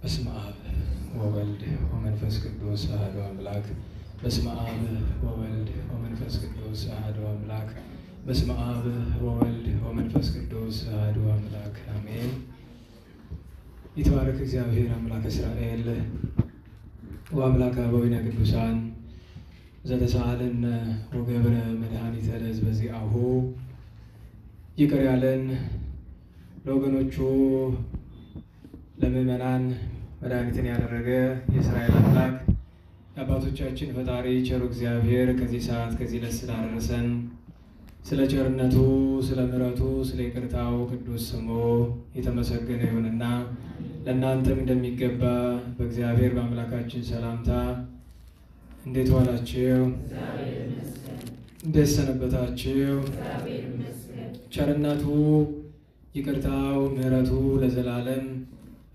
በስመ አብ ወወልድ ወመንፈስ ቅዱስ አሐዱ አምላክ። በስመ አብ ወወልድ ወመንፈስ ቅዱስ አሐዱ አምላክ። በስመ አብ ወወልድ ወመንፈስ ቅዱስ አሐዱ አምላክ አሜን። ይትባረክ እግዚአብሔር አምላከ እስራኤል ወአምላከ አበዊነ ቅዱሳን ዘተሳሃለነ ወገብረ መድኃኒተ ለሕዝበ ዚአሁ። ይቅር ያለን ለወገኖቹ ለምእመናን መድኃኒትን ያደረገ የእስራኤል አምላክ የአባቶቻችን ፈጣሪ ቸሩ እግዚአብሔር ከዚህ ሰዓት ከዚህ ዕለት ስላደረሰን ስለ ቸርነቱ፣ ስለ ምሕረቱ፣ ስለ ይቅርታው ቅዱስ ስሙ የተመሰገነ ይሁንና ለእናንተም እንደሚገባ በእግዚአብሔር በአምላካችን ሰላምታ እንዴት ዋላችሁ? እንዴት ሰነበታችሁ? ቸርነቱ፣ ይቅርታው፣ ምሕረቱ ለዘላለም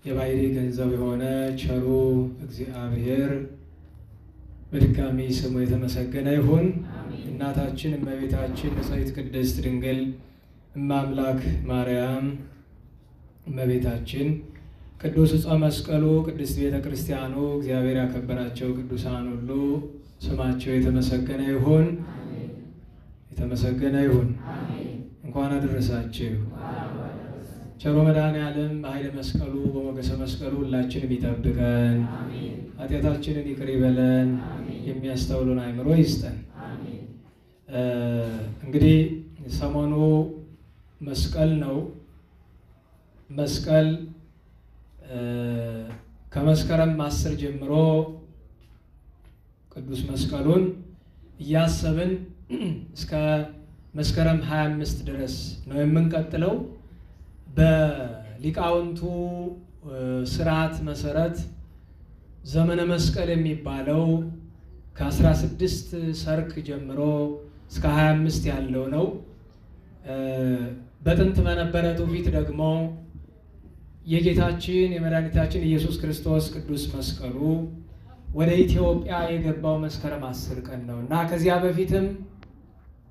የባሕሪ ገንዘብ የሆነ ቸሩ እግዚአብሔር በድጋሚ ስሙ የተመሰገነ ይሁን። እናታችን እመቤታችን ንጽሕት ቅድስት ድንግል እመአምላክ ማርያም እመቤታችን ቅዱስ ዕፀ መስቀሉ ቅድስት ቤተ ክርስቲያኑ እግዚአብሔር ያከበራቸው ቅዱሳን ሁሉ ስማቸው የተመሰገነ ይሁን፣ የተመሰገነ ይሁን። እንኳን አደረሳችሁ። ቸሩ መድኃኔዓለም በኃይለ መስቀሉ በሞገሰ መስቀሉ ሁላችንም ይጠብቀን፣ ኃጢአታችንን ይቅር ይበለን፣ የሚያስተውሉን አእምሮ ይስጠን። እንግዲህ ሰሞኑ መስቀል ነው። መስቀል ከመስከረም 10 ጀምሮ ቅዱስ መስቀሉን እያሰብን እስከ መስከረም 25 ድረስ ነው የምንቀጥለው። በሊቃውንቱ ስርዓት መሰረት ዘመነ መስቀል የሚባለው ከ16 ሰርክ ጀምሮ እስከ 25 ያለው ነው። በጥንት በነበረ ትውፊት ደግሞ የጌታችን የመድኃኒታችን ኢየሱስ ክርስቶስ ቅዱስ መስቀሉ ወደ ኢትዮጵያ የገባው መስከረም 10 ቀን ነው እና ከዚያ በፊትም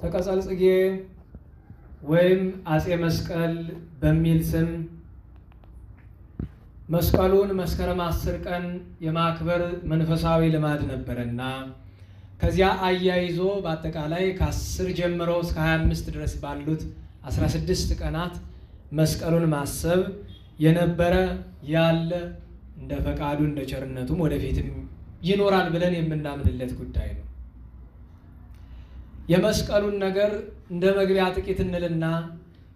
ተቀጸል ጽጌ ወይም አፄ መስቀል በሚል ስም መስቀሉን መስከረም 10 ቀን የማክበር መንፈሳዊ ልማድ ነበረና ከዚያ አያይዞ በአጠቃላይ ከ10 ጀምሮ እስከ 25 ድረስ ባሉት 16 ቀናት መስቀሉን ማሰብ የነበረ ያለ እንደ ፈቃዱ እንደ ቸርነቱም ወደፊትም ይኖራል ብለን የምናምንለት ጉዳይ ነው። የመስቀሉን ነገር እንደ መግቢያ ጥቂት እንልና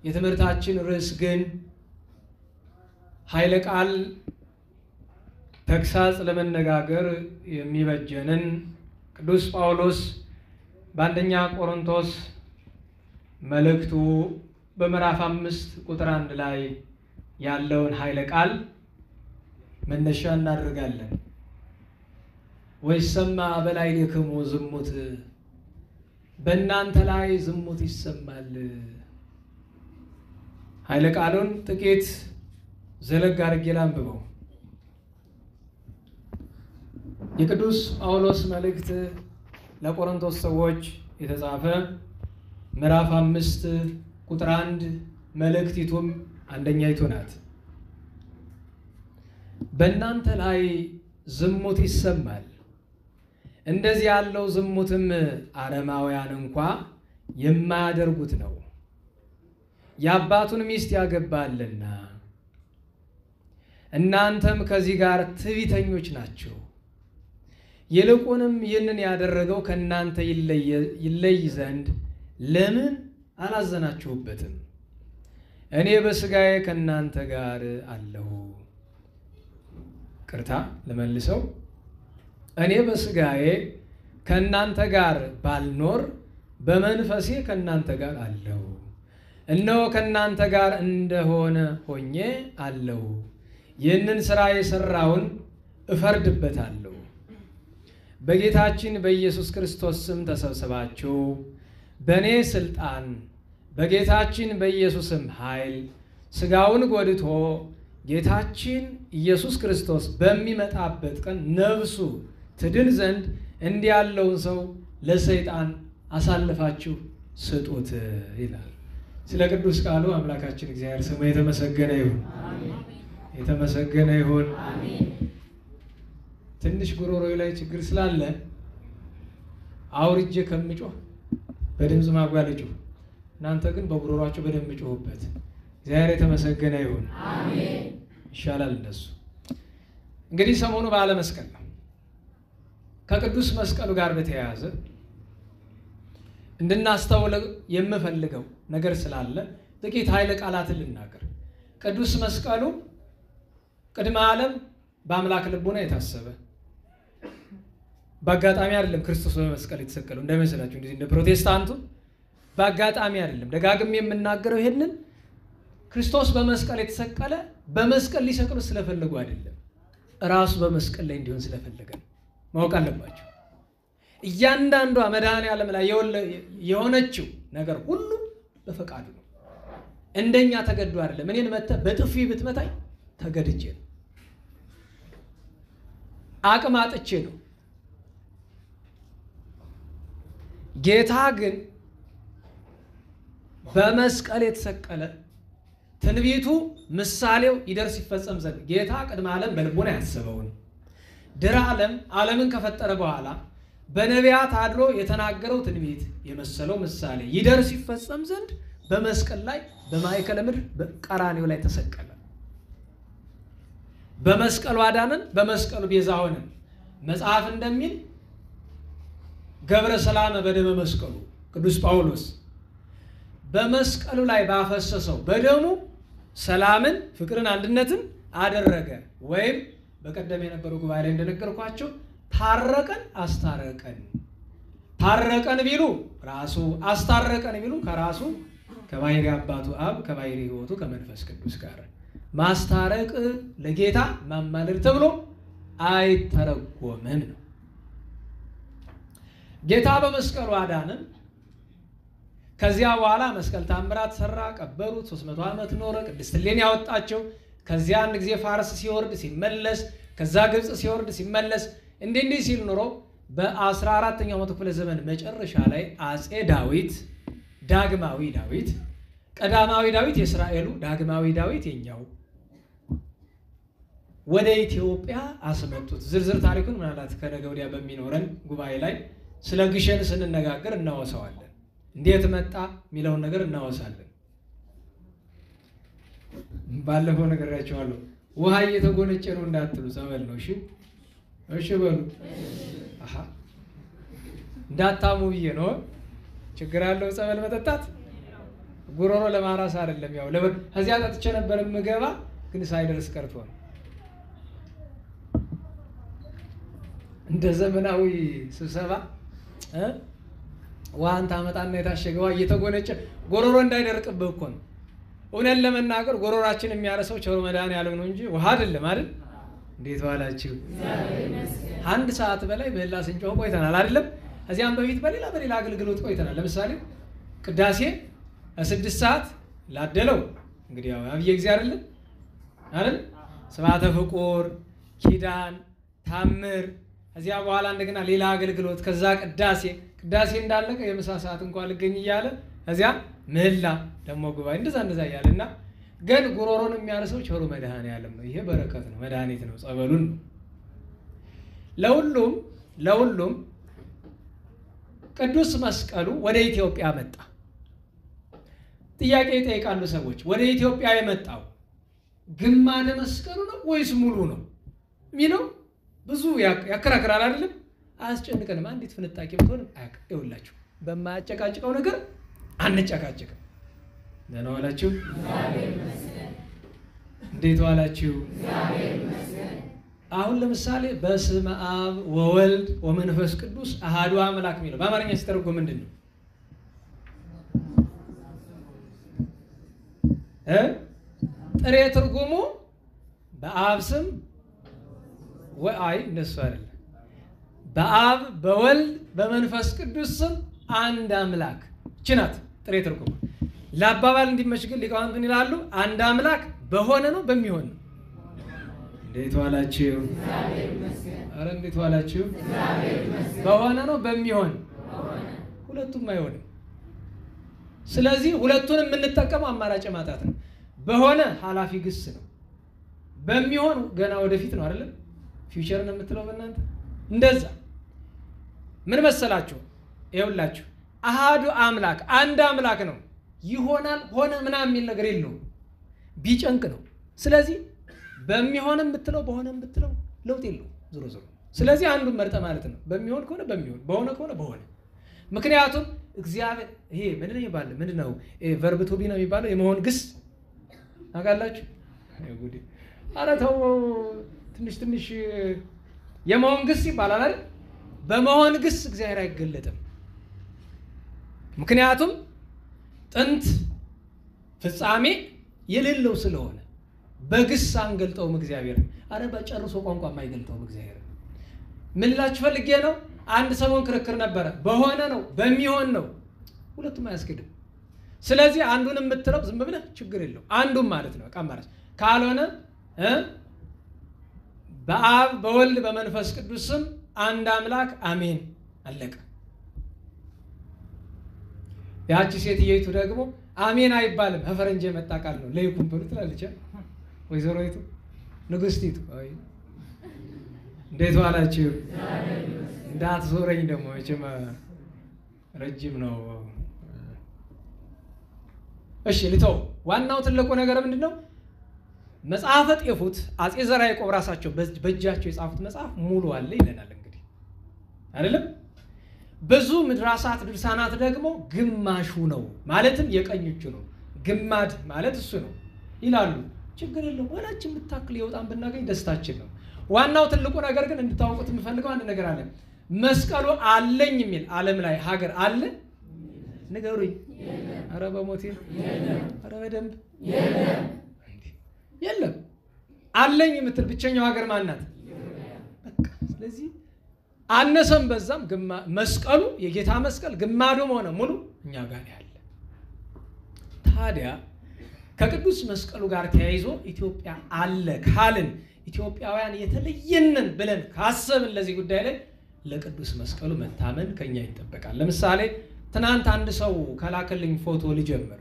የትምህርታችን ርዕስ ግን ኃይለ ቃል ተግሳጽ ለመነጋገር የሚበጀንን ቅዱስ ጳውሎስ በአንደኛ ቆሮንቶስ መልእክቱ በምዕራፍ 5 ቁጥር 1 ላይ ያለውን ኃይለ ቃል መነሻ እናደርጋለን። ወይሰማ በላዕሌክሙ ዝሙት፣ በእናንተ ላይ ዝሙት ይሰማል። ኃይለ ቃሉን ጥቂት ዘለግ አድርጌ ላንብበው። የቅዱስ ጳውሎስ መልእክት ለቆሮንቶስ ሰዎች የተጻፈ ምዕራፍ 5 ቁጥር 1 መልእክቲቱም አንደኛይቱ ናት። በእናንተ ላይ ዝሙት ይሰማል፣ እንደዚህ ያለው ዝሙትም አረማውያን እንኳ የማያደርጉት ነው፣ የአባቱን ሚስት ያገባልና። እናንተም ከዚህ ጋር ትዕቢተኞች ናችሁ። ይልቁንም ይህንን ያደረገው ከእናንተ ይለይ ዘንድ ለምን አላዘናችሁበትም? እኔ በሥጋዬ ከእናንተ ጋር አለሁ። ቅርታ ልመልሰው። እኔ በሥጋዬ ከእናንተ ጋር ባልኖር በመንፈሴ ከእናንተ ጋር አለሁ። እነሆ ከእናንተ ጋር እንደሆነ ሆኜ አለሁ። ይህንን ሥራ የሠራውን እፈርድበታለሁ። በጌታችን በኢየሱስ ክርስቶስ ስም ተሰብስባችሁ በእኔ ሥልጣን በጌታችን በኢየሱስም ኃይል ሥጋውን ጎድቶ ጌታችን ኢየሱስ ክርስቶስ በሚመጣበት ቀን ነፍሱ ትድን ዘንድ እንዲህ ያለውን ሰው ለሰይጣን አሳልፋችሁ ስጡት ይላል። ስለ ቅዱስ ቃሉ አምላካችን እግዚአብሔር ስሙ የተመሰገነ ይሁን። የተመሰገነ ይሁን። አሜን። ትንሽ ጉሮሮዬ ላይ ችግር ስላለ አውርጄ ከምጮህ በድምፅ ማጉያ ልጩህ፣ እናንተ ግን በጉሮሯቸው በደንብ ጮሁበት። እግዚአብሔር የተመሰገነ ይሁን። አሜን። ይሻላል እንደሱ። እንግዲህ ሰሞኑ በዓለ መስቀል ነው። ከቅዱስ መስቀሉ ጋር በተያያዘ እንድናስተውል የምፈልገው ነገር ስላለ ጥቂት ኃይለ ቃላትን ልናገር። ቅዱስ መስቀሉ ቅድመ ዓለም በአምላክ ልቡና የታሰበ በአጋጣሚ አይደለም። ክርስቶስ በመስቀል የተሰቀለው እንደመሰላችሁ እንደዚህ እንደ ፕሮቴስታንቱ በአጋጣሚ አይደለም። ደጋግሜ የምናገረው ይሄንን ክርስቶስ በመስቀል የተሰቀለ በመስቀል ሊሰቅሉ ስለፈለጉ አይደለም፣ ራሱ በመስቀል ላይ እንዲሆን ስለፈለገ ነው። ማወቅ አለባችሁ። እያንዳንዷ መድኃኔዓለም ላይ የሆነችው ነገር ሁሉ በፈቃዱ ነው። እንደኛ ተገዶ አይደለም። እኔን መተህ በጥፊ ብትመታኝ ተገድጄ ነው፣ አቅም አጥቼ ነው። ጌታ ግን በመስቀል የተሰቀለ ትንቢቱ ምሳሌው ይደርስ ይፈጸም ዘንድ ጌታ ቅድመ ዓለም በልቦና ያሰበውን ድረ ዓለምን ከፈጠረ በኋላ በነቢያት አድሮ የተናገረው ትንቢት የመሰለው ምሳሌ ይደርስ ይፈጸም ዘንድ በመስቀል ላይ በማዕከለ ምድር በቀራንዮ ላይ ተሰቀለ። በመስቀሉ አዳነን፣ በመስቀሉ ቤዛ ሆነን። መጽሐፍ እንደሚል ገብረ ሰላመ በደመ መስቀሉ ቅዱስ ጳውሎስ በመስቀሉ ላይ ባፈሰሰው በደሙ ሰላምን፣ ፍቅርን፣ አንድነትን አደረገ። ወይም በቀደም የነበረው ጉባኤ ላይ እንደነገርኳቸው ታረቀን፣ አስታረቀን። ታረቀን ቢሉ ራሱ፣ አስታረቀን ቢሉ ከራሱ ከባሕሪ አባቱ አብ ከባሕሪ ሕይወቱ ከመንፈስ ቅዱስ ጋር። ማስታረቅ ለጌታ ማማለድ ተብሎ አይተረጎምም ነው። ጌታ በመስቀሉ አዳነን። ከዚያ በኋላ መስቀል ታምራት ሰራ፣ ቀበሩት። 300 ዓመት ኖረ። ቅድስት እሌኒ ያወጣቸው። ከዚያ አንድ ጊዜ ፋርስ ሲወርድ ሲመለስ፣ ከዛ ግብፅ ሲወርድ ሲመለስ፣ እንዲህ ሲል ኖሮ በ14ኛው መቶ ክፍለ ዘመን መጨረሻ ላይ አጼ ዳዊት፣ ዳግማዊ ዳዊት፣ ቀዳማዊ ዳዊት የእስራኤሉ፣ ዳግማዊ ዳዊት የኛው ወደ ኢትዮጵያ አስመጡት። ዝርዝር ታሪኩን ምናልባት ከነገ ወዲያ በሚኖረን ጉባኤ ላይ ስለ ግሸን ስንነጋገር እናወሳዋለን። እንዴት መጣ የሚለውን ነገር እናወሳለን። ባለፈው ነግሬያቸዋለሁ። ውሃ እየተጎነጨ ነው እንዳትሉ፣ ጸበል ነው። እሺ እሺ በሉ። አሃ እንዳታሙ ብዬ ነው። ችግር አለው ጸበል መጠጣት? ጉሮሮ ለማራስ አይደለም። ያው ከዚያ ጠጥቼ ነበር የምገባ፣ ግን ሳይደርስ ቀርቶ ነው። እንደ ዘመናዊ ስብሰባ ውሃን ታመጣና የታሸገ ውሃ እየተጎነጨ ጎሮሮ እንዳይደርቅብህ እኮ ነው። እውነት ለመናገር ጎሮራችን የሚያረሰው ቸሩ መድኃኔዓለም ነው እንጂ ውሃ አይደለም አይደል? እንዴት ዋላችሁ? አንድ ሰዓት በላይ ምህላ ስንጮህ ቆይተናል አይደለም? ከዚያም በፊት በሌላ አገልግሎት ቆይተናል። ለምሳሌ ቅዳሴ 6 ሰዓት ላደለው እንግዲህ ያው አብየ እግዚአብሔር አይደል? ስብሐተ ፍቁር፣ ኪዳን፣ ታምር፣ ከዚያ በኋላ እንደገና ሌላ አገልግሎት፣ ከዛ ቅዳሴ እንዳለቀ የምሳ ሰዓት እንኳን ልገኝ እያለ ከዚያ ምህላ ደግሞ ጉባኤ እንደዛ እያለና ግን ጉሮሮን የሚያርሰው ቸሩ መድኃኔዓለም ነው። ይሄ በረከት ነው፣ መድኃኒት ነው፣ ጸበሉን ነው። ለሁሉም ቅዱስ መስቀሉ ወደ ኢትዮጵያ መጣ። ጥያቄ ይጠይቃሉ ሰዎች። ወደ ኢትዮጵያ የመጣው ግማደ መስቀሉ ነው ወይስ ሙሉ ነው የሚለው ብዙ ያከራክራል አይደለም? አያስጨንቀንም። አንዲት ፍንጣቂ ብትሆን ይኸውላችሁ፣ በማያጨቃጭቀው ነገር አንጨቃጭቅም። ደህና ዋላችሁ? እንዴት ዋላችሁ? አሁን ለምሳሌ በስመ አብ ወወልድ ወመንፈስ ቅዱስ አሐዱ አምላክ የሚለው በአማርኛ ሲተረጎም ምንድን ነው? ጥሬ ትርጉሙ በአብ ስም እንደሱ አይደለም። በአብ በወልድ በመንፈስ ቅዱስ ስም አንድ አምላክ ችናት ጥሬ ትርጉሙ። ለአባባል እንዲመች ግን ሊቃውንት ምን ይላሉ? አንድ አምላክ በሆነ ነው በሚሆን ነው። እንዴት ዋላችሁ? ኧረ እንዴት ዋላችሁ? በሆነ ነው በሚሆን፣ ሁለቱም አይሆንም። ስለዚህ ሁለቱን የምንጠቀመው አማራጭ ማጣት ነው። በሆነ ኃላፊ ግስ ነው። በሚሆን ገና ወደፊት ነው አይደል? ፊውቸር ነው የምትለው በእናንተ እንደዛ። ምን መሰላችሁ? ይኸውላችሁ አሃዱ አምላክ አንድ አምላክ ነው። ይሆናል ሆነ ምናምን የሚል ነገር የለውም። ቢጨንቅ ነው። ስለዚህ በሚሆንም ብትለው በሆነም ብትለው ለውጥ የለውም ዞሮ ዞሮ። ስለዚህ አንዱን መርጠ ማለት ነው። በሚሆን ከሆነ በሚሆን፣ በሆነ ከሆነ በሆነ። ምክንያቱም እግዚአብሔር ይሄ ምንድን ነው ቨርብ ቱ ቢ ነው የሚባለው የመሆን ግስ ታውቃላችሁ? ኧረ ተው ትንሽ የመሆን ግስ ይባላል አይደል? በመሆን ግስ እግዚአብሔር አይገለጥም። ምክንያቱም ጥንት ፍጻሜ የሌለው ስለሆነ በግስ አንገልጠውም እግዚአብሔር። አረ በጨርሶ ቋንቋ የማይገልጠውም እግዚአብሔር። ምን ልላችሁ ፈልጌ ነው? አንድ ሰሞን ክርክር ነበረ። በሆነ ነው በሚሆን ነው፣ ሁለቱም አያስኬድም። ስለዚህ አንዱን የምትለው ዝም ብለህ ችግር የለው አንዱን ማለት ነው። ቀማራስ ካልሆነ በአብ በወልድ በመንፈስ ቅዱስ ስም አንድ አምላክ አሜን አለቀ። ያቺ ሴትየይቱ ደግሞ አሜን አይባልም ከፈረንጅ የመጣ ቃል ነው ለይኩን ብሎ ትላለች። ወይዘሮይቱ ንግስቲቱ እንዴት ዋላችሁ? እንዳትዞረኝ ደግሞ መቼም ረጅም ነው። እሺ ልተው። ዋናው ትልቁ ነገር ምንድነው? መጽሐፈ ጤፉት አጼ ዘርዓ ያዕቆብ ራሳቸው በእጃቸው የጻፉት መጽሐፍ ሙሉ አለ ይለናል። እንግዲህ አይደለም ብዙ ምድራሳት ድርሳናት ደግሞ ግማሹ ነው ማለትም የቀኝ እጁ ነው። ግማድ ማለት እሱ ነው ይላሉ። ችግር የለውም። ወላችን ብታክል የወጣን ብናገኝ ደስታችን ነው። ዋናው ትልቁ ነገር ግን እንድታውቁት የምፈልገው አንድ ነገር አለ። መስቀሉ አለኝ የሚል ዓለም ላይ ሀገር አለ? ንገሩኝ። ኧረ በሞቴ ኧረ በደንብ የለም። አለኝ የምትል ብቸኛው ሀገር ማናት? በቃ ስለዚህ አነሰም በዛም መስቀሉ የጌታ መስቀል ግማዱም ሆነ ሙሉ እኛ ጋር ያለ። ታዲያ ከቅዱስ መስቀሉ ጋር ተያይዞ ኢትዮጵያ አለ ካልን ኢትዮጵያውያን የተለየንን ብለን ካሰብን ለዚህ ጉዳይ ላይ ለቅዱስ መስቀሉ መታመን ከኛ ይጠበቃል። ለምሳሌ ትናንት አንድ ሰው ከላከልኝ ፎቶ ልጀምር።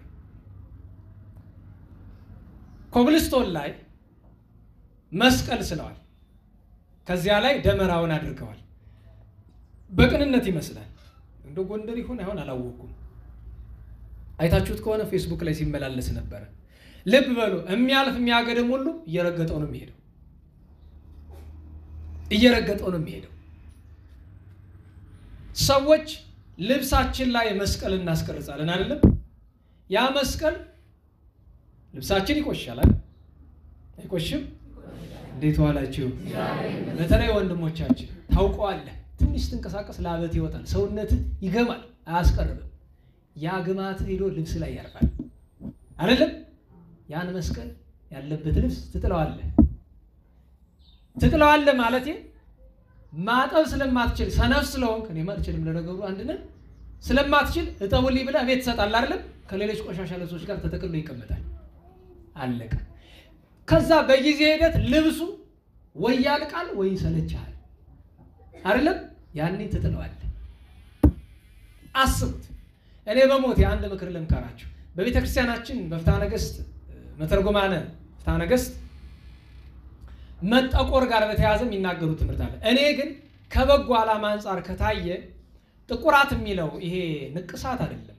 ኮብልስቶን ላይ መስቀል ስለዋል። ከዚያ ላይ ደመራውን አድርገዋል። በቅንነት ይመስላል። እንደ ጎንደር ይሆን አይሆን አላወኩም። አይታችሁት ከሆነ ፌስቡክ ላይ ሲመላለስ ነበረ። ልብ በሉ፣ የሚያልፍ የሚያገድም ሁሉ እየረገጠው ነው የሚሄደው። ሰዎች ልብሳችን ላይ መስቀል እናስቀርጻለን አይደለም? ያ መስቀል ልብሳችን ይቆሻል። አይቆሽም? እንዴት ዋላችሁ? በተለይ ወንድሞቻችን ታውቀዋለህ። ትንሽ ትንቀሳቀስ ላበት ይወጣል፣ ሰውነት ይገማል፣ አያስቀርብም። ያ ግማት ሄዶ ልብስ ላይ ያርፋል አይደለም? ያን መስቀል ያለበት ልብስ ትጥለዋለህ ማለት ማጠብ ስለማትችል ሰነፍ ስለሆንክ እኔ ማልችልም ለነገሩ አንድነን ስለማትችል እጠቡልኝ ብለህ ቤት ትሰጣለህ አይደለም? ከሌሎች ቆሻሻ ልብሶች ጋር ተጠቅልሎ ይቀመጣል። አለቀ። ከዛ በጊዜ ሂደት ልብሱ ወይ ያልቃል ወይ ይሰለቻል አይደለም? ያኔ ትጥለዋለህ። አስቡት። እኔ በሞት አንድ ምክር ልምከራችሁ። በቤተ ክርስቲያናችን በፍትሐ ነገሥት መተርጎማነ ፍትሐ ነገሥት መጠቆር ጋር በተያያዘ የሚናገሩት ትምህርት አለ። እኔ ግን ከበጎ ዓላማ አንጻር ከታየ ጥቁራት የሚለው ይሄ ንቅሳት አይደለም።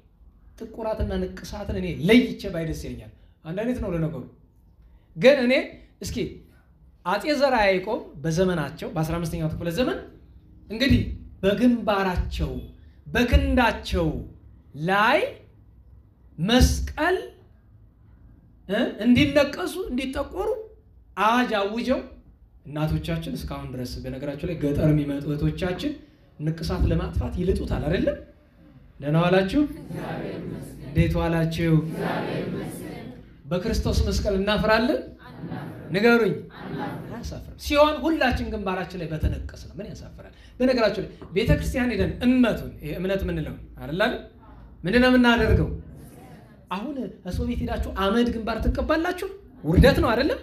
ጥቁራትና ንቅሳትን እኔ ለይቼ ባይደስ ይለኛል። አንድ አይነት ነው ለነገሩ። ግን እኔ እስኪ አጼ ዘርዓ ያዕቆብ በዘመናቸው በ15ኛው ክፍለ ዘመን እንግዲህ በግንባራቸው በክንዳቸው ላይ መስቀል እንዲነቀሱ እንዲጠቆሩ አዋጅ አውጀው እናቶቻችን እስካሁን ድረስ በነገራቸው ላይ ገጠር የሚመጡ እህቶቻችን ንቅሳት ለማጥፋት ይልጡታል አይደለም? ደህና ዋላችሁ? እንዴት ዋላችሁ? በክርስቶስ መስቀል እናፍራለን? ንገሩኝ። አያሳፍርም። ሲሆን ሁላችን ግንባራችን ላይ በተነቀስ ነው። ምን ያሳፍራል? በነገራቸው ላይ ቤተክርስቲያን ሄደን እምነት ምንለው አይደል? ምንድነው የምናደርገው? አሁን እሰው ቤት ሄዳችሁ አመድ ግንባር ትቀባላችሁ? ውርደት ነው አይደለም?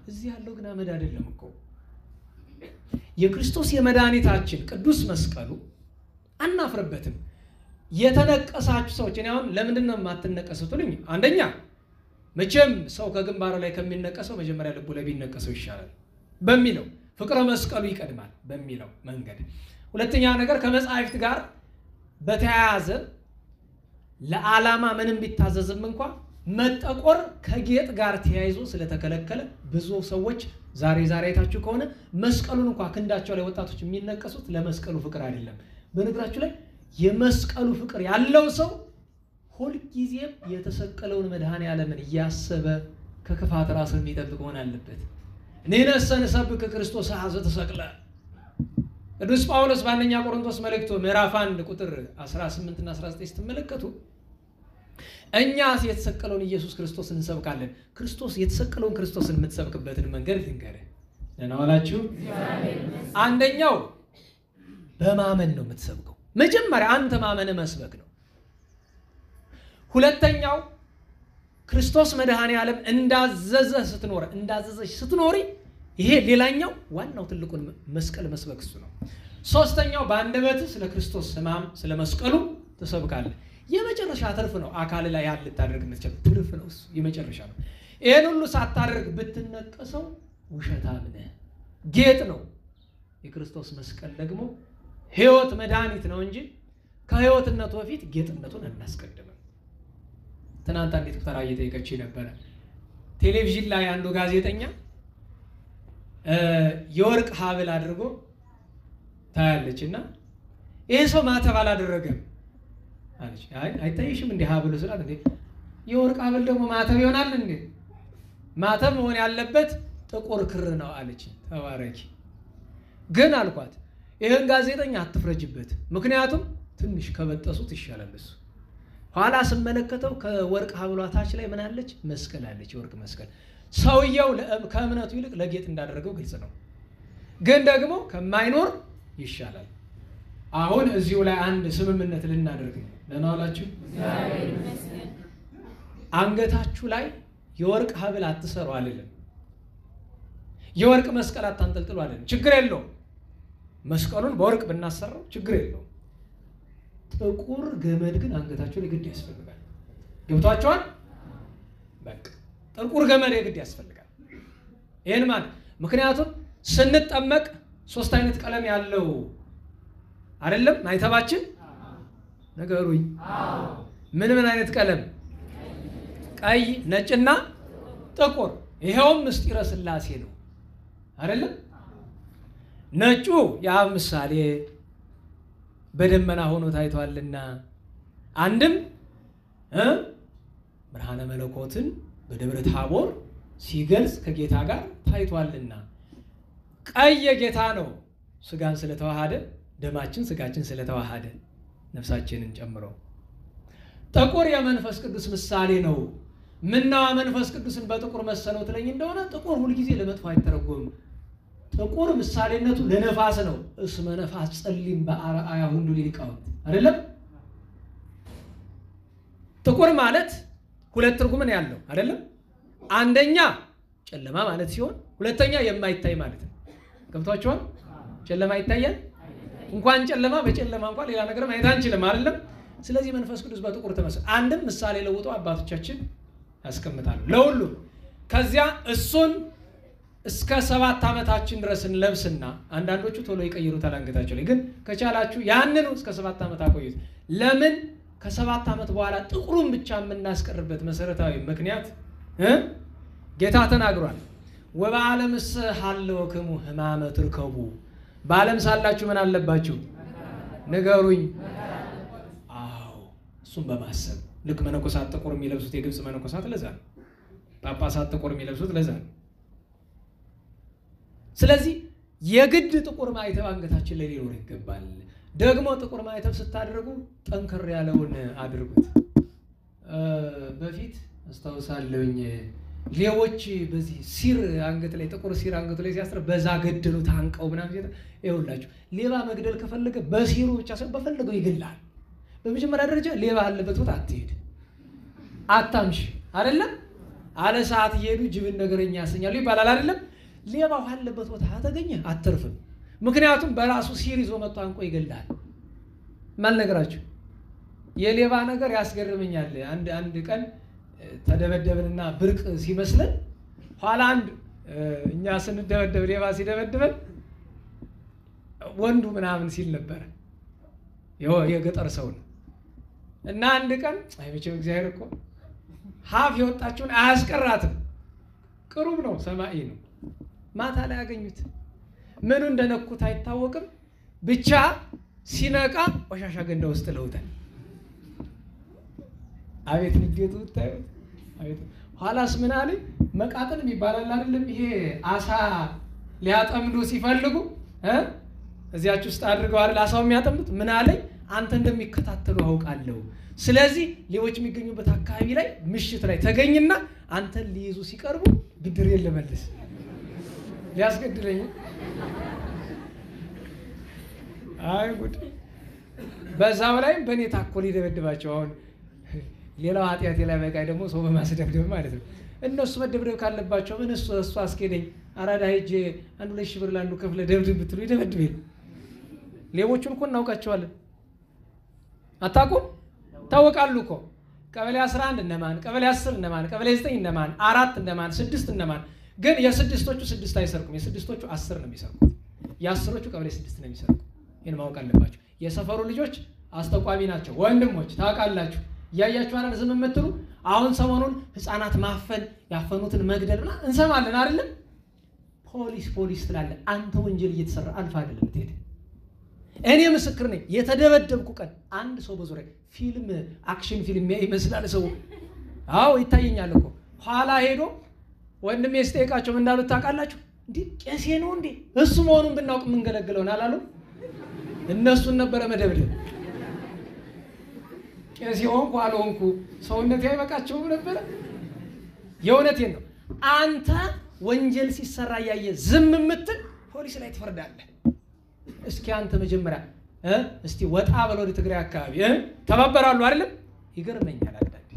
እዚህ ያለው ግን አመድ አይደለም እኮ። የክርስቶስ የመድኃኒታችን ቅዱስ መስቀሉ አናፍርበትም። የተነቀሳችሁ ሰዎች እኔ አሁን ለምንድን ነው የማትነቀሱት? አንደኛ መቼም ሰው ከግንባሩ ላይ ከሚነቀሰው መጀመሪያ ልቡ ላይ ቢነቀሰው ይሻላል በሚለው ፍቅረ መስቀሉ ይቀድማል በሚለው መንገድ። ሁለተኛ ነገር ከመጻሕፍት ጋር በተያያዘ ለዓላማ ምንም ቢታዘዝም እንኳን መጠቆር ከጌጥ ጋር ተያይዞ ስለተከለከለ ብዙ ሰዎች ዛሬ አይታችሁ ከሆነ መስቀሉን እንኳን ክንዳቸው ላይ ወጣቶች የሚነቀሱት ለመስቀሉ ፍቅር አይደለም። በነገራችሁ ላይ የመስቀሉ ፍቅር ያለው ሰው ሁልጊዜም የተሰቀለውን መድኃኔዓለምን እያሰበ ከክፋት ራስን የሚጠብቅ መሆን አለበት። እኔነሰ ንሰብክ ክርስቶስ ኀዘ ተሰቅለ። ቅዱስ ጳውሎስ በአንደኛ ቆሮንቶስ መልእክቱ ምዕራፍ 1 ቁጥር 18 እና 19 ስትመለከቱ እኛስ የተሰቀለውን ኢየሱስ ክርስቶስን እንሰብካለን። ክርስቶስ የተሰቀለውን ክርስቶስን የምትሰብክበትን መንገድ ልንገርህ። ደህና ዋላችሁ። አንደኛው በማመን ነው የምትሰብከው። መጀመሪያ አንተ ማመን መስበክ ነው። ሁለተኛው ክርስቶስ መድኃኔዓለም እንዳዘዘህ ስትኖሪ ይሄ ሌላኛው ዋናው ትልቁን መስቀል መስበክ እሱ ነው። ሶስተኛው በአንደበትህ ስለ ክርስቶስ ሕማም ስለ መስቀሉ ትሰብካለህ። የመጨረሻ ትርፍ ነው። አካል ላይ ያለ ልታደርግ የምትችል ትርፍ ነው። እሱ የመጨረሻ ነው። ይሄን ሁሉ ሳታደርግ ብትነቀሰው ውሸታም ነህ፣ ጌጥ ነው። የክርስቶስ መስቀል ደግሞ ሕይወት መድኃኒት ነው እንጂ ከሕይወትነቱ በፊት ጌጥነቱን እናስቀድመን። ትናንት አንዲት ተራ እየጠየቀች ነበረ። ቴሌቪዥን ላይ አንዱ ጋዜጠኛ የወርቅ ሀብል አድርጎ ታያለችና ይሄ ሰው ማተብ አላደረገም አለች። አይታይሽም እንዴ ሀብሉ ስላት፣ እንዴ የወርቅ ሀብል ደግሞ ማተብ ይሆናል እንዴ? ማተብ መሆን ያለበት ጥቁር ክር ነው አለች። ተባረኪ። ግን አልኳት ይሄን ጋዜጠኛ አትፍረጅበት፣ ምክንያቱም ትንሽ ከበጠሱት ይሻላል እሱ። ኋላ ስመለከተው ከወርቅ ሀብሏ ታች ላይ ምን አለች? መስቀል አለች፣ የወርቅ መስቀል። ሰውየው ከእምነቱ ይልቅ ለጌጥ እንዳደረገው ግልጽ ነው። ግን ደግሞ ከማይኖር ይሻላል። አሁን እዚሁ ላይ አንድ ስምምነት ልናደርግ ነው። ደህና ዋላችሁ። አንገታችሁ ላይ የወርቅ ሀብል አትሰሩ አልልም። የወርቅ መስቀል አታንጠልጥሉ አልልም። ችግር የለውም። መስቀሉን በወርቅ ብናሰራው ችግር የለውም። ጥቁር ገመድ ግን አንገታችሁ ላይ ግድ ያስፈልጋል። ገብቷችኋል? በቃ ጥቁር ገመድ የግድ ያስፈልጋል። ይሄን ማለት ምክንያቱም ስንጠመቅ 3 አይነት ቀለም ያለው አይደለም ማይተባችን? ነገሩኝ። ምን አይነት ቀለም? ቀይ፣ ነጭና ጥቁር። ይሄውም ምስጢረ ሥላሴ ነው አይደለም? ነጩ የአብ ምሳሌ በደመና ሆኖ ታይቷልና አንድም ብርሃነ መለኮትን በደብረ ታቦር ሲገልጽ ከጌታ ጋር ታይቷልና፣ ቀይ የጌታ ነው ስጋን ስለተዋሃደ፣ ደማችን ስጋችን ስለተዋሃደ ነፍሳችንን ጨምሮ። ጥቁር የመንፈስ ቅዱስ ምሳሌ ነው። ምነዋ መንፈስ ቅዱስን በጥቁር መሰለው ትለኝ እንደሆነ ጥቁር ሁልጊዜ ለመጥፎ አይተረጎምም። ጥቁር ምሳሌነቱ ለነፋስ ነው። እስመ ነፋስ ጸሊም በአርአያ ሁሉ ሊቃውንት አይደለም? ጥቁር ማለት ሁለት ትርጉም ነው ያለው አይደለም? አንደኛ ጨለማ ማለት ሲሆን፣ ሁለተኛ የማይታይ ማለት ነው። ገብቷችኋል? ጨለማ ይታያል። እንኳን ጨለማ በጨለማ እንኳን ሌላ ነገር ማየት አንችልም አይደለም? ስለዚህ መንፈስ ቅዱስ በጥቁር ተመሰለ። አንድም ምሳሌ ለውጦ አባቶቻችን ያስቀምጣሉ ለሁሉ። ከዚያ እሱን እስከ 7 ዓመታችን ድረስ እንለብስና አንዳንዶቹ ቶሎ ይቀይሩታል አንገታቸው ላይ። ግን ከቻላችሁ ያንኑ እስከ 7 ዓመት አቆዩት። ለምን? ከ7 ዓመት በኋላ ጥቁሩን ብቻ የምናስቀርበት መሰረታዊ ምክንያት ጌታ ተናግሯል። ወበዓለምሰ ሀለወክሙ ሕማመ ትርከቡ፣ በዓለም ሳላችሁ ምን አለባችሁ ንገሩኝ። አዎ እሱም በማሰብ ልክ መነኮሳት ጥቁር የሚለብሱት የግብፅ መነኮሳት ለዛ ነው። ጳጳሳት ጥቁር የሚለብሱት ለዛ ነው። ስለዚህ የግድ ጥቁር ማዕተብ አንገታችን ላይ ሊኖር ይገባል። ደግሞ ጥቁር ማዕተብ ስታደርጉ ጠንከር ያለውን አድርጉት። በፊት አስታውሳለሁኝ ሌቦች በዚህ ሲር አንገት ላይ ጥቁር ሲር አንገቱ ላይ ሲያስር በዛ ገደሉ ታንቀው ምናምን ሲል ይኸውላችሁ፣ ሌባ መግደል ከፈለገ በሲሩ ብቻ ሳይሆን በፈለገው ይገላል። በመጀመሪያ ደረጃ ሌባ አለበት ቦታ አትሄድ፣ አታምሽ አይደለም? አለ ሰዓት እየሄዱ ጅብን ነገረኛ ያሰኛሉ ይባላል አይደለም? ሌባው አለበት ቦታ አተገኘ አትርፍም። ምክንያቱም በራሱ ሲር ይዞ መጥቶ አንቆ ይገላል። ማን ነገራችሁ? የሌባ ነገር ያስገርመኛል። አንድ ቀን ተደበደብንና ብርቅ ሲመስለን ኋላ አንድ እኛ ስንደበደብ ሌባ ሲደበድበን ወንዱ ምናምን ሲል ነበር የገጠር ሰው ነው። እና አንድ ቀን አይመችም እግዚአብሔር እኮ ሀፍ የወጣችውን አያስቀራትም። ቅሩብ ነው፣ ሰማይ ነው። ማታ ላይ ያገኙት ምኑ እንደነኩት አይታወቅም። ብቻ ሲነቃ ቆሻሻ ገንዳ ውስጥ ለውታል። አቤት ንዴቱ ታዩት። አቤት ኋላስ ምን አለ? መቃጥን ይባላል አይደለም? ይሄ አሳ ሊያጠምዱ ሲፈልጉ እዚያችሁ ውስጥ አድርገው አይደል አሳው የሚያጠምዱት። ምን አለ? አንተ እንደሚከታተሉ አውቃለሁ። ስለዚህ ሌቦች የሚገኙበት አካባቢ ላይ ምሽት ላይ ተገኝና አንተን ሊይዙ ሲቀርቡ ብድር የለመልስ ሊያስገድለኝ። አይ ጉድ! በዛው ላይ በእኔ ታኮል ይደበድባቸው። አሁን ሌላው ኃጢአቴ ላይ በቃ ደግሞ ሰው በማስደብደብ ማለት ነው። እነሱ መደብደብ ካለባቸው ምን እሱ አስኬደኝ አራዳ ሄጄ 1,000 ብር ላንዱ ከፍለ ደብድብ ብትሉ ይደበድበኝ። ሌቦቹን እኮ እናውቃቸዋለን። አታውቁም? ታወቃሉ እኮ ቀበሌ 11 እነማን፣ ቀበሌ 10 እነማን፣ ቀበሌ 9 እነማን፣ 4 እነማን፣ 6 እነማን። ግን የስድስቶቹ 6 አይሰርቁም። የስድስቶቹ 10 ነው የሚሰርቁት። የአስሮቹ ቀበሌ 6 ነው የሚሰርቁት። ይሄን ማወቅ አለባችሁ። የሰፈሩ ልጆች አስተቋሚ ናቸው። ወንድሞች ታውቃላችሁ። እያያችሁ አይደል ዝም የምትሉ? አሁን ሰሞኑን ህፃናት ማፈን፣ ያፈኑትን መግደል ምናምን እንሰማለን አይደለም? ፖሊስ ትላለ። አንተ ወንጀል እየተሰራ አልፋ አይደለም ትሄድ። እኔ ምስክር ነኝ። የተደበደብኩ ቀን አንድ ሰው በዙሪያ ፊልም አክሽን ፊልም ይመስላል ሰው። አዎ ይታየኛል እኮ ኋላ ሄዶ ወንድሜ ስጠይቃቸው ምን እንዳሉት ታውቃላችሁ? እንዴ ቄሴ ነው እንዴ? እሱ መሆኑን ብናውቅ የምንገለግለውን አላሉ? እነሱን ነበረ መደብደብ። ቄሴ ሆንኩ አልሆንኩ ሰውነቴ አይበቃቸውም ነበረ። የእውነቴን ነው። አንተ ወንጀል ሲሰራ እያየ ዝም የምትል ፖሊስ ላይ ትፈርዳለህ። እስኪ አንተ መጀመሪያ እስቲ ወጣ በለው ወደ ትግራይ አካባቢ ተባበራሉ አይደለም? ይገርመኛል አንዳንዴ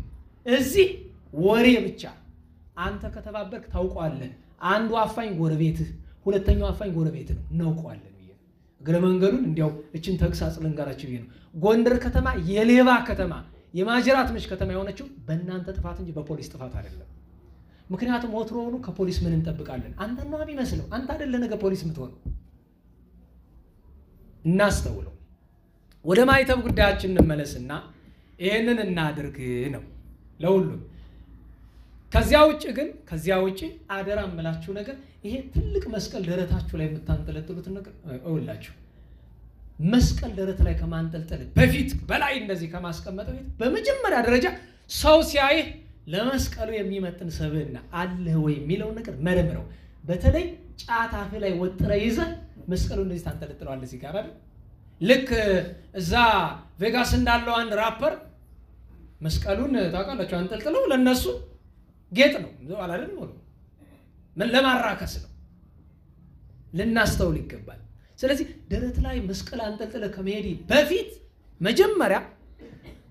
እዚህ ወሬ ብቻ አንተ ከተባበርክ ታውቀዋለህ። አንዱ አፋኝ ጎረቤትህ፣ ሁለተኛው አፋኝ ጎረቤትህ ነው እናውቀዋለን ብዬ እግረ መንገዱን እንዲያው እችን ተግሳጽ ልንገራችሁ ብዬ ነው። ጎንደር ከተማ የሌባ ከተማ የማጅራት ምሽ ከተማ የሆነችው በእናንተ ጥፋት እንጂ በፖሊስ ጥፋት አይደለም። ምክንያቱም ወትሮውኑ ከፖሊስ ምን እንጠብቃለን? አንተ ነው የሚመስለው። አንተ አይደለ ነገ ፖሊስ የምትሆነው። እናስተውለው። ወደ ማይተብ ጉዳያችን እንመለስና ይሄንን እናድርግ ነው ለሁሉም። ከዚያ ውጪ አደራ እምላችሁ ነገር ይሄ ትልቅ መስቀል ደረታችሁ ላይ የምታንጠለጥሉትን ነገር እውላችሁ። መስቀል ደረት ላይ ከማንጠልጠል በፊት በላይ እንደዚህ ከማስቀመጥ በፊት በመጀመሪያ ደረጃ ሰው ሲያይህ ለመስቀሉ የሚመጥን ሰብዕና አለህ ወይ የሚለውን ነገር መርምረው። በተለይ ጫት አፍ ላይ ወጥረ ይዘህ መስቀሉ እንደዚህ ታንጠለጥለዋለህ እዚህ ጋር አይደል? ልክ እዛ ቬጋስ እንዳለው አንድ ራፐር መስቀሉን ታውቃላችሁ አንጠልጥለው ለነሱ ጌጥ ነው አይደል? ምን ለማራከስ ነው። ልናስተውል ይገባል። ስለዚህ ደረት ላይ መስቀል አንጠልጥለ ከመሄድ በፊት መጀመሪያ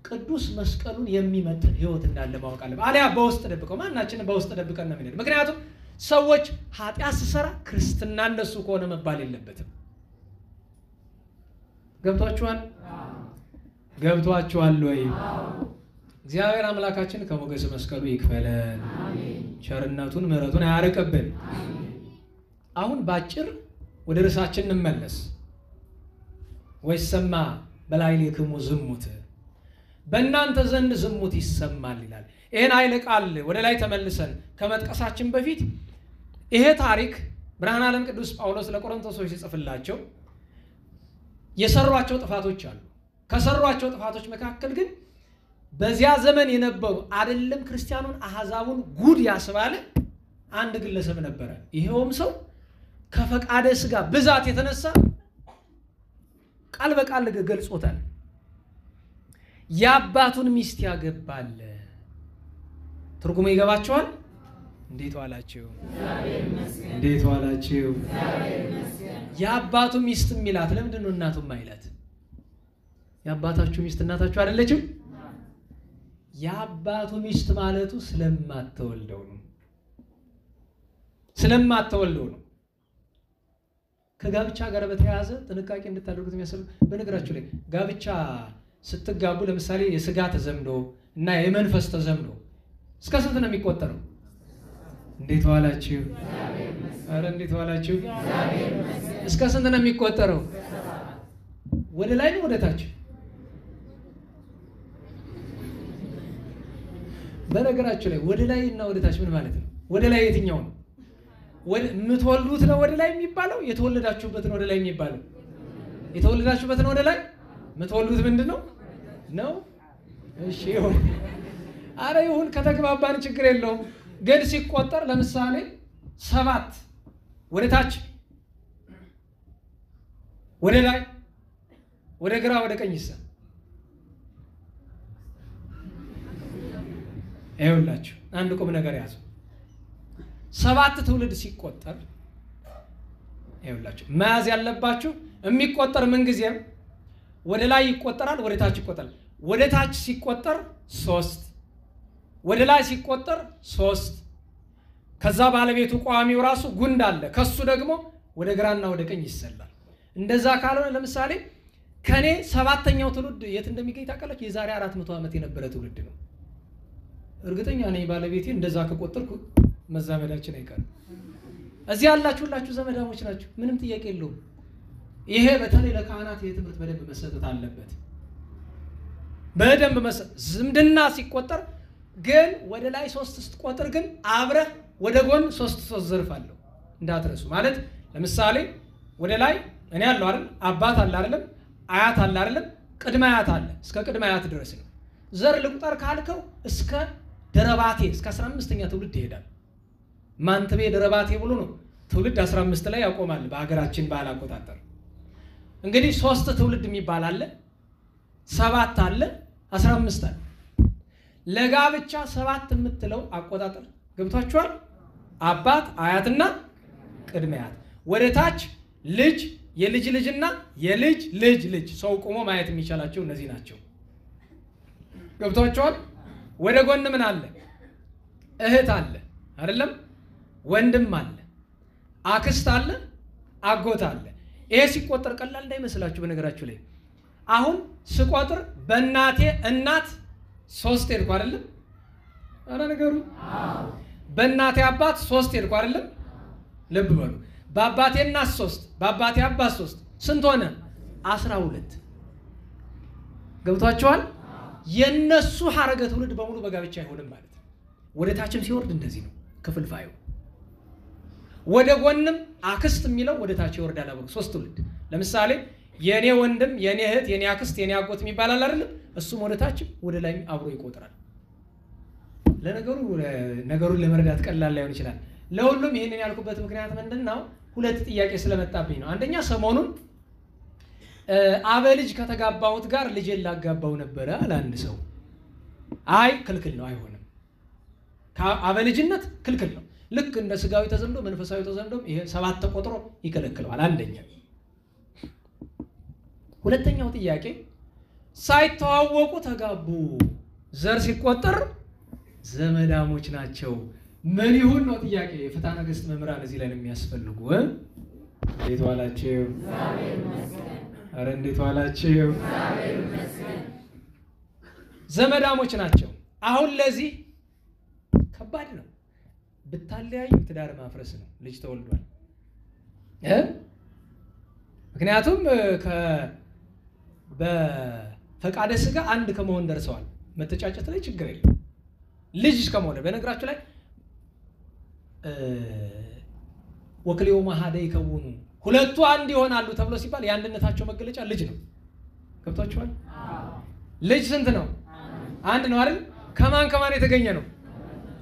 ቅዱስ መስቀሉን የሚመጥን ህይወት እንዳለ ማወቅ አለብን። አሊያ በውስጥ ደብቀው ማናችንም በውስጥ ደብቀን ነው የምንሄድ። ምክንያቱም ሰዎች ኃጢአት ሲሰራ ክርስትና እንደሱ ከሆነ መባል የለበትም። ገብቷችኋል ወይ? እግዚአብሔር አምላካችን ከሞገስ መስቀሉ ይክፈለን። ቸርነቱን ምሕረቱን አያርቅብን። አሁን ባጭር ወደ ርዕሳችን እንመለስ። ወይሰማ በላዕሌክሙ ዝሙት፣ በእናንተ ዘንድ ዝሙት ይሰማል ይላል። ይሄን ኃይለ ቃል ወደ ላይ ተመልሰን ከመጥቀሳችን በፊት ይሄ ታሪክ ብርሃነ ዓለም ቅዱስ ጳውሎስ ለቆሮንቶሶች ሲጽፍላቸው የሰሯቸው ጥፋቶች አሉ። ከሰሯቸው ጥፋቶች መካከል ግን በዚያ ዘመን የነበሩ አይደለም ክርስቲያኑን አሕዛቡን ጉድ ያስባለ አንድ ግለሰብ ነበረ። ይሄውም ሰው ከፈቃደ ሥጋ ብዛት የተነሳ ቃል በቃል ገልጾታል። የአባቱን ሚስት ያገባል። ትርጉሙ ይገባቸዋል? እንዴት ዋላችሁ? እንዴት ዋላችሁ? የአባቱ ሚስት የሚላት ለምንድን ነው እናቱ ማይላት? የአባታችሁ ሚስት እናታችሁ አይደለችም? የአባቱ ሚስት ማለቱ ስለማትወልደው ነው። ስለማትወልደው ነው። ከጋብቻ ጋር በተያያዘ ጥንቃቄ እንድታደርጉት የሚያስፈልግ። በነገራችሁ ላይ ጋብቻ ስትጋቡ ለምሳሌ የሥጋ ተዘምዶ እና የመንፈስ ተዘምዶ እስከ ስንት ነው የሚቆጠረው? እንዴት ዋላችሁ? ኧረ እንዴት ዋላችሁ? እስከ ስንት ነው የሚቆጠረው? ወደ ላይ ነው ወደ ታች? በነገራችሁ ላይ ወደ ላይ እና ወደ ታች ምን ማለት ነው? ወደ ላይ የትኛው ነው? የምትወልዱት ነው ወደ ላይ የሚባለው? የተወለዳችሁበት ነው ወደ ላይ የሚባለው? የተወለዳችሁበት ነው ወደ ላይ። የምትወልዱት ምንድን ነው ነው? እሺ ይሁን። አረ ይሁን፣ ከተግባባን ችግር የለውም። ግን ሲቆጠር ለምሳሌ 7 ወደ ታች፣ ወደ ላይ፣ ወደ ግራ፣ ወደ ቀኝ ይሳ ይኸውላችሁ አንድ ቁም ነገር ያዙ። 7 ትውልድ ሲቆጠር ይኸውላችሁ መያዝ ያለባችሁ የሚቆጠር ምን ጊዜም ወደ ላይ ይቆጠራል፣ ወደ ታች ይቆጠራል። ወደ ታች ሲቆጠር 3፣ ወደ ላይ ሲቆጠር 3። ከዛ ባለቤቱ ቋሚው ራሱ ጉንድ አለ፣ ከሱ ደግሞ ወደ ግራና ወደ ቀኝ ይሰላል። እንደዛ ካልሆነ ለምሳሌ ከኔ 7ኛው ትውልድ የት እንደሚገኝ ታውቃላችሁ? የዛሬ 400 ዓመት የነበረ ትውልድ ነው። እርግጠኛ ነኝ ባለቤቴ እንደዛ ከቆጠርኩ መዛመዳችን አይቀርም። እዚህ ያላችሁ ሁላችሁ ዘመዳሞች ናችሁ፣ ምንም ጥያቄ የለውም። ይሄ በተለይ ለካህናት የትምህርት በደንብ መሰጠት አለበት። በደንብ ዝምድና ሲቆጠር ግን ወደ ላይ 3 ስትቆጥር ግን አብረህ ወደ ጎን 3 ዘርፍ አለው እንዳትረሱ። ማለት ለምሳሌ ወደ ላይ እኔ ያለው አይደል፣ አባት አለ አይደለም፣ አያት አለ አይደለም፣ ቅድመ አያት አለ። እስከ ቅድመ አያት ድረስ ነው። ዘር ልቁጠር ካልከው እስከ ደረባቴ እስከ 15ኛ ትውልድ ይሄዳል። ማንተቤ ደረባቴ ብሎ ነው ትውልድ 15 ላይ ያቆማል በሀገራችን ባህል አቆጣጠር። እንግዲህ 3 ትውልድ የሚባል አለ፣ 7 አለ፣ 15 አለ። ለጋብቻ 7 የምትለው አቆጣጠር ገብቷችኋል? አባት አያትና ቅድመ አያት፣ ወደ ታች ልጅ፣ የልጅ ልጅና የልጅ ልጅ ልጅ። ሰው ቆሞ ማየት የሚቻላቸው እነዚህ ናቸው። ገብቷችኋል? ወደ ጎን ምን አለ? እህት አለ አይደለም? ወንድም አለ፣ አክስት አለ፣ አጎት አለ። ይሄ ሲቆጠር ቀላል እንዳይመስላችሁ። በነገራችሁ ላይ አሁን ስቆጥር በእናቴ እናት 3 ሄድኩ አይደለም? አረ ነገሩ በእናቴ አባት 3 ሄድኩ አይደለም? ልብ በሉ። በአባቴ እናት 3፣ በአባቴ አባት 3 ስንት ሆነ? 12። ገብቷችኋል? የነሱ ሐረገ ትውልድ በሙሉ በጋብቻ አይሆንም ማለት ነው። ወደ ታችም ሲወርድ እንደዚህ ነው ክፍልፋዩ። ወደ ጎንም አክስት የሚለው ወደ ታች ይወርዳል አብሮ 3 ትውልድ። ለምሳሌ የኔ ወንድም፣ የኔ እህት፣ የኔ አክስት፣ የኔ አጎት የሚባል አይደለም? እሱም ወደ ታችም ወደ ላይም አብሮ ይቆጥራል። ለነገሩ ነገሩን ለመረዳት ቀላል ላይሆን ይችላል። ለሁሉም ይሄንን ያልኩበት ምክንያት ምንድነው? 2 ጥያቄ ስለመጣብኝ ነው። አንደኛ ሰሞኑን አበልጅ ከተጋባሁት ጋር ልጄን ላጋባው ነበረ አለ አንድ ሰው። አይ ክልክል ነው፣ አይሆንም። አበልጅነት ክልክል ነው። ልክ እንደ ስጋዊ ተዘምዶ መንፈሳዊ ተዘምዶ ይሄ 7 ተቆጥሮ ይከለክለዋል። አንደኛ። ሁለተኛው ጥያቄ ሳይተዋወቁ ተጋቡ፣ ዘር ሲቆጠር ዘመዳሞች ናቸው፣ ምን ይሁን ነው ጥያቄ። ፍትሐ ነገሥት መምህራን እዚህ ላይ ነው የሚያስፈልጉ። እንዴት ዋላችሁ? አረ እንዴት ዋላችሁ? ዘመዳሞች ናቸው። አሁን ለዚህ ከባድ ነው። ብታለያዩ ትዳር ማፍረስ ነው። ልጅ ተወልዷል። ምክንያቱም በፈቃደ ስጋ አንድ ከመሆን ደርሰዋል። መተጫጨት ላይ ችግር የለም። ልጅ እስከመሆን በነገራችሁ ላይ ወክሌው ማሃደ ይከውኑ ሁለቱ አንድ ይሆናሉ ተብሎ ሲባል የአንድነታቸው መገለጫ ልጅ ነው። ገብቷችኋል? ልጅ ስንት ነው? አንድ ነው አይደል? ከማን የተገኘ ነው?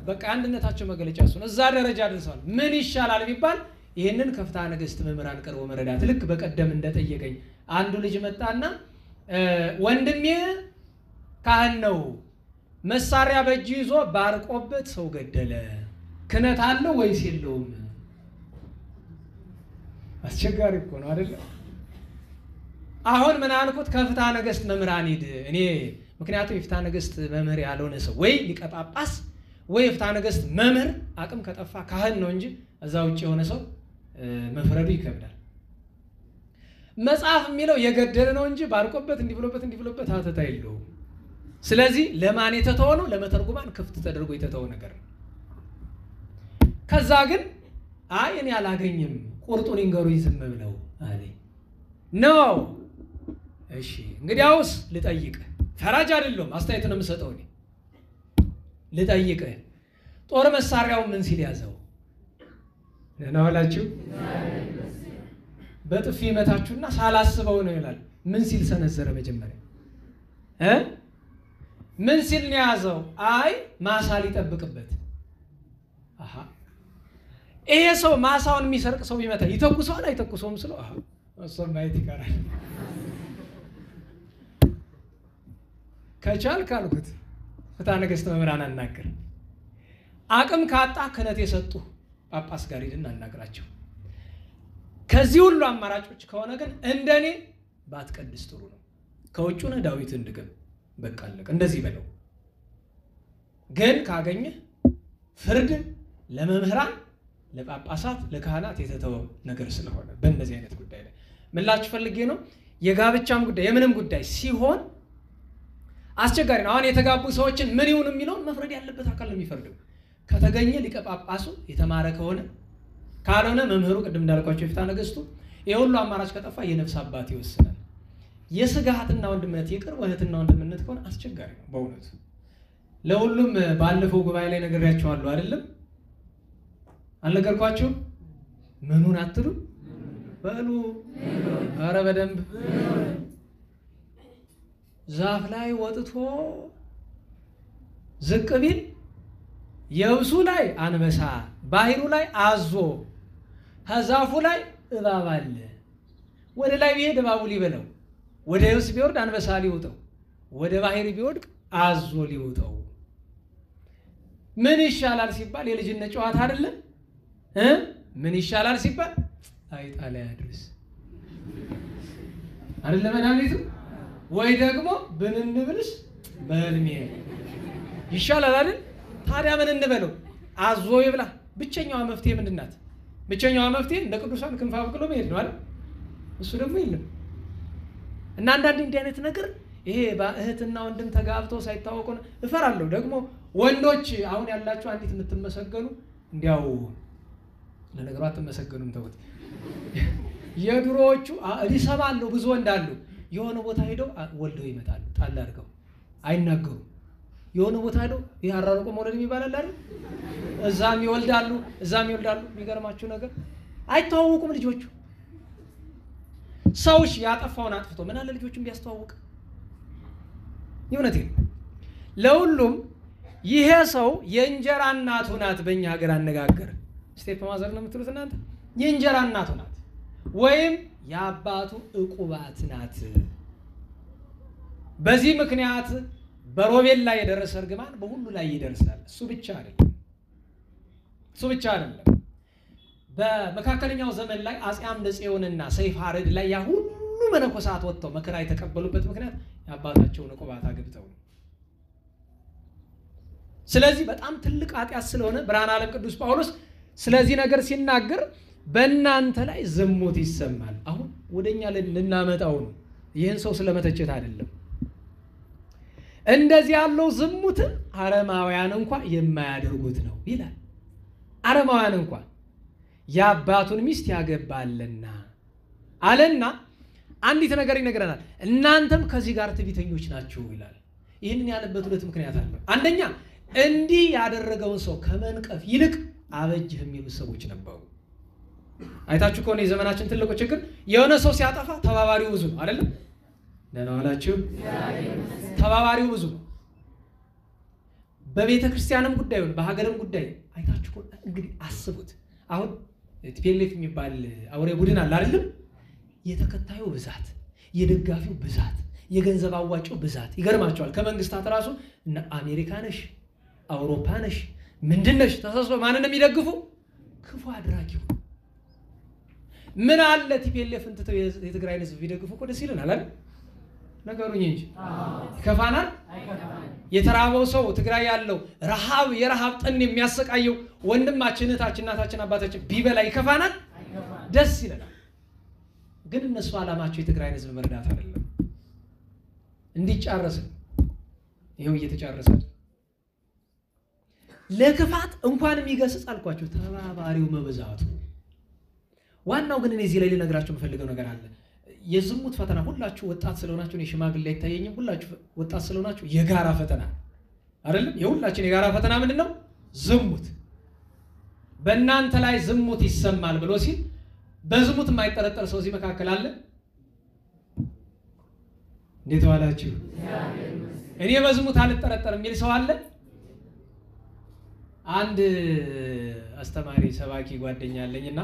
በቃ አንድነታቸው መገለጫ እሱ ነው። እዛ ደረጃ ደርሰዋል። ምን ይሻላል ቢባል ይህንን ከፍትሐ ነገሥት መምህራን ቀርቦ መረዳት። ልክ በቀደም እንደጠየቀኝ አንዱ ልጅ መጣና ወንድሜ ካህን ነው፣ መሳሪያ በእጅ ይዞ ባርቆበት ሰው ገደለ፣ ክህነት አለው ወይስ የለውም? አስቸጋሪ እኮ ነው አይደል? አሁን ምን አልኩት? ከፍትሐ ነገሥት መምህራን ሂድ። እኔ ምክንያቱም የፍትሐ ነገሥት መምህር ያልሆነ ሰው ወይ ሊቀ ጳጳስ ወይ የፍትሐ ነገሥት መምህር አቅም ከጠፋ ካህን ነው እንጂ እዛ ውጭ የሆነ ሰው መፍረዱ ይከብዳል። መጽሐፍ የሚለው የገደለ ነው እንጂ ባርቆበት እንዲብሎበት ሀተታ የለውም። ስለዚህ ለማን የተተወ ነው? ለመተርጉማን ክፍት ተደርጎ የተተወ ነገር ነው። ከዛ ግን አይ እኔ አላገኝም ቁርጡን ይንገሩኝ ዝም ብለው አለኝ ነው። እሺ እንግዲያውስ ልጠይቅ፣ ፈራጅ አይደለም አስተያየት ነው የምሰጠው እኔ። ልጠይቅ ጦር መሳሪያው ምን ሲል ያዘው ነው አላችሁ? በጥፊ መታችሁና ሳላስበው ነው ይላል። ምን ሲል ሰነዘረ መጀመሪያ ምን ሲል ነው ያዘው? አይ ማሳ ሊጠብቅበት። አሃ ይሄ ሰው ማሳውን የሚሰርቅ ሰው ቢመታ ይተኩሰዋል አይተኩሰውም ስለው አሃ እሱም ማየት ይቀራል። ከቻል ካልኩት ፍትሐ ነገሥት መምህራን አናገር አቅም ካጣ ክህነት የሰጡ ጳጳስ ጋር ሄድና አናግራቸው። ከዚህ ሁሉ አማራጮች ከሆነ ግን እንደኔ ባትቀድስ ጥሩ ነው። ከውጭ ነው ዳዊትን ድገም በቃ አለቀ እንደዚህ በለው። ግን ካገኘ ፍርድ ለመምህራን ለጳጳሳት ለካህናት የተተወ ነገር ስለሆነ በእነዚህ አይነት ጉዳይ ላይ ምላችሁ ፈልጌ ነው። የጋብቻም ጉዳይ የምንም ጉዳይ ሲሆን አስቸጋሪ ነው። አሁን የተጋቡ ሰዎችን ምን ይሁን የሚለውን መፍረድ ያለበት አካል ነው የሚፈርደው። ከተገኘ ሊቀ ጳጳሱ የተማረ ከሆነ ካልሆነ መምህሩ ቅድም እንዳልኳቸው የፍትሐ ነገሥቱ የሁሉ አማራጭ ከጠፋ የነፍስ አባት ይወስናል። የሥጋ እህትና ወንድምነት የቅርብ እህትና ወንድምነት ከሆነ አስቸጋሪ ነው በእውነቱ። ለሁሉም ባለፈው ጉባኤ ላይ ነግሬያቸዋለሁ አይደለም? አልነገርኳችሁም? ምኑን አትሉ በሉ። ኧረ በደንብ ዛፍ ላይ ወጥቶ ዝቅ ቢል የብሱ ላይ አንበሳ፣ ባህሩ ላይ አዞ፣ ከዛፉ ላይ እባብ አለ። ወደ ላይ ቢሄድ እባቡ ሊበለው፣ ወደ የብስ ቢወርድ አንበሳ ሊውጠው፣ ወደ ባህር ቢወድቅ አዞ ሊውጠው። ምን ይሻላል ሲባል የልጅነት ጨዋታ አይደለም? ምን ይሻላል ሲባል አይጣ ላይ አድርስ አይደለም መድኃኒቱ? ወይ ደግሞ ብንንብልስ በህልሜ ይሻላል አይደል? ታዲያ ምን እንበለው? አዞ ይብላ። ብቸኛዋ መፍትሄ ምንድን ናት? ብቸኛዋ መፍትሄ እንደ ቅዱሳን ክንፍ አብቅሎ መሄድ ነው አይደል? እሱ ደግሞ የለም። እና አንዳንዴ እንዲህ አይነት ነገር ይሄ እህትና ወንድም ተጋብተው ሳይታወቁ እፈራለሁ። ደግሞ ወንዶች አሁን ያላችሁ አንዲት የምትመሰገኑ እንዲያው ለነገሩ አትመሰገኑም ተውት። የድሮዎቹ እሰማለሁ ብዙ ወንድ አሉ የሆነ ቦታ ሄደው ወልደው ይመጣሉ። ጣል አድርገው አይናገሩም። የሆነ ቦታ ሄደው ያራርቆ መውለድ የሚባል አይደል? እዛም ይወልዳሉ እዛም ይወልዳሉ። የሚገርማችሁ ነገር አይተዋወቁም ልጆቹ። ሰውሽ ያጠፋውን አጥፍቶ ምን አለ ልጆቹን ቢያስተዋውቅ። የእውነቴን ለሁሉም ይሄ ሰው የእንጀራ እናቱ ናት። በእኛ ሀገር አነጋገር ስቴፕ ማዘር ነው የምትሉት እናንተ። የእንጀራ እናቱ ናት ወይም የአባቱ ዕቁባት ናት። በዚህ ምክንያት በሮቤል ላይ የደረሰ እርግማን በሁሉ ላይ ይደርሳል። እሱ ብቻ አይደለም። በመካከለኛው ዘመን ላይ አፄ አምደ ጽዮንና ሰይፈ አርዕድ ላይ ያ ሁሉ መነኮሳት ወጥተው መከራ የተቀበሉበት ምክንያት የአባታቸውን ዕቁባት አግብተው ነው። ስለዚህ በጣም ትልቅ ኃጢአት ስለሆነ ብርሃነ ዓለም ቅዱስ ጳውሎስ ስለዚህ ነገር ሲናገር በእናንተ ላይ ዝሙት ይሰማል። አሁን ወደኛ ልናመጣው ነው። ይህን ሰው ስለመተቸት አይደለም። እንደዚህ ያለው ዝሙትን አረማውያን እንኳን የማያደርጉት ነው ይላል። አረማውያን እንኳን የአባቱን ሚስት ያገባልና አለና አንዲት ነገር ይነግረናል። እናንተም ከዚህ ጋር ትዕቢተኞች ናችሁ ይላል። ይህንን ያለበት ሁለት ምክንያት አለው። አንደኛ እንዲህ ያደረገውን ሰው ከመንቀፍ ይልቅ አበጅህ የሚሉ ሰዎች ነበሩ። አይታችሁ ከሆነ የዘመናችን ትልቁ ችግር የሆነ ሰው ሲያጠፋ ተባባሪው ብዙ ነው አይደለም? ደህና ዋላችሁ። ተባባሪው ብዙ ነው። በቤተ ክርስቲያንም ጉዳይ ነው፣ በሀገርም ጉዳይ አይታችሁ ከሆነ እንግዲህ አስቡት። አሁን ቲፒኤልኤፍ የሚባል አውሬ ቡድን አለ አይደለም? የተከታዩ ብዛት፣ የደጋፊው ብዛት፣ የገንዘብ አዋጭው ብዛት ይገርማቸዋል። ከመንግስታት ራሱ እነ አሜሪካ ነሽ፣ አውሮፓ ነሽ፣ ምንድነሽ ተሰብስበው ማንን የሚደግፉ? ክፉ አድራጊው። ምን አለ ቲፒኤልኤፍን ትተው የትግራይን ህዝብ ቢደግፉ እኮ ደስ ይለናል አይደል? ነገሩኝ እንጂ ይከፋናል? የተራበው ሰው ትግራይ ያለው ረሃብ የረሃብ ጠን የሚያሰቃየው ወንድማችን እህታችን እናታችን አባታችን ቢበላ ይከፋናል? ደስ ይለናል። ግን እነሱ ዓላማቸው የትግራይን ህዝብ መርዳት አይደለም፣ እንዲጫረስ። ይሄው እየተጨረሰ ለክፋት እንኳን የሚገስጽ አልኳችሁ ተባባሪው መብዛቱ። ዋናው ግን እኔ እዚህ ላይ ልነግራችሁ የምፈልገው ነገር አለ። የዝሙት ፈተና ሁላችሁ ወጣት ስለሆናችሁ ነው ሽማግሌ አይታየኝም። ሁላችሁ ወጣት ስለሆናችሁ የጋራ ፈተና አይደለም? የሁላችን የጋራ ፈተና ምንድነው? ዝሙት። በእናንተ ላይ ዝሙት ይሰማል ብሎ ሲል በዝሙት የማይጠረጠር ሰው እዚህ መካከል አለ? እንዴት ዋላችሁ? እኔ በዝሙት አልጠረጠርም የሚል ሰው አለ? አንድ አስተማሪ ሰባኪ ጓደኛ አለኝና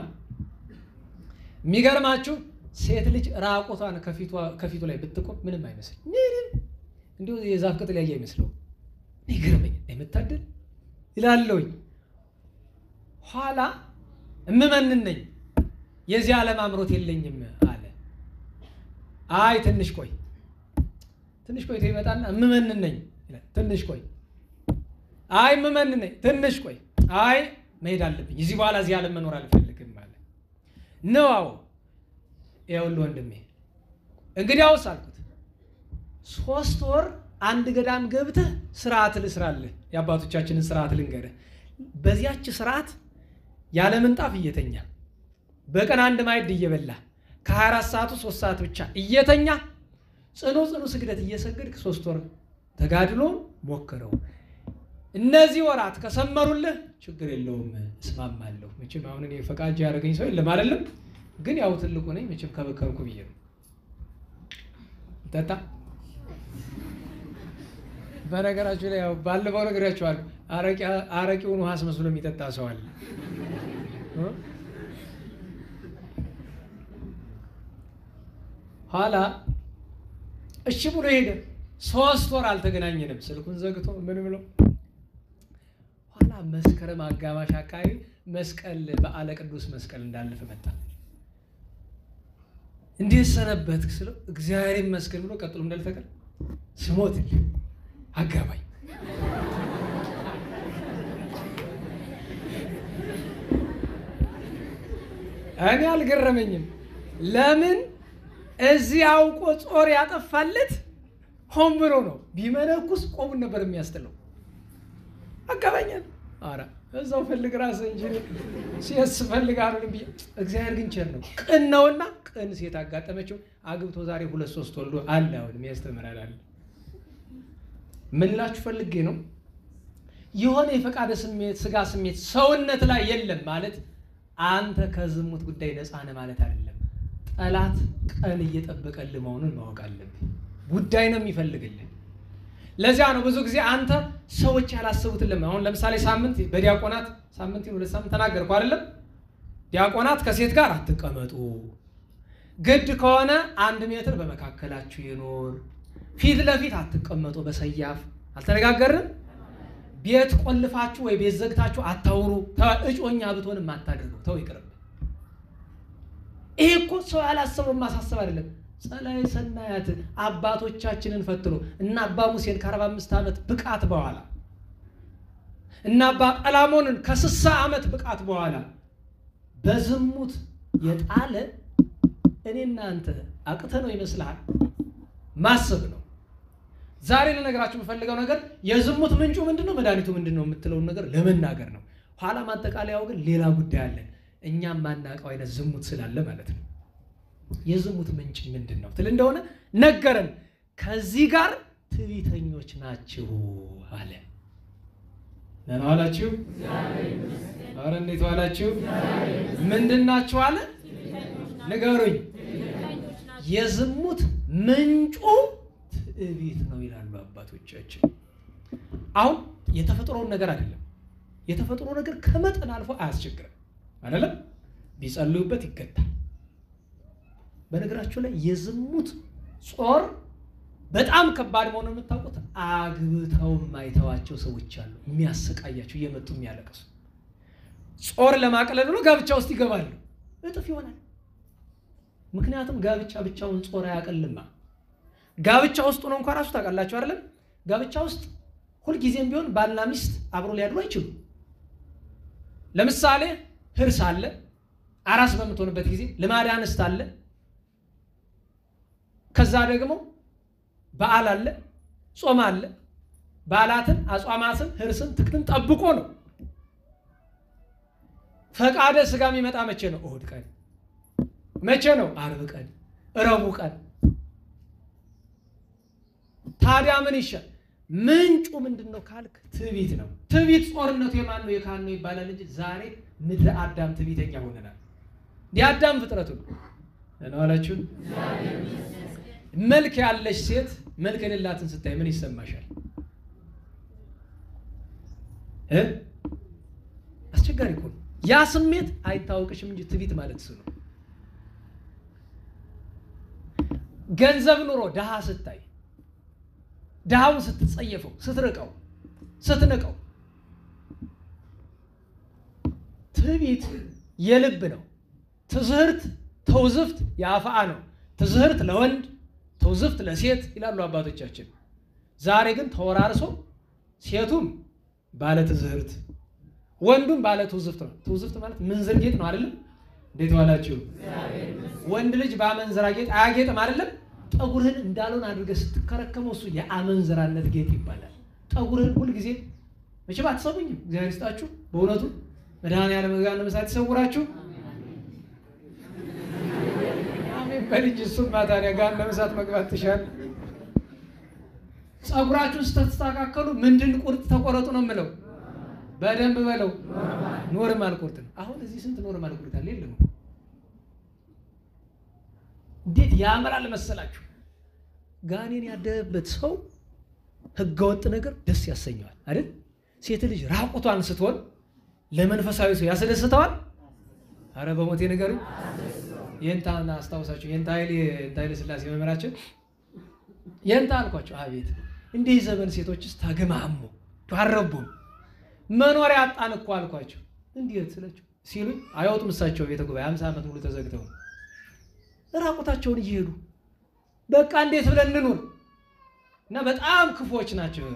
የሚገርማችሁ ሴት ልጅ ራቆቷን ከፊቱ ላይ ብትቆም ምንም አይመስል፣ ምንም እንዲሁ የዛፍ ቅጠል ያየ አይመስለው። ይገርመኝ አይመታደል ይላለውኝ። ኋላ እምመንን ነኝ የዚህ ዓለም አምሮት የለኝም አለ። አይ ትንሽ ቆይቶ ይመጣና እምመንን ነኝ ይላል። ትንሽ ቆይ፣ አይ እምመንን ነኝ፣ ትንሽ ቆይ፣ አይ መሄድ አለብኝ፣ እዚህ በኋላ እዚህ ዓለም መኖር አልፈልግም ማለት ነው። አዎ ይኸውልህ ወንድሜ እንግዲያውስ አልኩት 3 ወር አንድ ገዳም ገብተህ ስርዓት ልስራልህ። የአባቶቻችንን ስርዓት ልንገርህ። በዚያች ስርዓት ያለ ምንጣፍ እየተኛ በቀን አንድ ማዕድ እየበላ ከ24 ሰዓቱ 3 ሰዓት ብቻ እየተኛ ጽኑ ስግደት እየሰገድክ 3 ወር ተጋድሎ ሞክረው። እነዚህ ወራት ከሰመሩልህ ችግር የለውም እስማማለሁ። መቼም አሁን እኔ ፈቃጅ ያደረገኝ ሰው የለም አይደለም፣ ግን ያው ትልቁ ነኝ መቼም ከበከርኩ ብዬ ነው። ተታ በነገራችሁ ላይ ያው ባለፈው ነግሬያችኋለሁ። አረቂውን ውሃ አስመስሎ የሚጠጣ ሰው አለ። ኋላ እሺ ብሎ ሄደ። 3 ወር አልተገናኘንም። ስልኩን ዘግቶ ምን ብሎ ኋላ መስከረም አጋማሽ አካባቢ መስቀል በዓለ ቅዱስ መስቀል እንዳለፈ መጣ። እንዴት ሰነበትክ ስለው እግዚአብሔር ይመስገን ብሎ ቀጥሎ እንዳልተቀር ስሞት አጋባኝ። እኔ አልገረመኝም። ለምን እዚህ አውቆ ጾር ያጠፋለት ሆን ብሎ ነው። ቢመነኩስ ቆሙን ነበር የሚያስጥለው። አጋባኛል። ኧረ እዛው ፈልግ ራስህ እንጂ ሴት ፈልግ አሉን ብዬ። እግዚአብሔር ግን ቸር ነው፣ ቅን ነውና ቅን ሴት አጋጠመችው። አግብቶ ዛሬ 2-3 ወልዶ አለ። አሁን የሚያስተምራል አለ። ምን ላችሁ ፈልጌ ነው፣ የሆነ የፈቃደ ስሜት ስጋ ስሜት ሰውነት ላይ የለም ማለት አንተ ከዝሙት ጉዳይ ነፃ ነህ ማለት አይደለም። ጠላት ቀን እየጠበቀልህ መሆኑን ማወቅ አለብህ። ጉዳይ ነው የሚፈልግልህ። ለዚያ ነው ብዙ ጊዜ አንተ ሰዎች ያላሰቡትን አሁን ለምሳሌ ሳምንት በዲያቆናት ሳምንት 2 ሳምንት ተናገርኩ አይደለም? ዲያቆናት ከሴት ጋር አትቀመጡ፣ ግድ ከሆነ 1 ሜትር በመካከላችሁ ይኖር፣ ፊት ለፊት አትቀመጡ፣ በሰያፍ አልተነጋገርንም፣ ቤት ቆልፋችሁ ወይ ቤት ዘግታችሁ አታውሩ፣ እጮኛ ብትሆንም አታድርጉ፣ ተው ይቅርብ። ይሄ እኮ ሰው ያላሰበው ማሳሰብ አይደለም። ጸላይ ሰናያት አባቶቻችንን ፈትሎ እና አባ ሙሴን ከ45 ዓመት ብቃት በኋላ እና አባ ቀላሞንን ከ60 ዓመት ብቃት በኋላ በዝሙት የጣለ እኔና አንተ አቅተ ነው ይመስልሃል? ማሰብ ነው። ዛሬ ለነገራችሁ የምፈልገው ነገር የዝሙት ምንጩ ምንድነው፣ መድኃኒቱ ምንድነው የምትለውን ነገር ለመናገር ነው። ኋላ ማጠቃለያው ግን ሌላ ጉዳይ አለ። እኛም ማናውቀው አይነት ዝሙት ስላለ ማለት ነው። የዝሙት ምንጭ ምንድነው ትል እንደሆነ ነገረን። ከዚህ ጋር ትዕቢተኞች ናችሁ አለ። ደህና ዋላችሁ? ኧረ እንዴት ዋላችሁ? ምንድናችሁ አለ? ንገሩኝ። የዝሙት ምንጩ ትዕቢት ነው ይላሉ አባቶቻችን። አሁን የተፈጥሮውን ነገር አይደለም። የተፈጥሮ ነገር ከመጠን አልፎ አያስቸግርም አይደለም? ቢጸልዩበት ይገታል። በነገራችሁ ላይ የዝሙት ጾር በጣም ከባድ መሆኑን የምታውቁት አግብተው የማይተዋቸው ሰዎች አሉ። የሚያሰቃያቸው እየመጡ የሚያለቅሱ ጾር ለማቅለል ብሎ ጋብቻ ውስጥ ይገባሉ። እጥፍ ይሆናል። ምክንያቱም ጋብቻ ብቻውን ጾር አያቀልማ። ጋብቻ ውስጥ ነው እንኳን ራሱ ታውቃላችሁ አይደለም? ጋብቻ ውስጥ ሁልጊዜም ቢሆን ባልና ሚስት አብሮ ሊያድሩ አይችሉም። ለምሳሌ ህርስ አለ፣ አራስ በምትሆንበት ጊዜ ልማድ አንስት አለ፣ ከዛ ደግሞ በዓል አለ፣ ጾም አለ። ባላትን፣ አጽዋማትን፣ ህርስን፣ ትክትን ጠብቆ ነው። ፈቃደ ስጋ የሚመጣ መቼ ነው? እሁድ ቀን። መቼ ነው? ዓርብ ቀን፣ ረቡዕ ቀን። ታዲያ ምን ይሻል? ምንጩ ምንድን ነው ካልክ ትዕቢት ነው። ትዕቢት ጦርነቱ የማን ነው? የካህን ነው ይባላል እንጂ ዛሬ ምድረ አዳም ትዕቢተኛ ሆነናል። የአዳም ፍጥረቱ ነው አላችሁ። መልክ ያለች ሴት መልክ የሌላትን ስታይ ምን ይሰማሻል? አስቸጋሪ እኮ ነው። ያ ስሜት አይታወቅሽም እንጂ ትዕቢት ማለት እሱ ነው። ገንዘብ ኑሮ ድሃ ስታይ ድሃውን ስትጸየፈው፣ ስትርቀው፣ ስትንቀው ትዕቢት የልብ ነው። ትዝህርት ተውዝፍት የአፍአ ነው። ትዝህርት ለወንድ ተውዝፍት ለሴት ይላሉ አባቶቻችን። ዛሬ ግን ተወራርሶ ሴቱም ባለ ትዝህርት ወንዱም ባለ ትውዝፍት ነው። ትውዝፍት ማለት ምንዝር ጌጥ ነው አይደለም? እንዴት ዋላችሁ? ወንድ ልጅ በአመንዝራ ጌጥ አያጌጥም አይደለም? ጠጉርህን እንዳልሆን አድርገህ ስትከረከመው እሱ የአመንዝራነት ጌጥ ይባላል። ጠጉርህን ሁልጊዜ መቼም አትሰሙኝም። እግዚአብሔር ይስጣችሁ። በእውነቱ መድኃኔዓለም ገሃነመ እሳት ይሰውራችሁ። አሜን በልጅ እሱም ታዲያ ገሃነመ እሳት መግባት ትሻል። ፀጉራችሁን ስትስተካከሉ ምንድን ቁርጥ ተቆረጡ ነው የምለው። በደንብ በለው። ኖርማል ቁርጥ ነው። አሁን እዚህ ስንት ኖርማል ቁርጥ አለ? የለም። እንዴት ያምራል መሰላችሁ? ጋኔን ያደረበት ሰው ህገወጥ ነገር ደስ ያሰኘዋል አይደል? ሴት ልጅ ራቁቷን ስትሆን ለመንፈሳዊ ሰው ያስደስተዋል? አረ በሞቴ ነገሩ የንታና አስታውሳችሁ የንታ ኃይለ ሥላሴ መምህራችን የንታ አልኳቸው። አቤት እንዲህ ዘመን ሴቶችስ ታገማሙ ታረቡም መኖሪያ አጣን እኮ አልኳቸው። እንዴት ስላቸው ሲሉኝ አይወጡም እሳቸው ቤተ ጉባኤ 50 ዓመት ሙሉ ተዘግተው ራቁታቸውን እየሄዱ በቃ እንዴት ብለን እንኑር? እና በጣም ክፎች ናቸው።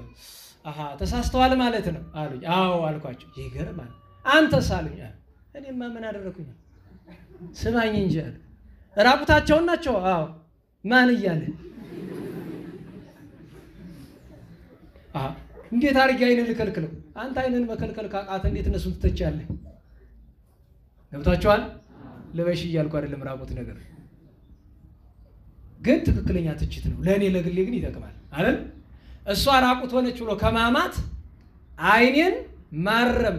አሃ ተሳስተዋል ማለት ነው አሉኝ። አዎ አልኳቸው። ይገርማል። አንተስ አሉኝ። እኔማ ምን አደረኩኝ? ስማኝ እንጂ አሉ። ራቁታቸውን ናቸው። አዎ ማን እያለ እንዴት አድርጌ አይንን ልከልክለው? አንተ አይንን መከልከል ካቃተ እንዴት እነሱን ትተቻለህ? ገብታችኋል? ልበሽ እያልኩ አይደለም። ራቁት ነገር ግን ትክክለኛ ትችት ነው። ለእኔ ለግሌ ግን ይጠቅማል አይደል? እሷ ራቁት ሆነች ብሎ ከማማት አይኔን ማረም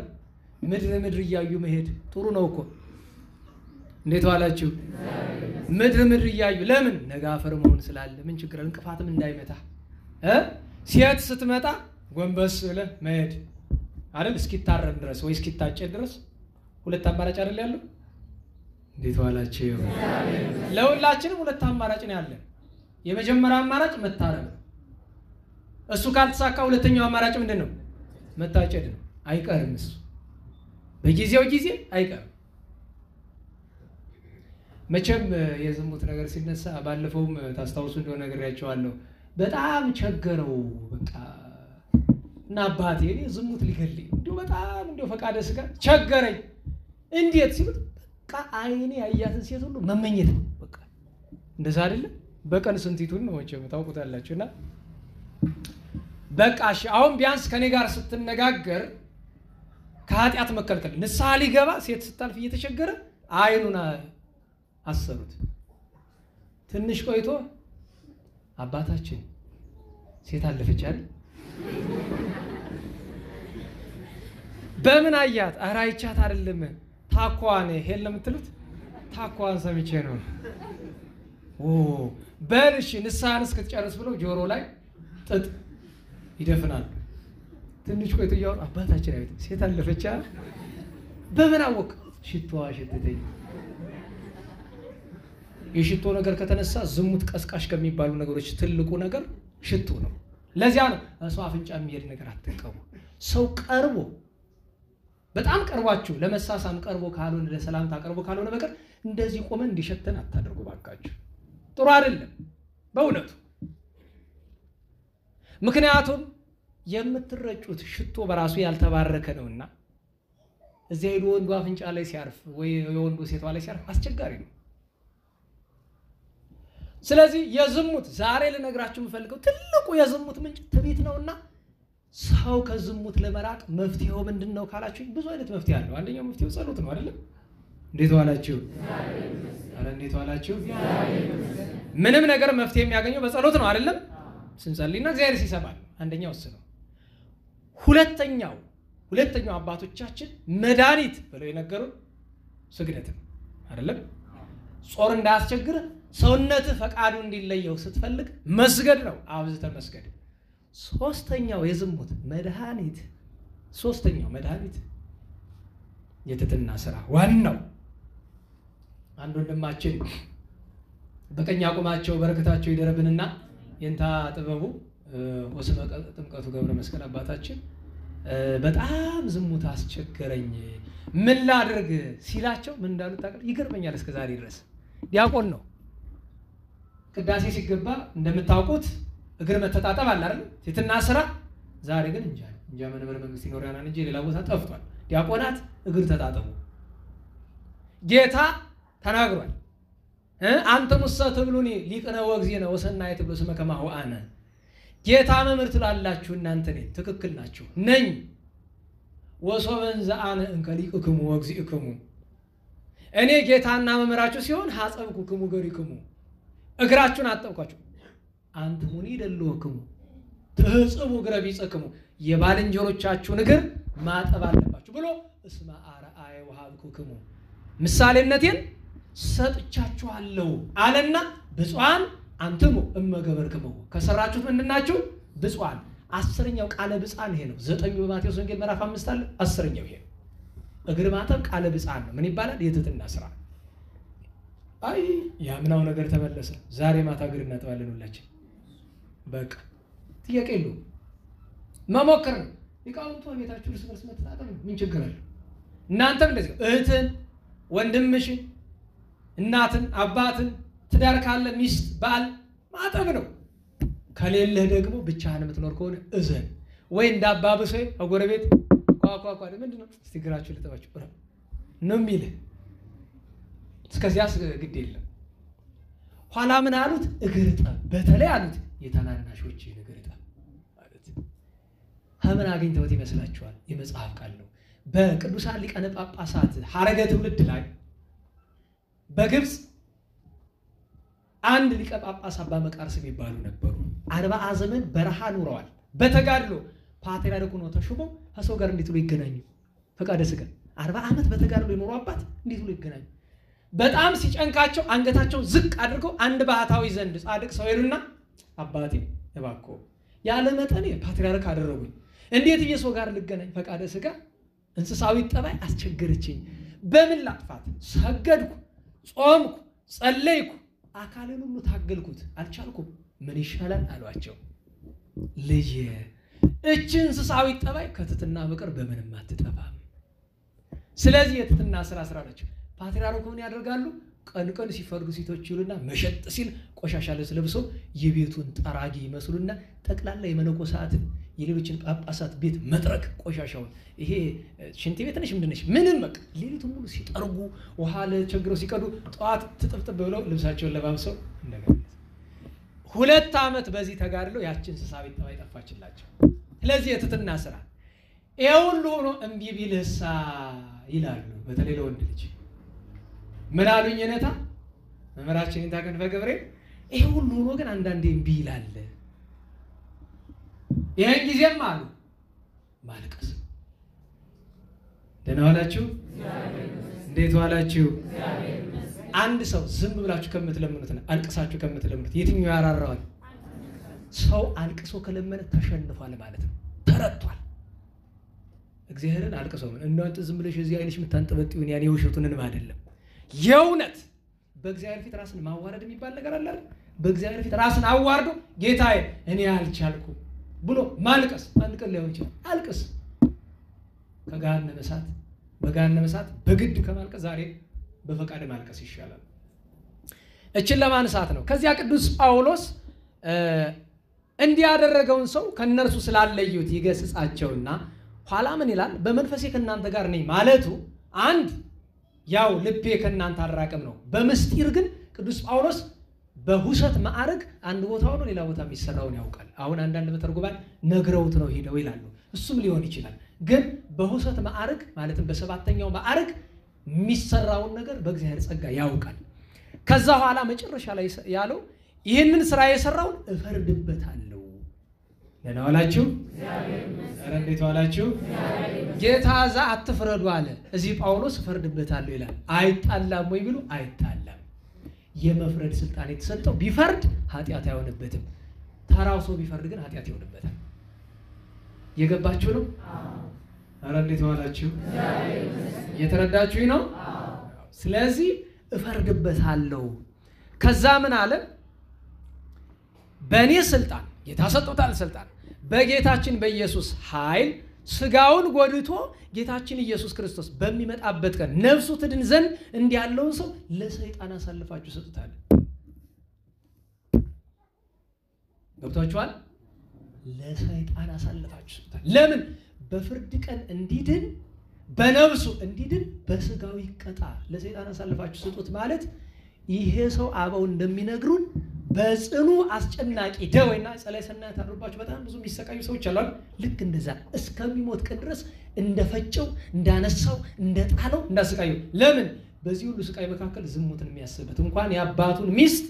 ምድር እያዩ መሄድ ጥሩ ነው እኮ። እንዴት ዋላችሁ? ምድር እያዩ ለምን? ነገ አፈር መሆን ስላለ ምን ችግር እንቅፋትም እንዳይመታ ሴት ስትመጣ ጎንበስ ብለህ መሄድ አይደል? እስኪታረም ድረስ ወይ እስኪታጨድ ድረስ ሁለት አማራጭ አይደል ያለው? እንዴት ዋላችሁ? ለሁላችንም ሁለት አማራጭ ነው ያለን። የመጀመሪያ አማራጭ መታረም ነው። እሱ ካልተሳካ ሁለተኛው አማራጭ ምንድን ነው? መታጨድ ነው። አይቀርም። እሱ በጊዜው ጊዜ አይቀርም። መቼም የዝሙት ነገር ሲነሳ ባለፈውም ታስታውሱ እንደሆነ ነግሬያቸዋለሁ። በጣም ቸገረው በቃ እና አባቴ እኔ ዝሙት ሊገልኝ እንዲሁ በጣም እንዲሁ ፈቃደ ስጋ ቸገረኝ። እንዴት ሲሉት በቃ አይኔ ያያትን ሴት ሁሉ መመኘት ነው በቃ። እንደዛ አይደለም? በቀን ስንቲቱን ነው ወጭ ታውቁታላችሁና በቃ እሺ አሁን ቢያንስ ከኔ ጋር ስትነጋገር ከኃጢአት መከልከል ንስሐ ሊገባ ሴት ስታልፍ እየተቸገረ አይኑን አሰሩት። ትንሽ ቆይቶ አባታችን ሴት አለፈች አይደል? በምን አያት? ኧረ አይቻት አይደለም ታኳን ሄል ለምትሉት ታኳን ሰምቼ ነው። በልሽ ንስሐን እስክትጨርስ ብለው ጆሮ ላይ ጥጥ ይደፍናሉ። ትንሽ ቆይቶ እያወሩ አባታችን አይት ሴት አለፈች አይደል? በምን አወቅ? ሽቶዋ ሸተተኝ። የሽቶ ነገር ከተነሳ ዝሙት ቀስቃሽ ከሚባሉ ነገሮች ትልቁ ነገር ሽቶ ነው። ለዚያ ነው ሰው አፍንጫ የሚሄድ ነገር አትቀሙ። ሰው ቀርቦ በጣም ቀርቧችሁ ለመሳሳም ቀርቦ ካልሆነ ለሰላምታ ቀርቦ ካልሆነ በቀር እንደዚህ ቆመን እንዲሸተን አታደርጉ ባካችሁ። ጥሩ አይደለም በእውነቱ። ምክንያቱም የምትረጩት ሽቶ በራሱ ያልተባረከ ነውና እዚያ ሄዶ ወንዱ አፍንጫ ላይ ሲያርፍ ወይ የወንዱ ሴቷ ላይ ሲያርፍ አስቸጋሪ ነው። ስለዚህ የዝሙት ዛሬ ልነግራችሁ የምፈልገው ትልቁ የዝሙት ምንጭ ትዕቢት ነውና ሰው ከዝሙት ለመራቅ መፍትሄው ምንድነው ካላችሁ ብዙ አይነት መፍትሄ አለው። አንደኛው መፍትሄው ጸሎት ነው አይደል? እንዴት ዋላችሁ? አረ እንዴት ዋላችሁ? ምንም ነገር መፍትሄ የሚያገኘው በጸሎት ነው አይደለም? ስንጸልይና እግዚአብሔር ሲሰማል። አንደኛው እሱ ነው። ሁለተኛው አባቶቻችን መድኃኒት ብለው የነገሩን ስግደት ነው አይደለም? ጾር እንዳያስቸግር ሰውነትህ ፈቃዱ እንዲለየው ስትፈልግ መስገድ ነው። አብዝተህ መስገድ። ሶስተኛው መድኃኒት የትህትና ስራ ዋናው። አንድ ወንድማችን በቀኝ አቁማቸው በረከታቸው ይደረብንና የንታ ጥበቡ ወስመ ጥምቀቱ ገብረ መስቀል አባታችን በጣም ዝሙት አስቸገረኝ ምን ላድርግ ሲላቸው ምን እንዳሉት ታውቃለህ? ይገርመኛል እስከ ዛሬ ድረስ። ዲያቆን ነው። ቅዳሴ ሲገባ እንደምታውቁት እግር መተጣጠብ አለ አይደል? ትህትና ስራ። ዛሬ ግን እንጃ መንበረ መንግስት ይኖራናል እንጂ ሌላ ቦታ ጠፍቷል። ዲያቆናት እግር ተጣጠቡ። ጌታ ተናግሯል። አንተ ሙሰ ትብሉኒ ሊቅነ ወእግዚእነ ወሰናየ ትብሉ ስመ ከማሁ አነ። ጌታ መምህር ትላላችሁ እናንተ ነኝ፣ ትክክል ናችሁ ነኝ። ወሶበን ዘአነ እንከ ሊቅክሙ ወእግዚእክሙ፣ እኔ ጌታና መምህራችሁ ሲሆን ሐጸብኩክሙ ገሪክሙ፣ እግራችሁን አጠብኳችሁ። አንትሙኒ ደልወክሙ ትሕጽቡ እግረ ቢጽክሙ፣ የባልንጀሮቻችሁን እግር ማጠብ አለባችሁ ብሎ እስመ አርአየ ወሀብኩክሙ፣ ምሳሌነቴን ሰጥቻችኋለሁ አለና ብፁዓን አንትሙ እመገበርክሙ፣ ከሰራችሁት ምንድናችሁ? ብፁዓን። 10ኛው ቃለ ብፅዓን ይሄ ነው። 9 በማቴዎስ ወንጌል ምዕራፍ 5 አለ። 10ኛው ይሄ እግር ማጠብ ቃለ ብፅዓን ነው። ምን ይባላል? የትህትና ስራ። አይ ያምናው ነገር ተመለሰ። ዛሬ ማታ እግር እናጥባለን ሁላችን። በቃ ጥያቄ የለውም፣ መሞከር ነው። ሊቃውንቱ ቤታችሁ እርስ በርስ መተጣጠብ ነው። ምን ችግር አለ? እናንተም እንደዚህ እህትን፣ ወንድምሽን፣ እናትን፣ አባትን፣ ትዳር ካለ ሚስት፣ ባል ማጠብ ነው። ከሌለህ ደግሞ ብቻህን የምትኖር ከሆነ እዘን ወይ እንዳባብሰ ከጎረቤት ኳኳኳ ምንድነው እስቲ እግራችሁ ልጠባችሁ ነው የሚልህ። እስከዚያስ ግድ የለም። ኋላ ምን አሉት? እግር ጠብ። በተለይ አሉት የታናናሾች እግር ጠብ ማለት ከምን አግኝተውት ይመስላችኋል? የመጽሐፍ ቃል ነው። በቅዱሳን ሊቃነ ጳጳሳት ሐረገ ትውልድ ላይ በግብፅ አንድ ሊቀ ጳጳስ አባ መቃርስ የሚባሉ ነበሩ። 40 ዘመን በረሃ ኑረዋል በተጋድሎ። ፓትርያርኩ ነው ተሹሞ ከሰው ጋር እንዴት ብሎ ይገናኙ? ፈቃደ ሥጋ 40 ዓመት በተጋድሎ የኖሩ አባት እንዴት ብሎ ይገናኙ? በጣም ሲጨንቃቸው አንገታቸው ዝቅ አድርገው አንድ ባህታዊ ዘንድ ጻድቅ ሰው ሄዱና አባቴ እባክዎ ያለ መጠኔ ፓትርያርክ አደረጉኝ፣ እንዴት የሰው ጋር ልገናኝ? ፈቃደ ሥጋ እንስሳዊ ጠባይ አስቸገረችኝ። በምን ላጥፋት? ሰገድኩ፣ ጾምኩ፣ ጸለይኩ፣ አካልን ሁሉ ታገልኩት፣ አልቻልኩም። ምን ይሻላል አሏቸው። ልጅ እቺ እንስሳዊ ጠባይ ከትህትና በቀር በምንም አትጠፋም። ስለዚህ የትህትና ስራ ናቸው። ፓትርያርኩ ምን ያደርጋሉ? ቀን ቀን ሲፈርዱ ሴቶች ይሉና መሸጥ ሲል ቆሻሻ ልብስ ለብሶ የቤቱን ጠራጊ ይመስሉና ጠቅላላ የመነኮሳትን የሌሎችን ጳጳሳት ቤት መጥረግ ቆሻሻውን። ይሄ ሽንት ቤት ነሽ ምንድን ነሽ ምንም በቃ ሌሊቱን ሙሉ ሲጠርጉ ውሃ ለቸግረው ሲቀዱ ጠዋት ትጥፍጥብ ብለው ልብሳቸውን ለባብሰው እንደገና 2 ዓመት በዚህ ተጋድለው ያችን እንስሳዊ ጠባይ ጠፋችላቸው። ስለዚህ የትህትና ስራ ይሄ ሁሉ ሆኖ እምቢ ቢልህሳ ይላሉ። በተለይ ለወንድ ልጅ ምን አሉኝ ነታ መምህራችን እንታ ከንፈ ገብርኤል ይሄ ሁሉ ሆኖ ግን አንዳንዴ እምቢ ይላል። ይሄን ጊዜም አሉ ማልቀስ። ደህና ዋላችሁ? እንዴት ዋላችሁ? አንድ ሰው ዝም ብላችሁ ከምትለምኑትና አልቅሳችሁ ከምትለምኑት የትኛው ያራራዋል? ሰው አልቅሶ ከለመነ ተሸንፏል ማለት ነው፣ ተረቷል። እግዚአብሔርን አልቅሶ ምን እናንተ ዝም ብለሽ እዚህ አይነሽ የምታንጠበጥዩን ያን የውሸቱንንም አይደለም። የእውነት በእግዚአብሔር ፊት ራስን ማዋረድ የሚባል ነገር አለ አይደል? በእግዚአብሔር ፊት ራስን አዋርዶ ጌታዬ እኔ አልቻልኩም ብሎ ማልቀስ። አንድ ቀን ሊሆን ይችላል አልቅስ። ከገሃነመ እሳት በገሃነመ እሳት በግድ ከማልቀስ ዛሬ በፈቃድ ማልቀስ ይሻላል። እችን ለማንሳት ነው። ከዚያ ቅዱስ ጳውሎስ እንዲያደረገውን ሰው ከነርሱ ስላለዩት ይገስጻቸውና ኋላ ምን ይላል? በመንፈሴ ከእናንተ ጋር ነኝ ማለቱ አንድ ያው ልቤ ከእናንተ አልራቅም ነው። በምስጢር ግን ቅዱስ ጳውሎስ በሁሰት ማዕረግ አንድ ቦታ ሆኖ ሌላ ቦታ የሚሰራውን ያውቃል። አሁን አንዳንድ መተርጉማን ነግረውት ነው ሄደው ይላሉ። እሱም ሊሆን ይችላል። ግን በሁሰት ማዕረግ ማለትም በሰባተኛው ማዕረግ የሚሰራውን ነገር በእግዚአብሔር ጸጋ ያውቃል። ከዛ በኋላ መጨረሻ ላይ ያለው ይህንን ስራ የሰራውን እፈርድበታለሁ። ደህና ዋላችሁ? ኧረ እንዴት ዋላችሁ? ጌታ እዛ አትፍረዱ አለ። እዚህ ጳውሎስ እፈርድበታለሁ ይላል። አይጣላም ወይ ቢሉ አይጣላም። የመፍረድ ስልጣን የተሰጠው ቢፈርድ ኃጢአት አይሆንበትም። ተራው ሰው ቢፈርድ ግን ኃጢአት ይሆንበታል። የገባችሁ ነው? ኧረ እንዴት ዋላችሁ? የተረዳችሁ ነው? ስለዚህ እፈርድበታለሁ። ከዛ ምን አለ? በእኔ ስልጣን ጌታ ሰጥቶታል ስልጣን በጌታችን በኢየሱስ ኃይል ስጋውን ጎድቶ ጌታችን ኢየሱስ ክርስቶስ በሚመጣበት ቀን ነፍሱ ትድን ዘንድ እንዲህ ያለውን ሰው ለሰይጣን አሳልፋችሁ ሰጥታል። ገብታችኋል? ለሰይጣን አሳልፋችሁ ሰጥታል። ለምን? በፍርድ ቀን እንዲድን በነፍሱ እንዲድን በስጋው ይቀጣ። ለሰይጣን አሳልፋችሁ ስጡት ማለት ይሄ ሰው አበው እንደሚነግሩን በጽኑ አስጨናቂ ደዌና ጸላይ ሰናያት አድሮባቸው በጣም ብዙ የሚሰቃዩ ሰዎች አሉ። ልክ እንደዛ እስከሚሞት ቀን ድረስ እንደፈጨው እንዳነሳው እንደጣለው እንዳስቃዩ። ለምን? በዚህ ሁሉ ስቃይ መካከል ዝሙትን የሚያስብበት እንኳን የአባቱን ሚስት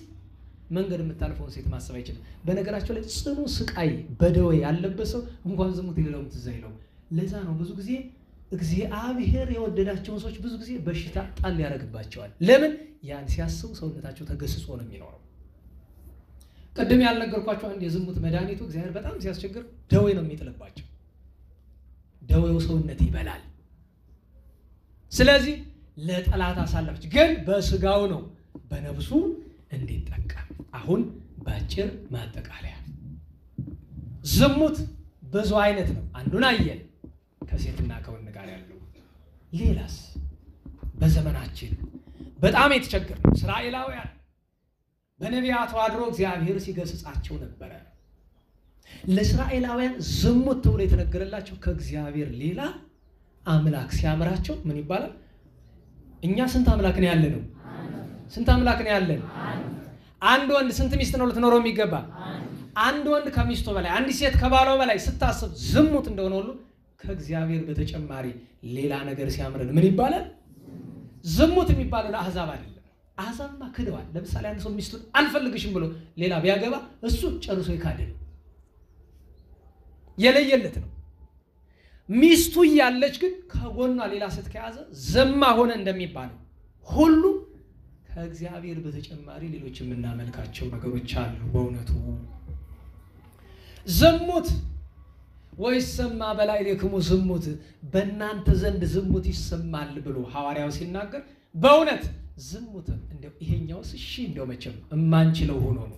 መንገድ የምታልፈውን ሴት ማሰብ አይችልም። በነገራቸው ላይ ጽኑ ስቃይ በደዌ ያለበት ሰው እንኳን ዝሙት የሌለውም ትዝ አይለው። ለዛ ነው ብዙ ጊዜ እግዚአብሔር የወደዳቸውን ሰዎች ብዙ ጊዜ በሽታ ጣል ያደርግባቸዋል። ለምን? ያን ሲያስቡ ሰውነታቸው ተገስጾ ነው የሚኖረው። ቅድም ያልነገርኳቸው አንድ የዝሙት መድኃኒቱ እግዚአብሔር በጣም ሲያስቸግር ደዌ ነው የሚጥልባቸው። ደዌው ሰውነት ይበላል። ስለዚህ ለጠላት አሳለፈች፣ ግን በስጋው ነው በነፍሱ እንዲጠቀም። አሁን በአጭር ማጠቃለያ ዝሙት ብዙ አይነት ነው። አንዱን አየን፣ ከሴትና ከወንድ ጋር ያለው። ሌላስ በዘመናችን በጣም የተቸገረ እስራኤላውያን በነቢያቱ አድሮ እግዚአብሔር ሲገስጻቸው ነበረ። ለእስራኤላውያን ዝሙት ተብሎ የተነገረላቸው ከእግዚአብሔር ሌላ አምላክ ሲያምራቸው ምን ይባላል? እኛ ስንት አምላክ ነው ያለነው? ስንት አምላክ ነው ያለን? አንድ ወንድ ስንት ሚስት ነው ልትኖረው የሚገባ? አንድ ወንድ ከሚስቱ በላይ፣ አንድ ሴት ከባሏ በላይ ስታስብ ዝሙት እንደሆነ ሁሉ ከእግዚአብሔር በተጨማሪ ሌላ ነገር ሲያምረን ምን ይባላል? ዝሙት የሚባለው ለአሕዛብ አይደለም። አሕዛብማ ክደዋል። ለምሳሌ አንድ ሰው ሚስቱን አልፈልግሽም ብሎ ሌላ ቢያገባ እሱ ጨርሶ ይካደ ነው፣ የለየለት ነው። ሚስቱ እያለች ግን ከጎኗ ሌላ ሴት ከያዘ ዘማ ሆነ እንደሚባለው ሁሉ ከእግዚአብሔር በተጨማሪ ሌሎች የምናመልካቸው ነገሮች አሉ። በእውነቱ ዝሙት ወይሰማ በላዕሌክሙ ዝሙት፣ በእናንተ ዘንድ ዝሙት ይሰማል ብሎ ሐዋርያው ሲናገር በእውነት ዝሙት እንደው ይሄኛውስ እሺ እንደው መቼም እማንችለው ሆኖ ነው።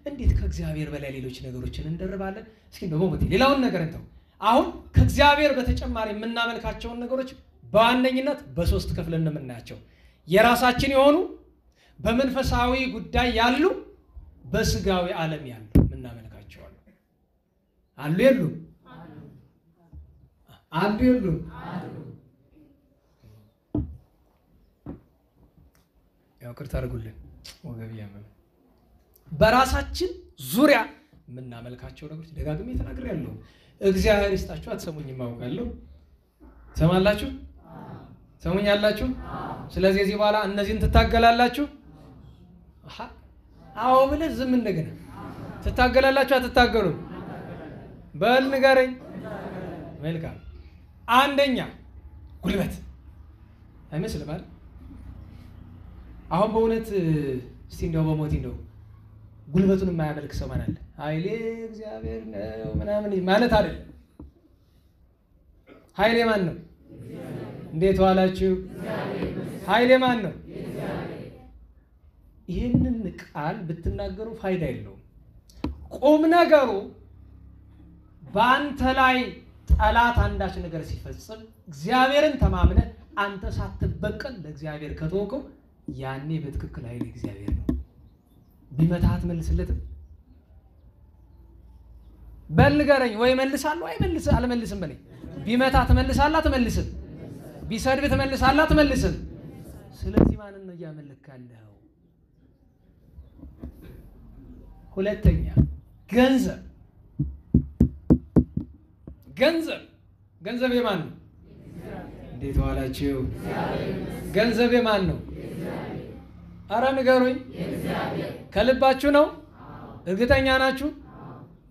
እንዴት ከእግዚአብሔር በላይ ሌሎች ነገሮችን እንደርባለን? እስኪ እንደው በሞት ሌላውን ነገር እንተው። አሁን ከእግዚአብሔር በተጨማሪ የምናመልካቸውን ነገሮች በዋነኝነት በሶስት ከፍለን ነው የምናያቸው። የራሳችን የሆኑ በመንፈሳዊ ጉዳይ ያሉ፣ በስጋዊ ዓለም ያሉ የምናመልካቸው አሉ። አሉ የሉም? አሉ የሉም? ያው ቅርታ አድርጉልን ወገብ ያመመ በራሳችን ዙሪያ የምናመልካቸው ነገሮች ደጋግሜ ተናግሬያለሁ። እግዚአብሔር ይስጣችሁ። አትሰሙኝም አውቃለሁ። ትሰማላችሁ? ትሰሙኛላችሁ? ስለዚህ እዚህ በኋላ እነዚህን ትታገላላችሁ። አዎ ብለህ ዝም እንደገና ትታገላላችሁ። አትታገሉም? በል ንገረኝ። መልካም። አንደኛ ጉልበት አይመስልም አይደል? አሁን በእውነት እስቲ እንደው በሞት እንደው ጉልበቱን የማያመልክ ሰው ማን አለ? ኃይሌ እግዚአብሔር ነው ምናምን ማለት አይደለም። ኃይሌ ማን ነው? እንዴት ዋላችሁ? ኃይሌ ማን ነው? ይህንን ቃል ብትናገሩ ፋይዳ የለውም። ቁም ነገሩ በአንተ ላይ ጠላት አንዳች ነገር ሲፈጽም እግዚአብሔርን ተማምነህ አንተ ሳትበቀል ለእግዚአብሔር ከተወከው ያኔ በትክክል ኃይል እግዚአብሔር ነው። ቢመታህ አትመልስለትም? በል ንገረኝ። ወይ መልሳለሁ ወይ አልመልስም በለኝ። ቢመታህ ትመልሳለህ አትመልስም? ቢሰድብህ ትመልሳለህ አትመልስም? ስለዚህ ማንን ነው እያመለክ ያለኸው? ሁለተኛ ገንዘብ ገንዘብ የማን ነው? እንዴት ዋላችሁ? ገንዘብ የማን ነው? አረ ንገሩኝ። ከልባችሁ ነው? እርግጠኛ ናችሁ?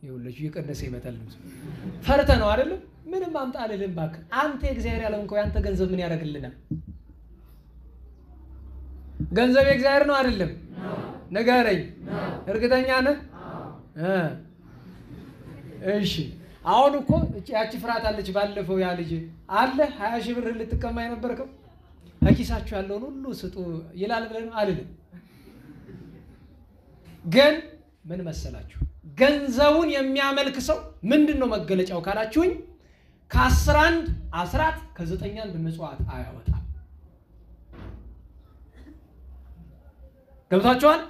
ይኸውልህ እየቀነሰ ይመጣል። ፈርተ ነው አይደለም? ምንም አምጣ አልልም እባክህ። አንተ የእግዚአብሔር ያለው እንኳን ያንተ ገንዘብ ምን ያደርግልናል? ገንዘብ የእግዚአብሔር ነው አይደለም? ንገረኝ። እርግጠኛ ነህ? እሺ አሁን እኮ ያቺ ፍርሃት አለች። ባለፈው ያ ልጅ አለ 20 ሺህ ብር ልትቀማ የነበርከው ከኪሳችሁ ያለውን ሁሉ ስጡ ይላል ብለን አልልም። ግን ምን መሰላችሁ? ገንዘቡን የሚያመልክ ሰው ምንድነው መገለጫው ካላችሁኝ ከ11 አስራት ከ9 በመጽዋዕት አያወጣም። ገብታችኋል?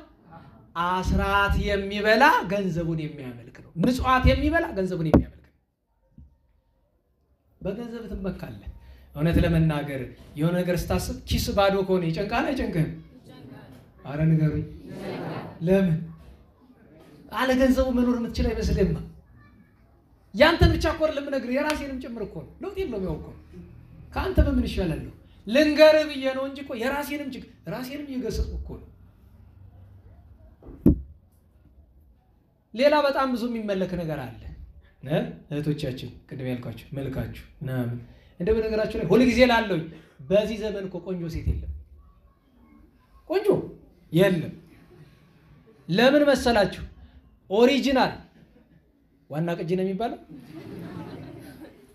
አስራት የሚበላ ገንዘቡን የሚያመልክ ነው። ምጽዋት የሚበላ ገንዘቡን የሚያመልክ ነው። በገንዘብ ትመካለህ። እውነት ለመናገር የሆነ ነገር ስታስብ ኪስ ባዶ ከሆነ ይጨንቃል አይጨንቅህም? አረ ንገሩኝ። ለምን? አለ ገንዘቡ መኖር የምትችል አይመስልህም? ያንተን ብቻ እኮ አይደለም የምነግርህ የራሴንም ጭምር እኮ ነው። ለውጥ የለውም። ያው እኮ ከአንተ በምን ይሻላለሁ ልንገርህ ብዬ ነው እንጂ እኮ የራሴንም ራሴንም እየገሰጽኩ እኮ ነው። ሌላ በጣም ብዙ የሚመለክ ነገር አለ። እህቶቻችን ቅድም ያልኳችሁ መልካችሁ ምናምን እንደው በነገራችሁ ላይ ሁሉ ጊዜ ላለው በዚህ ዘመን እኮ ቆንጆ ሴት የለም። ቆንጆ የለም። ለምን መሰላችሁ? ኦሪጂናል ዋና ቅጂ ነው የሚባለው።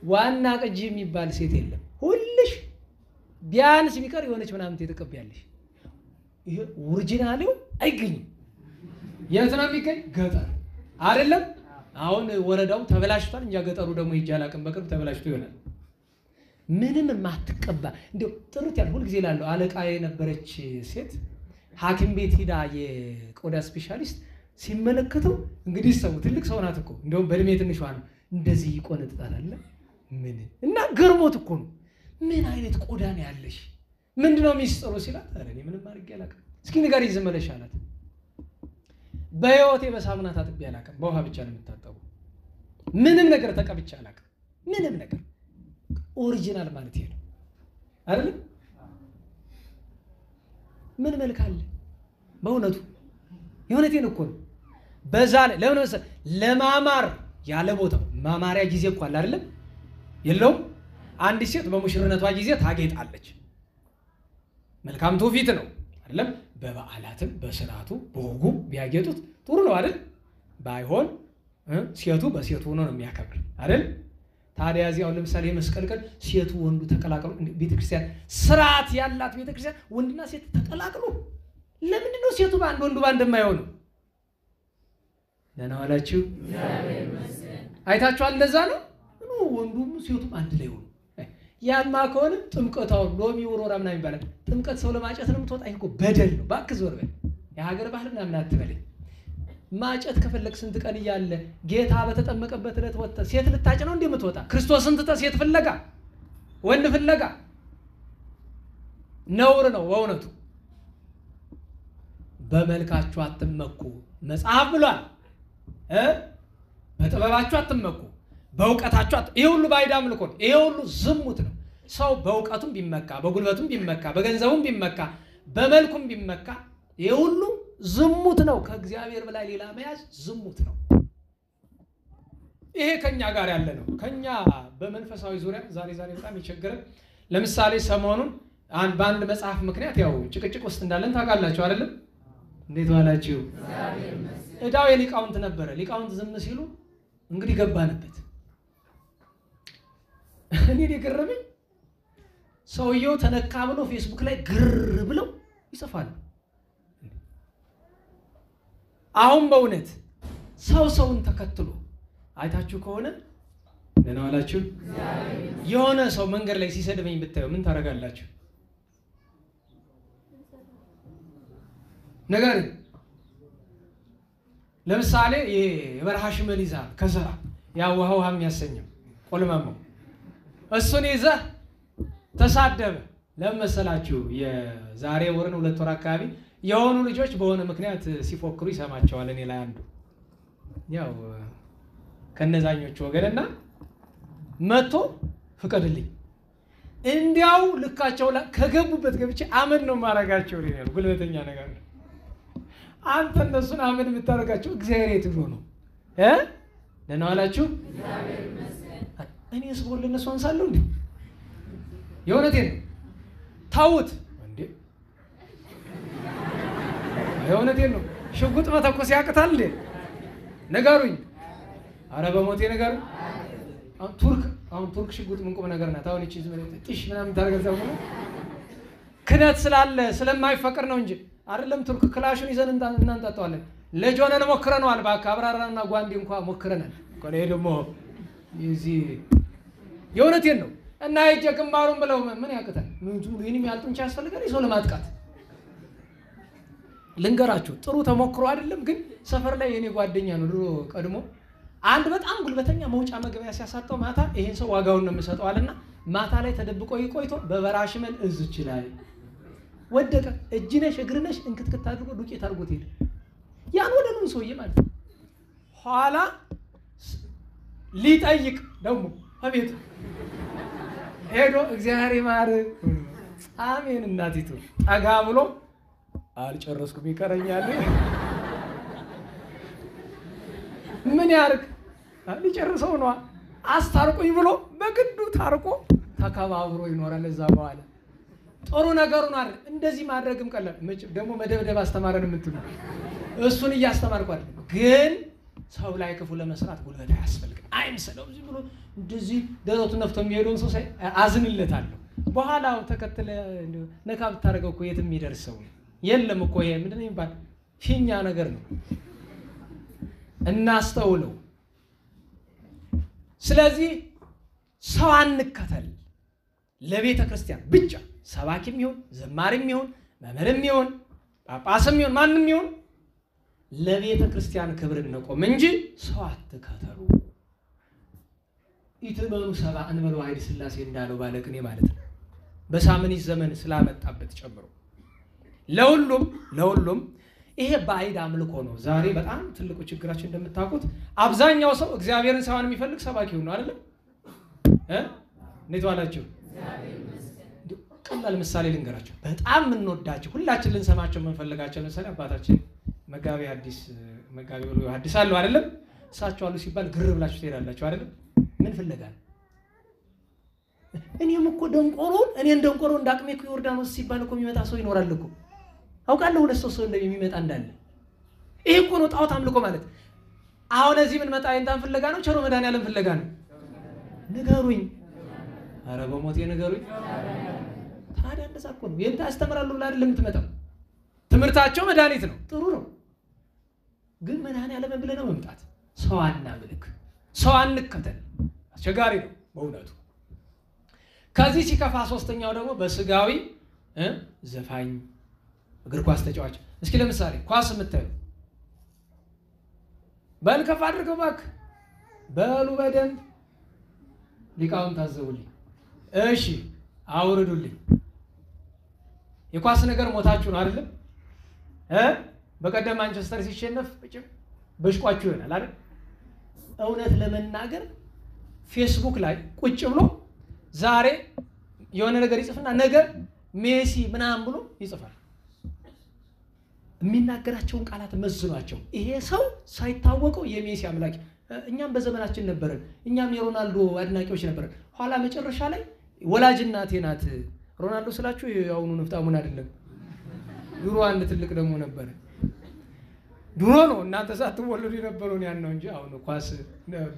ዋና ቅጂ የሚባል ሴት የለም። ሁልሽ ቢያንስ ቢቀር የሆነች ምናምን ትቀበያለሽ። ይሄ ኦሪጂናሊው አይገኝም። የት ነው የሚገኝ? ገጠር አይደለም። አሁን ወረዳው ተበላሽቷል እንጂ ገጠሩ ደግሞ ይጃላቀም በቅርብ ተበላሽቶ ይሆናል። ምንም ማትቀባ እንደው ጥሩት ያለ ሁሉ ጊዜ ላለው አለቃ የነበረች ሴት ሐኪም ቤት ሄዳ የቆዳ ስፔሻሊስት ሲመለከተው እንግዲህ ሰው ትልቅ ሰው ናት እኮ እንደውም በእድሜ ትንሿ ነው። እንደዚህ ይቆነጥጣል አለ ምን እና ገርሞት እኮ ነው። ምን አይነት ቆዳ ነው ያለሽ? ምንድነው ሚስጥሩ ሲላት፣ አረ እኔ ምንም አድርጌ አላውቅም። እስኪ ንገሪኝ ዝም ብለሽ አላት። በህይወቴ በሳሙና ታጥቤ አላውቅም። በውሃ ብቻ ነው የምታጠበው። ምንም ነገር ተቀብቼ አላውቅም። ምንም ነገር ኦሪጂናል ማለት ይሄ ነው አይደል? ምን መልክ አለ በእውነቱ? የእውነቴን እኮ ነው። በዛ ላይ ለምን መሰለህ? ለማማር ያለ ቦታው ማማሪያ ጊዜ እኮ አለ አይደል? የለውም? አንዲት ሴት በሙሽርነቷ ጊዜ ታጌጣለች። መልካም ትውፊት ነው አይደለም? በበዓላትም በስርዓቱ በወጉ ቢያጌጡት ጥሩ ነው አይደል? ባይሆን ሴቱ በሴቱ ሆኖ ነው የሚያከብር አይደል? ታዲያ እዚያው ለምሳሌ የመስቀል ቀን ሴቱ ወንዱ ተቀላቅሎ ቤተክርስቲያን ስርዓት ያላት ቤተክርስቲያን ወንድና ሴት ተቀላቅሎ ለምንድን ነው ሴቱ ባንድ ወንዱ ባንድ የማይሆነው? ደህና ዋላችሁ? አይታችኋል? እንደዛ ነው ወንዱም ሴቱም አንድ ላይ ሆኑ። ያማ ከሆነ ጥምቀታው ሎሚ ወሮራ ምናምን ይባላል። ጥምቀት ሰው ለማጨት ነው የምትወጣ። ይሄ እኮ በደል ነው። እባክህ ዞር በል። የሀገር ባህል ምናምን አትበለኝ። ማጨት ከፈለክ ስንት ቀን እያለ ጌታ በተጠመቀበት ዕለት ወጥተህ ሴት ልታጭ ነው እንዴ የምትወጣ? ክርስቶስን ትተህ ሴት ፍለጋ ወንድ ፍለጋ ነውር ነው በእውነቱ። በመልካችሁ አትመኩ መጽሐፍ ብሏል። በጥበባችሁ አትመኩ፣ በእውቀታችሁ ይሄ ሁሉ ባዕድ አምልኮ ነው። ይሄ ሁሉ ዝሙት ነው። ሰው በእውቀቱም ቢመካ በጉልበቱም ቢመካ በገንዘቡም ቢመካ በመልኩም ቢመካ ይሄ ሁሉ ዝሙት ነው። ከእግዚአብሔር በላይ ሌላ መያዝ ዝሙት ነው። ይሄ ከኛ ጋር ያለ ነው። ከኛ በመንፈሳዊ ዙሪያ ዛሬ በጣም ይቸገራል። ለምሳሌ ሰሞኑን በአንድ መጽሐፍ ምክንያት ያው ጭቅጭቅ ውስጥ እንዳለን ታውቃላችሁ አይደለም? እንዴት ዋላችሁ? እዳው የሊቃውንት ነበረ። ሊቃውንት ዝም ሲሉ እንግዲህ ገባንበት። እኔ የገረመኝ ሰውየው ተነካ ብሎ ፌስቡክ ላይ ግር ብለው ይጽፋሉ። አሁን በእውነት ሰውን ተከትሎ አይታችሁ ከሆነ ደህና ዋላችሁ? የሆነ ሰው መንገድ ላይ ሲሰድበኝ ብታዩ ምን ታደርጋላችሁ? ነገር ለምሳሌ የበረሃ ሽመል ይዛል ከዘራ ያው ውሃ የሚያሰኘው ቆልማማው እሱን ይዘህ ተሳደበ። ለምን መሰላችሁ? የዛሬ ወርን 2 ወር አካባቢ የሆኑ ልጆች በሆነ ምክንያት ሲፎክሩ ይሰማቸዋል። እኔ ላይ አንዱ ያው ከነዛኞቹ ወገንና መጥቶ ፍቀድልኝ እንዲያው ልካቸው ከገቡበት ገብቼ አመድ ነው ማረጋቸው ይላል። ጉልበተኛ ነገር ነው። አንተ እነሱን አመድ የምታረጋቸው እግዚአብሔር የት ብሎ ነው? ደህና ዋላችሁ? እኔስ ቦል እነሱ አንሳለሁ እንዴ? የእውነቴን ነው። ታውት እንዴ? የእውነቴን ነው። ሽጉጥ መተኮስ ያቅታል እንዴ? ንገሩኝ። ኧረ በሞቴ ንገሩኝ። አሁን ቱርክ ሽጉጥ ምን ቁም ነገር ናት? አሁን እቺ ጥሽ ምናምን ታረጋዛው ነው። ክነት ስላለ ስለማይፈቅር ነው እንጂ አይደለም። ቱርክ ክላሹን ይዘን እናንጣጣዋለን። ለጆነን ሞክረናል። ባካ አብራራና ጓንዲ እንኳን ሞክረናል። ቆሌ ደግሞ እዚህ የእውነቴን ነው። እና ሂጅ ግንባሩን ብለው ምን ያቅታል? ምንም ያልጡንቻ ያስፈልጋል ሰው ለማጥቃት። ልንገራችሁ ጥሩ ተሞክሮ አይደለም ግን ሰፈር ላይ የኔ ጓደኛ ነው ድሮ ቀድሞ አንድ በጣም ጉልበተኛ መውጫ መግቢያ ሲያሳጣው ማታ ይሄን ሰው ዋጋውን ነው የምሰጠው አለና ማታ ላይ ተደብቆ ይቆይቶ በበራሽመል እዝች ላይ ወደቀ። እጅነሽ እግርነሽ እንክትክት አድርጎ ዱቄት አድርጎት ሄደ። ያን ወደሉን ሰውዬ ማለት ኋላ ሊጠይቅ ደግሞ አቤት ሄዶ እግዚአብሔር ይማር አሜን እናቲቱ ጠጋ ብሎ አልጨረስኩም ይቀረኛል። ምን ያርግ ሊጨርሰው ነው። አስታርቁኝ ብሎ በግዱ ታርቆ ተከባብሮ ይኖራል። እዛ በኋላ ጥሩ ነገሩን አይደል እንደዚህ ማድረግም ቀላል ደግሞ መደብደብ አስተማረን የምትሉ እሱን እያስተማርኩ አይደል ግን ሰው ላይ ክፉ ለመስራት ጉልበት አያስፈልግም። አይምሰለው ዝም ብሎ እንደዚህ ደረቱን ነፍቶ የሚሄደውን ሰው ሳይ አዝንለታለሁ። በኋላው ተከተለ ነካ ብታረገው እኮ የትም የሚደርሰው የለም እኮ ይሄ ምንድነው የሚባል ፊኛ ነገር ነው። እናስተውለው። ስለዚህ ሰው አንከተል። ለቤተ ክርስቲያን ብቻ ሰባኪም ይሁን ዘማሪም ይሁን መምህርም ይሁን ጳጳስም ይሁን ማንም ይሁን ለቤተ ክርስቲያን ክብር እንቆም እንጂ ሰው አትከተሉ። ኢትመኑ ሰባ እንበሉ ኃይለ ሥላሴ እንዳለው ባለቅኔ ማለት ነው። በሳምንት ዘመን ስላመጣበት ጨምሮ ለሁሉም ይሄ ባዕድ አምልኮ ነው። ዛሬ በጣም ትልቁ ችግራችን እንደምታውቁት አብዛኛው ሰው እግዚአብሔርን ሳይሆን የሚፈልግ ሰባኪው ነው አይደል? እንዴት ዋላችሁ? ቀላል ምሳሌ ልንገራችሁ። በጣም የምንወዳቸው ሁላችን ልንሰማቸው የምንፈልጋቸው ለምሳሌ አባታችን መጋቢ ብሎ ሐዲስ አለው አይደለም? እሳቸው አሉ ሲባል ግር ብላችሁ ትሄዳላችሁ አይደለም? ምን ፍለጋል? እኔም እኮ እኔን ደንቆሮ እንዳቅሜ እኮ ዮርዳኖስ ሲባል እኮ የሚመጣ ሰው ይኖራል እኮ አውቃለሁ። ሁለት ሰው እንደሚመጣ እንዳለ ይሄ እኮ ነው ጣዖት አምልኮ ማለት። አሁን እዚህ ምን መጣ? አይንታን ፍለጋ ነው? ቸሮ መድኃኒዓለም ፍለጋ ነው? ንገሩኝ። ኧረ በሞቴ ንገሩኝ። ታዲያ እንደዛ እኮ ነው። ይሄን ታስተምራሉ ብላ አይደለም የምትመጣው። ትምህርታቸው መድኃኒት ነው፣ ጥሩ ነው። ግን መድኃኒዓለም ብለህ ነው መምጣት። ሰው አናምልክ፣ ሰው አንከተል። አስቸጋሪ ነው በእውነቱ። ከዚህ ሲከፋ ሶስተኛው ደግሞ በስጋዊ ዘፋኝ እግር ኳስ ተጫዋች። እስኪ ለምሳሌ ኳስ የምታዩ በል ከፍ አድርገው እባክህ በሉ በደንብ ሊቃውን ታዘቡልኝ። እሺ አውርዱልኝ። የኳስ ነገር ሞታችሁ ነው አይደለም? በቀደም ማንቸስተር ሲሸነፍ በሽቋችሁ ይሆናል አይደል? እውነት ለመናገር ፌስቡክ ላይ ቁጭ ብሎ ዛሬ የሆነ ነገር ይጽፍና ነገ ሜሲ ምናምን ብሎ ይጽፋል። የሚናገራቸውን ቃላት መዝኗቸው ይሄ ሰው ሳይታወቀው የሜሲ አምላክ። እኛም በዘመናችን ነበረን፣ እኛም የሮናልዶ አድናቂዎች ነበረን። ኋላ መጨረሻ ላይ ወላጅ እናቴ ናት። ሮናልዶ ስላችሁ የአሁኑ ንፍጣሙን አይደለም። ድሮ አንድ ትልቅ ደግሞ ነበረ። ድሮ ነው እናንተ ሳትወለዱ የነበረውን ያን ነው እንጂ አሁን ኳስ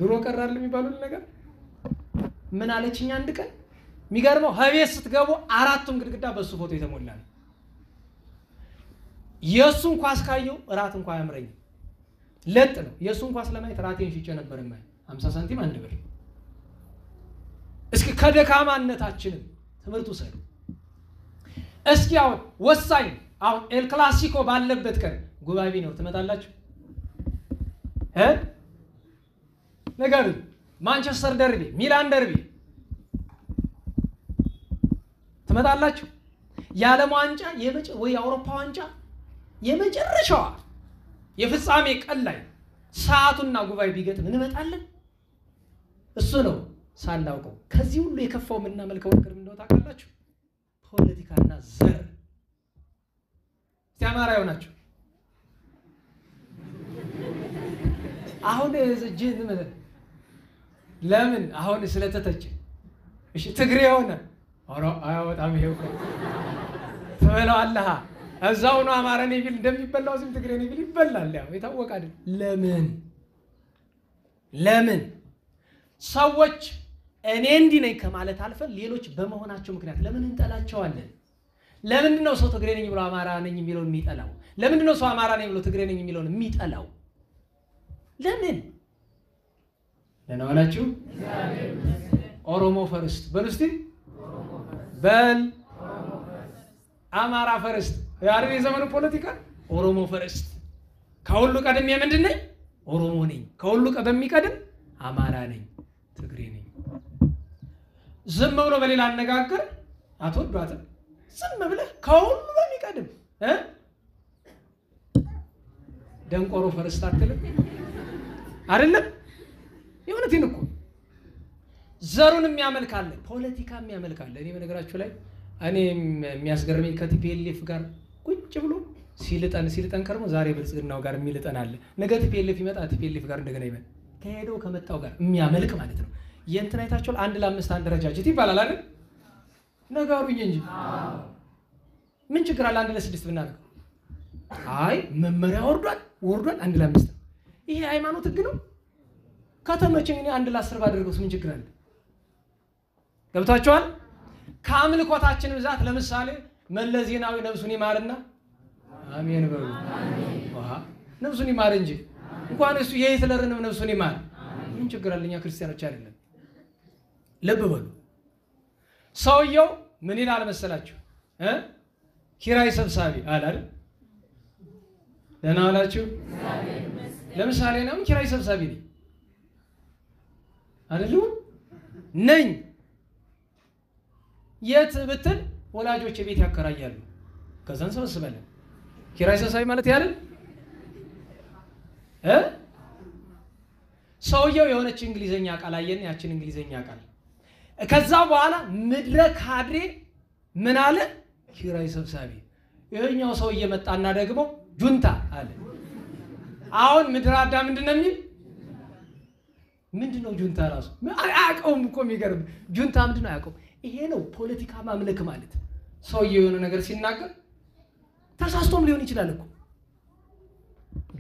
ድሮ ቀራል የሚባሉት ነገር። ምን አለችኝ አንድ ቀን የሚገርመው ሀቤት ስትገቡ አራቱም ግድግዳ በሱ ፎቶ የተሞላ ነው። የሱን ኳስ ካየው እራት እንኳን አያምረኝም። ለጥ ነው። የሱን ኳስ ለማየት ራቴን ሽጬ ነበር ማይ 50 ሳንቲም አንድ ብር። እስኪ ከደካማነታችን ትምህርቱ ሰሩ። እስኪ አሁን ወሳኝ አሁን ኤል ክላሲኮ ባለበት ቀን ጉባኤ ቢኖር ትመጣላችሁ? ነገር ማንቸስተር ደርቢ፣ ሚላን ደርቢ ትመጣላችሁ? የዓለም ዋንጫ ወይ የአውሮፓ ዋንጫ የመጨረሻዋ የፍጻሜ ቀን ላይ ሰዓቱና ጉባኤ ቢገጥም እንመጣለን። እሱ ነው ሳናውቀው። ከዚህ ሁሉ የከፋው የምናመልከው ነገር እንደው ታውቃላችሁ? ፖለቲካና ዘር። እስቲ አማራ ይሆናችሁ አሁን ለምን አሁን ስለተተቸ እሺ ትግሬ ሆነ በጣም ይሄው ተበላዋለህ። እዛው ነው አማራ ነኝ ቢል እንደሚበላው ዝም ትግሬ ነኝ ቢል ይበላል። ያው የታወቀ አይደል? ለምን ሰዎች እኔ እንዲህ ነኝ ከማለት አልፈን ሌሎች በመሆናቸው ምክንያት ለምን እንጠላቸዋለን? ለምንድን ነው ሰው ትግሬ ነኝ ብሎ አማራ ነኝ የሚለውን የሚጠላው? ለምንድን ነው ሰው አማራ ነኝ ብሎ ትግሬ ነኝ የሚለውን የሚጠላው? ለምን? ለናላችሁ ኦሮሞ ፈርስት በሉ እስቲ በል አማራ ፈርስት። ያሬ የዘመኑ ፖለቲካ ኦሮሞ ፈርስት። ከሁሉ ቀደም የምንድን ነኝ? ኦሮሞ ነኝ። ከሁሉ ቀደም የሚቀድም አማራ ነኝ፣ ትግሬ ነኝ። ዝም ብሎ በሌላ አነጋገር አትወዷትም። ዝም ብለህ ከሁሉ በሚቀድም ደንቆሮ ፈርስት አትልም አይደለም? የእውነቴን እኮ ዘሩን የሚያመልካለ፣ ፖለቲካ የሚያመልካለ። እኔ በነገራችሁ ላይ እኔ የሚያስገርመኝ ከቲፒኤልኤፍ ጋር ቁጭ ብሎ ሲልጠን ከርሞ ዛሬ ብልጽግናው ጋር የሚልጠን አለ። ነገ ቲፒኤልኤፍ ይመጣ፣ ቲፒኤልኤፍ ጋር እንደገና ይመጣ። ከሄደው ከመጣው ጋር የሚያመልክ ማለት ነው። የእንትን አይታችኋል? 1 ለ5 1 ደረጃጀት ይባላል አይደል? ነገሩኝ እንጂ ምን ችግር አለ? 1 ለ6 ብናደርገው? አይ መመሪያ ወርዷል 1 ለ5። ይሄ ሃይማኖት ህግ ነው። ከተመቸኝ እኔ 1 ለ10 ባደርገውስ ምን ችግር አለ? ገብታችኋል? ከአምልኮታችን ብዛት ለምሳሌ መለስ ዜናዊ ነፍሱን ይማርና አሜን በሉ። ነፍሱን ይማር እንጂ እንኳን እሱ የሂትለርንም ነፍሱን ይማር። ምን ችግር አለ? እኛ ክርስቲያኖች አይደለም? ልብ በሉ። ሰውየው ምን ይላል መሰላችሁ? ኪራይ ሰብሳቢ አለ አይደል? ደህና ዋላችሁ? ለምሳሌ ነው ኪራይ ሰብሳቢ ነኝ አይደል? ነኝ። የት ብትል ወላጆች ቤት ያከራያሉ፣ ከዛ እንሰበስባለን። ኪራይ ሰብሳቢ ማለት ያለ ሰውየው የሆነች እንግሊዘኛ ቃል አየን። ያችን እንግሊዘኛ ቃል ከዛ በኋላ ምድረ ካድሬ ምን አለ? ኪራይ ሰብሳቢ። ይሄኛው ሰው እየመጣና ደግሞ ጁንታ አለ። አሁን ምድረ አዳ ምንድነው የሚል? ምንድነው ጁንታ? ራሱ አያውቀውም እኮ። የሚገርም ጁንታ ምንድነው አያውቀውም። ይሄ ነው ፖለቲካ ማምለክ ማለት። ሰውየው የሆነ ነገር ሲናገር ተሳስቶም ሊሆን ይችላል እኮ።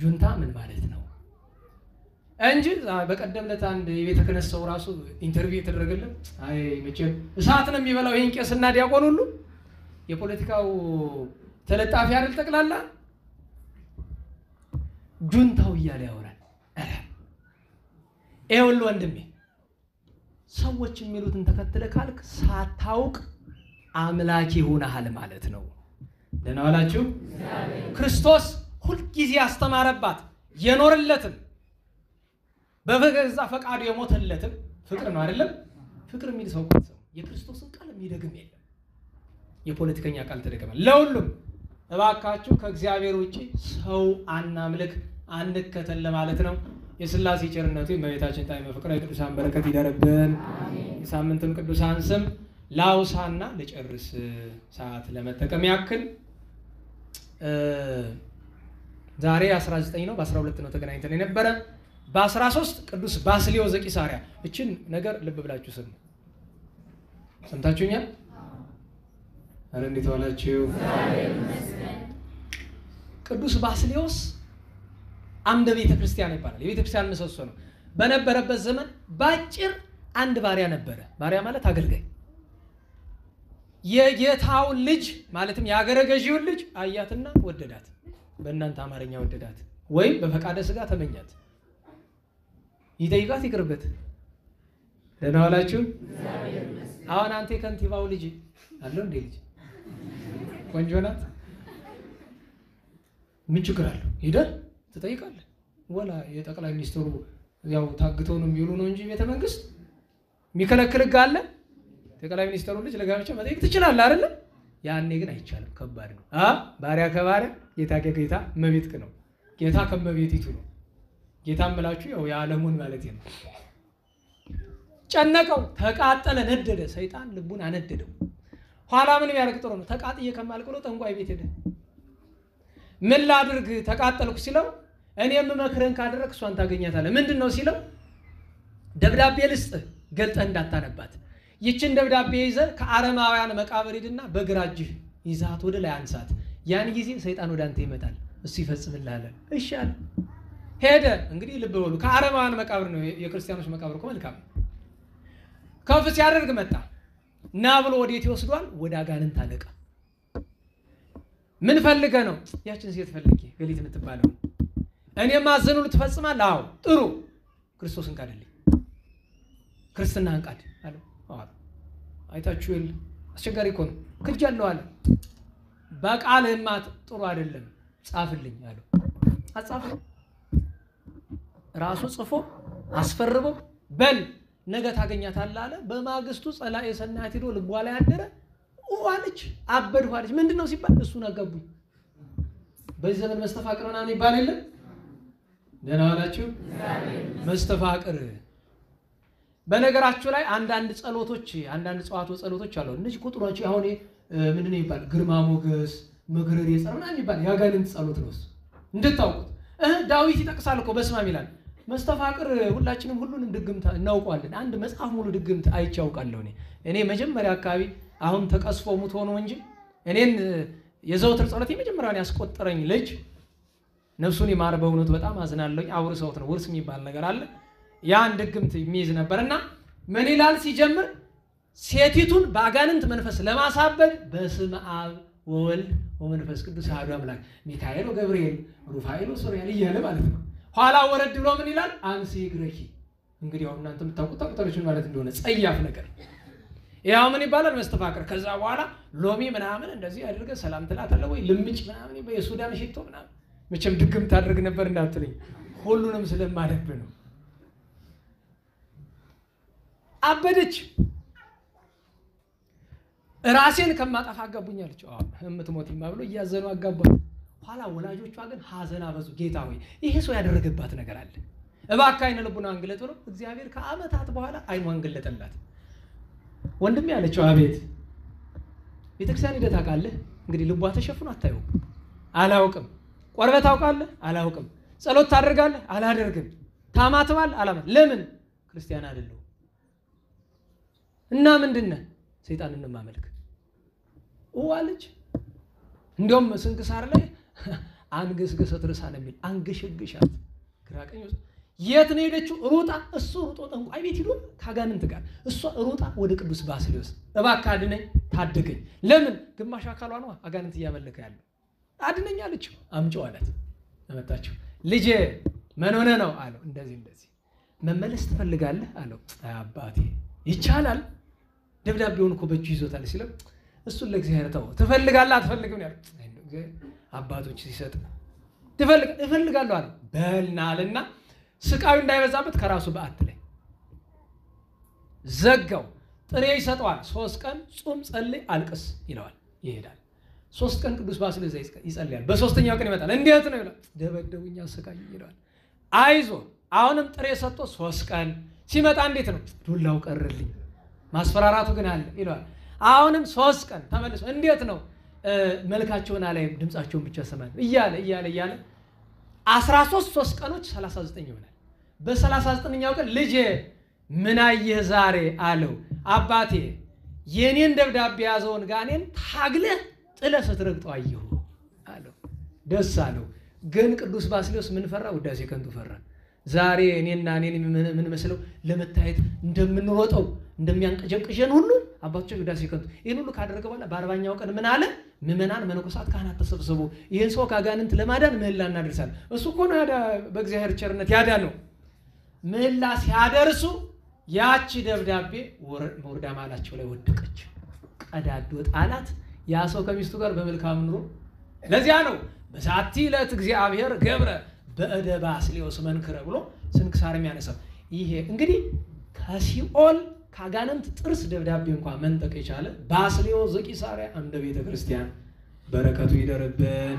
ጁንታ ምን ማለት ነው እንጂ በቀደም ዕለት አንድ የቤተ ክህነት ሰው ራሱ ኢንተርቪው የተደረገለት አይ መቼም እሳት ነው የሚበላው ይሄን ቄስና ዲያቆን ሁሉ የፖለቲካው ተለጣፊ አይደል ጠቅላላ ጁንታው እያለ ያወራል። ሁሉ ወንድሜ ሰዎች የሚሉትን ተከትለ ካልክ ሳታውቅ አምላክ ይሆናል ማለት ነው። ደህና ዋላችሁ? ክርስቶስ ሁልጊዜ ያስተማረባት የኖረለትም በገዛ ፈቃዱ የሞተለትም ፍቅር ነው አይደለም? ፍቅር የሚል ሰው የክርስቶስን ቃል የሚደግም የለም። የፖለቲከኛ ቃል ተደገማል ለሁሉም። እባካችሁ ከእግዚአብሔር ውጪ ሰው አናምልክ አንከተል ለማለት ነው። የሥላሴ ቸርነቱ የእመቤታችን ጣዕመ ፍቅር የቅዱሳን በረከት ይደርብን። የሳምንቱን ቅዱሳን ስም ላውሳና ልጨርስ ሰዓት ለመጠቀም ያክል ዛሬ 19 ነው፣ በ12 ነው ተገናኝተን የነበረ። በ13 ቅዱስ ባስልዮስ ዘቂሳርያ። እችን ነገር ልብ ብላችሁ ስሙ። ሰምታችሁኛል? አረ እንዴት ዋላችሁ? ቅዱስ ባስልዮስ አምደ ቤተ ክርስቲያን ይባላል። የቤተ ክርስቲያን ምሰሶ ነው። በነበረበት ዘመን ባጭር አንድ ባሪያ ነበረ። ባሪያ ማለት አገልጋይ። የጌታውን ልጅ ማለትም የአገረ ገዢውን ልጅ አያትና ወደዳት። በእናንተ አማርኛ ወደዳት ወይም በፈቃደ ስጋ ተመኛት። ይጠይቃት ይቅርበት። ደህና ዋላችሁ? አሁን አንተ ከንቲባው ልጅ አለው እንዴ? ልጅ ቆንጆ ናት። ምን ችግር አለው? ሄደህ ትጠይቃለህ። ወላ የጠቅላይ ሚኒስትሩ ያው ታግተው ነው የሚውሉ ነው እንጂ ቤተ መንግስት የሚከለክል ሕግ አለ? ጠቅላይ ሚኒስትሩ ልጅ ለጋብቻ መጠየቅ ትችላለህ አይደል? ያኔ ግን አይቻልም፣ ከባድ ነው። ባሪያ ከባሪያ ጌታ ከጌታ እመቤት ነው። ጌታ ከእመቤቲቱ ነው። ጌታ እምላችሁ ያው የዓለሙን ማለት ነው። ጨነቀው፣ ተቃጠለ፣ ነደደ። ሰይጣን ልቡን አነደደው። ኋላ ምን ያደርግ ጥሩ ነው? ተቃጥዬ ከማልቅ ብሎ ጠንቋይ ቤት ሄደ። ምን ላድርግ ተቃጠልኩ ሲለው እኔ የምመክርህን ካደረግ እሷን ታገኛታለህ። ምንድን ነው ሲለው ደብዳቤ ልስጥህ ገልጠህ እንዳታነባት። ይችን ደብዳቤ ይዘህ ከአረማውያን መቃብር ሂድና በግራ እጅህ ይዛት ወደ ላይ አንሳት። ያን ጊዜ ሰይጣን ወደ አንተ ይመጣል፣ እሱ ይፈጽምልሃል። እሺ አለ። ሄደ። እንግዲህ ልብ በሉ ከአረማውያን መቃብር ነው። የክርስቲያኖች መቃብር እኮ መልካም ነው። ከፍ ሲያደርግ መጣ። ና ብሎ ወዴት ይወስዷል? ወደ አጋንንት አለቃ። ምን ፈልገህ ነው? ያችን ሴት ፈልጌ ገሊት የምትባለው። እኔም ማዘኑ ትፈጽማለህ? አዎ። ጥሩ። ክርስቶስን ካደልኝ ክርስትናህን ቃድ አለ። አይታችሁ የለ አስቸጋሪ እኮ ነው። ክጃለሁ አለ። በቃልህማ ጥሩ አይደለም ጻፍልኝ አለው። አጻፈ። ራሱ ጽፎ አስፈርቦ በል ነገ ታገኛታለህ አለ። በማግስቱ ጸላኤ ሰናያት ሄዶ ልቧ ላይ አደረ። ዋለች፣ አበድኩ አለች። ምንድነው ሲባል እሱን አገቡኝ። በዚህ ዘመን መስተፋቅር ምናምን ይባል የለም። ደህና ዋላችሁ። መስተፋቅር በነገራችሁ ላይ አንዳንድ ጸሎቶች፣ አንዳንድ ጸዋቶ ጸሎቶች አሉ። እነዚህ ቁጥሮች አሁን ምንድነው ይባል? ግርማ ሞገስ መግረር የጸርና ይባል ያጋንንት ጸሎት ነው። እንድታውቁት ዳዊት ይጠቅሳል እኮ በስማም ይላል። መስተፋቅር ሁላችንም ሁሉንም ድግምት እናውቀዋለን። አንድ መጽሐፍ ሙሉ ድግምት አይቼ አውቃለሁ። እኔ መጀመሪያ አካባቢ አሁን ተቀስፎ ሙት ሆኖ እንጂ እኔን የዘውትር ጸሎት የመጀመሪያውን ያስቆጠረኝ ልጅ ነፍሱን ይማር። በእውነቱ በጣም አዝናለሁ። አውርሰውት ነው፣ ውርስ የሚባል ነገር አለ። ያን ድግምት የሚይዝ ነበርና ምን ይላል ሲጀምር? ሴቲቱን በአጋንንት መንፈስ ለማሳበድ በስመ አብ ወወልድ ወመንፈስ ቅዱስ አሐዱ አምላክ ሚካኤል ወገብርኤል ሩፋኤል ወሱሪያል እያለ ማለት ነው። ኋላ ወረድ ብሎ ምን ይላል? አንሲ ግረኪ። እንግዲህ አሁን እናንተ የምታውቁት ታውቁታላችሁ ማለት እንደሆነ ጸያፍ ነገር ያው ምን ይባላል? መስተፋቅር። ከዛ በኋላ ሎሚ ምናምን እንደዚህ አድርገህ ሰላም ትላታለህ ወይ ልምጭ ምናምን የሱዳን ሽቶ ምናምን። መቼም ድግምት ታደርግ ነበር እንዳትልኝ ሁሉንም ስለማለብ ነው። አበደች። ራሴን ከማጠፋ አጋቡኛለች። የምትሞትማ ብሎ እያዘኑ አጋቧት። ኋላ ወላጆቿ ግን ሐዘን አበዙ። ጌታ ሆይ ይሄ ሰው ያደረገባት ነገር አለ፣ እባክህ አይነ ልቡናዋን ግለጥ ብሎ እግዚአብሔር ከዓመታት በኋላ አይኗን ገለጠላት። ወንድም ያለችው አቤት። ቤተክርስቲያን ሂደህ ታውቃለህ? እንግዲህ ልቧ ተሸፍኖ አታየውም። አላውቅም። ቆርበህ ታውቃለህ? አላውቅም። ጸሎት ታደርጋለህ? አላደርግም። ታማትባለህ? አላማት። ለምን? ክርስቲያን አይደለሁም። እና ምንድነህ? ሰይጣንን ማመልክ አለች። እንዲያውም ስንክሳር ላይ አንገስገሰት ርሳን የሚል አንገሸገሻት። ግራቀኝ የት ነው ሄደችው? ሩጣ። እሱ ሩጦ ጠንቋይ ቤት ሄዶ ካጋንንት ጋር፣ እሷ ሩጣ ወደ ቅዱስ ባስልዮስ እባክህ አድነኝ፣ ታደገኝ። ለምን? ግማሽ አካሏ ነው አጋንንት እያመለከ ያለው። አድነኝ አለችው። አምጪው አላት። አመጣችው። ልጄ ምን ሆነ ነው አለው። እንደዚህ እንደዚህ። መመለስ ትፈልጋለህ አለው። አባቴ ይቻላል፣ ደብዳቤውን እኮ በእጁ ይዞታል ሲለው እሱን ለእግዚአብሔር ተው። ትፈልጋለህ አትፈልግም ያለው አባቶች ሲሰጥ እፈልጋለሁ አለ። በልና አለና ስቃዩ እንዳይበዛበት ከራሱ በዓት ላይ ዘጋው። ጥሬ ይሰጠዋል። 3 ቀን ጾም፣ ጸልይ፣ አልቅስ ይለዋል። ይሄዳል። 3 ቀን ቅዱስ ባስልዮስ ይጸልያል። በ3ኛው ቀን ይመጣል። እንዴት ነው ይላል። ደበደቡኝ፣ አሰቃዩ ይለዋል። አይዞ አሁንም ጥሬ ሰጥቶ 3 ቀን ሲመጣ እንዴት ነው? ዱላው ቀረልኝ፣ ማስፈራራቱ ግን አለ ይለዋል። አሁንም 3 ቀን ተመልሶ እንዴት ነው? መልካቸውን አላይም ድምጻቸውን ብቻ ሰማለሁ እያለ 13 ቀኖች 39 ይሆናል። በ39ኛው ቀን ልጄ ምን አየህ ዛሬ አለው። አባቴ የኔን ደብዳቤ ያዘውን ጋኔን ታግለህ ጥለህ ስትረግጠው አየሁ አለው። ደስ አለው። ግን ቅዱስ ባስልዮስ ምን ፈራ? ውዳሴ ከንቱ ፈራ። ዛሬ እኔና እኔን ምን መስለው ለመታየት እንደምንሮጠው እንደሚያንቀጀቅጀን ሁሉ አባቶች ውዳሴ ከንቱ ይሄን ሁሉ ካደረገ በኋላ በ40ኛው ቀን ምን አለ? ምዕመናን፣ መነኮሳት፣ ካህናት ተሰብስቡ ይሄን ሰው ካጋንንት ለማዳን ምህላ እናደርሳለን። እሱ እኮ ነው በእግዚአብሔር ቸርነት ያዳነው። ምህላ ሲያደርሱ ያቺ ደብዳቤ ወርዳ ማላቸው ላይ ወደቀች። ቀዳዶ ጣላት። ያ ሰው ከሚስቱ ጋር በመልካም ኑሮ። ለዚያ ነው በዛቲ ዕለት እግዚአብሔር ገብረ በእደ ባስልዮስ መንክረ ብሎ ስንክሳር የሚያነሳው። ይሄ እንግዲህ ከሲኦል ከአጋንንት ጥርስ ደብዳቤ እንኳን መንጠቅ የቻለ ባስልዮስ ዘቂሳርያ እንደ ቤተ ክርስቲያን በረከቱ ይደርብን።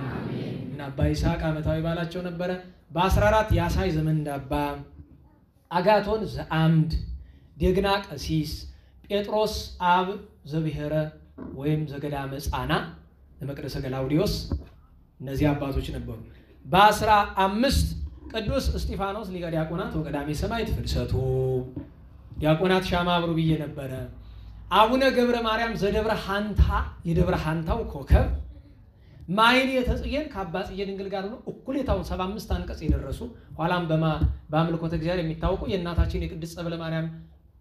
እና አባ ይስሐቅ ዓመታዊ በዓላቸው ነበረ። በ14 ያሳይ ዘመንዳባ፣ አጋቶን ዘአምድ፣ ደግና ቀሲስ፣ ጴጥሮስ አብ ዘብሔረ ወይም ዘገዳመ ጻና ለመቅደሰ ገላውዲዮስ እነዚህ አባቶች ነበሩ። በ15 ቅዱስ እስጢፋኖስ ሊቀ ዲያቆናት ወቀዳሜ ሰማዕት ፍልሰቱ ዲያቆናት ሻማ አብሩ ብዬ ነበረ። አቡነ ገብረ ማርያም ዘደብረ ሐንታ የደብረ ሐንታው ኮከብ ማኅሌተ ጽጌን ከአባ ጽጌ ድንግል ጋር ነው እኩሌታውን 75 አንቀጽ የደረሱ ኋላም በአምልኮተ እግዚአብሔር የሚታወቁ የእናታችን የቅድስት ጸበለ ማርያም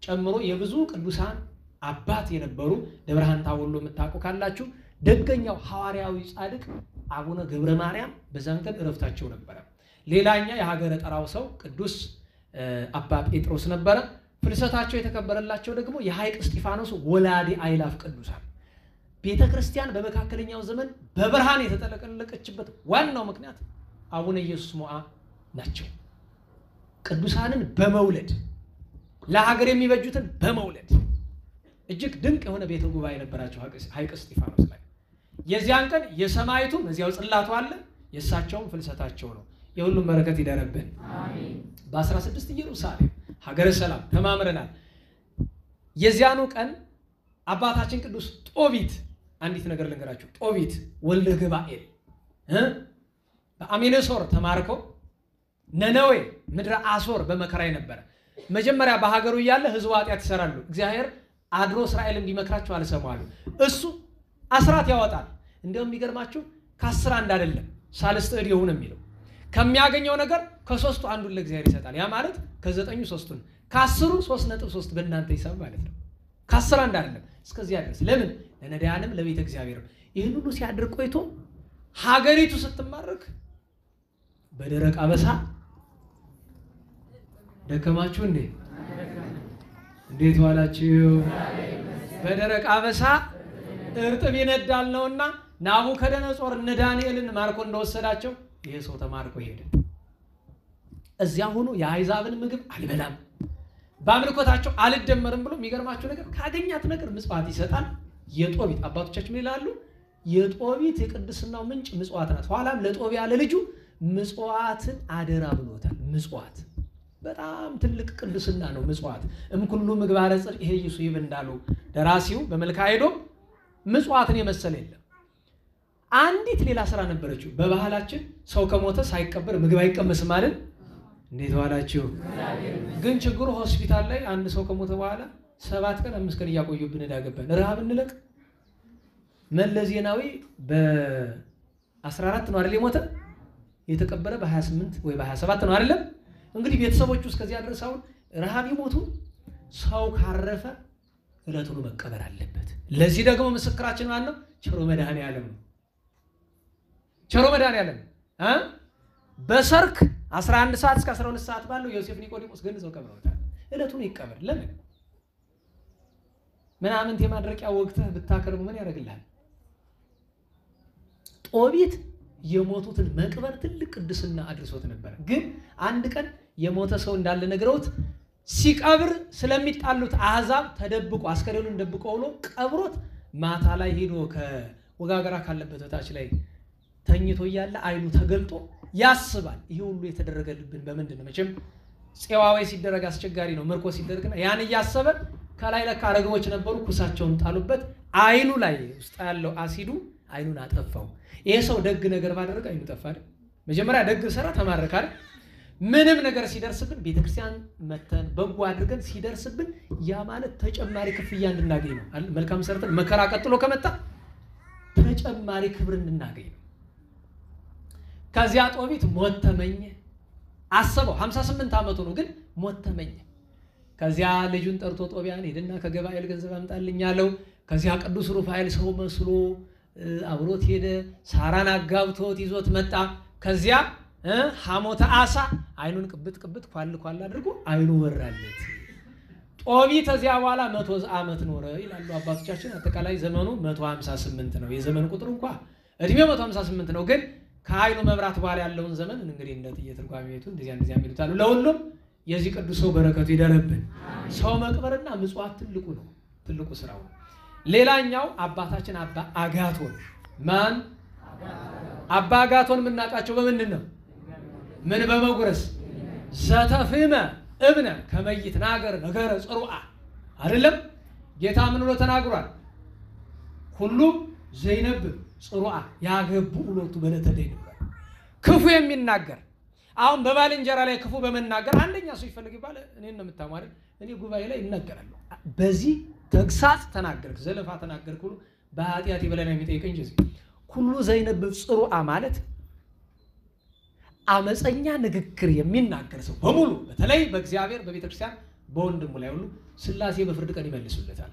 ጨምሮ የብዙ ቅዱሳን አባት የነበሩ ደብረ ሐንታ ወሎ የምታውቁ ካላችሁ ደገኛው ሐዋርያዊ ጻድቅ አቡነ ገብረ ማርያም በዛን ቀን ዕረፍታቸው ነበረ። ሌላኛ የሀገረ ጠራው ሰው ቅዱስ አባ ጴጥሮስ ነበረ። ፍልሰታቸው የተከበረላቸው ደግሞ የሐይቅ እስጢፋኖስ ወላዲ አይላፍ ቅዱሳን። ቤተ ክርስቲያን በመካከለኛው ዘመን በብርሃን የተጠለቀለቀችበት ዋናው ምክንያት አቡነ ኢየሱስ ሞዓ ናቸው። ቅዱሳንን በመውለድ ለሀገር የሚበጁትን በመውለድ እጅግ ድንቅ የሆነ ቤተ ጉባኤ ነበራቸው ሐይቅ እስጢፋኖስ ላይ። የዚያን ቀን የሰማይቱም እዚያው ጽላቱ አለ፣ የእሳቸውም ፍልሰታቸው ነው። የሁሉም በረከት ይደረብን። አሜን። በ16 ኢየሩሳሌም ሀገረ ሰላም ተማምረናል። የዚያኑ ቀን አባታችን ቅዱስ ጦቢት አንዲት ነገር ልንገራችሁ። ጦቢት ወልደ ገባኤል በአሜኔሶር ተማርከው ነነዌ ምድረ አሶር በመከራ ነበረ። መጀመሪያ በሀገሩ እያለ ህዝቡ ኃጢአት ይሰራሉ። እግዚአብሔር አድሮ እስራኤል እንዲመክራቸው አልሰማሉ። እሱ አስራት ያወጣል። እንደውም የሚገርማችሁ ከ10 አንድ አይደለም ሳልስት እድ ይሁን የሚለው ከሚያገኘው ነገር ከ3ቱ አንዱን ለእግዚአብሔር ይሰጣል። ያ ማለት ከ9ኙ 3ቱን ከ10ሩ 3.3 በእናንተ ሂሳብ ማለት ነው። ከ10 አንድ አይደለም እስከዚያ ድረስ። ለምን? ለነዳያንም ለቤተ እግዚአብሔር። ይህን ሁሉ ሲያድር ቆይቶ ሀገሪቱ ስትማረክ በደረቅ አበሳ ደከማችሁ እንዴ? እንዴት ዋላችሁ? በደረቅ አበሳ እርጥብ ይነዳል ነውና ናቡከደነጾር እነ ዳንኤልን ማርኮ እንደወሰዳቸው ይሄ ሰው ተማርኮ ሄደ። እዚያ ሆኖ የአሕዛብን ምግብ አልበላም፣ በአምልኮታቸው አልደመርም ብሎ የሚገርማቸው ነገር ካገኛት ነገር ምጽዋት ይሰጣል። የጦቢት አባቶቻችን ምን ይላሉ? የጦቢት የቅድስናው ምንጭ ምጽዋት ናት። ኋላም ለጦቢያ ለልጁ ምጽዋትን አደራ ብሎታል። ምጽዋት በጣም ትልቅ ቅድስና ነው። ምጽዋት እምኩሉ ምግባረ ጽድቅ ይሄ ይሱይብ እንዳሉ ደራሲው በመልካ ሄዶ ምጽዋትን የመሰለ የለም። አንዲት ሌላ ስራ ነበረችው። በባህላችን ሰው ከሞተ ሳይቀበር ምግብ አይቀመስም አይደል? እንዴት ዋላችሁ? ግን ችግሩ ሆስፒታል ላይ አንድ ሰው ከሞተ በኋላ 7 ቀን 5 ቀን እያቆዩብን እዳገባን ረሃብ እንለቅ። መለስ ዜናዊ በ14 ነው አይደል የሞተ? የተቀበረ በ28 ወይ በ27 ነው አይደለም? እንግዲህ ቤተሰቦቹ እስከዚያ ድረስ አሁን ረሃብ ይሞቱ። ሰው ካረፈ እለቱን መቀበር አለበት። ለዚህ ደግሞ ምስክራችን ማን ነው? ቸሮ መድኃኔዓለም ነው። ቸሮ መድኃኔዓለም በሰርክ 11 ሰዓት እስከ 12 ሰዓት ባለው ዮሴፍ ኒቆዲሞስ ገንዘው ቀብረውታል። እለቱን ይቀበር። ለምን? ምናምን የማድረቂያ ወቅትህ ብታከርሙ ምን ያደርግልሃል? ጦቢት የሞቱትን መቅበር ትልቅ ቅድስና አድርሶት ነበር። ግን አንድ ቀን የሞተ ሰው እንዳለ ነግረውት ሲቀብር ስለሚጣሉት አሕዛብ ተደብቆ አስከሬኑን ደብቆ ብሎ ቀብሮት ማታ ላይ ሄዶ ከወጋገራ ካለበት በታች ላይ ተኝቶ እያለ አይኑ ተገልጦ ያስባል። ይሄ ሁሉ የተደረገልብን በምንድን ነው? መቼም ፄዋዌ ሲደረግ አስቸጋሪ ነው። ምርኮ ሲደረግና ያን እያሰበ ከላይ ለካ ረግቦች ነበሩ፣ ኩሳቸውን ጣሉበት። አይኑ ላይ ውስጥ ያለው አሲዱ አይኑን አጠፋው። ይሄ ሰው ደግ ነገር ባደረገ አይኑ ጠፋ አይደል? መጀመሪያ ደግ ሰራ ተማረከ አይደል? ምንም ነገር ሲደርስብን ቤተክርስቲያን መተን በጎ አድርገን ሲደርስብን ያ ማለት ተጨማሪ ክፍያ እንድናገኝ ነው አይደል? መልካም ሰርተን መከራ ቀጥሎ ከመጣ ተጨማሪ ክብር እንድናገኝ ነው። ከዚያ ጦቢት ሞት ተመኘ። አሰበው 58 ዓመቱ ነው፣ ግን ሞት ተመኘ። ከዚያ ልጁን ጠርቶ ጦቢያን ሄድና ከገባኤል ገንዘብ አምጣልኝ አለው። ከዚያ ቅዱስ ሩፋኤል ሰው መስሎ አብሮት ሄደ። ሳራን አጋብቶት ይዞት መጣ። ከዚያ ሐሞተ አሳ አይኑን ቅብት ቅብት ኳል ኳል አድርጎ አይኑ ወራለት። ጦቢት ከዚያ በኋላ 100 ዓመት ኖረ ይላሉ አባቶቻችን። አጠቃላይ ዘመኑ 158 ነው። የዘመን ቁጥሩ እንኳን እድሜው 158 ነው። ግን ከአይኑ መብራት በኋላ ያለውን ዘመን እንግዲህ እንደ ትርጓሜቱ እንደዚያ የሚሉት አሉ። ለሁሉም የዚህ ቅዱስ ሰው በረከቱ ይደረብን። ሰው መቅበርና ምጽዋት ትልቁ ስራው። ሌላኛው አባታችን አባ አጋቶን ማን? አባ አጋቶን የምናውቃቸው በምንድን ነው? ምን በመጉረስ ዘተፍህመ እብነ ከመይት ናገር ነገረ ጽሩዓ አይደለም? ጌታ ምን ብሎ ተናግሯል? ሁሉም ዘይነብብ ጽሩዓ ያገቡ ሁለቱ በለተደይ ነበር። ክፉ የሚናገር አሁን በባልንጀራ ላይ ክፉ በመናገር አንደኛ ሰው ይፈልግ ይባል እኔን ነው የምታማሪ እኔ ጉባኤ ላይ እናገራለሁ። በዚህ ተግሳጽ ተናገርክ ዘለፋ ተናገርክ ሁሉ በኃጢአት ይበላና የሚጠይቀኝ እንጂ ሁሉ ዘይነብብ ጽሩዓ ማለት አመፀኛ ንግግር የሚናገር ሰው በሙሉ በተለይ በእግዚአብሔር በቤተክርስቲያን በወንድሙ ላይ ሁሉ ሥላሴ በፍርድ ቀን ይመልሱለታል።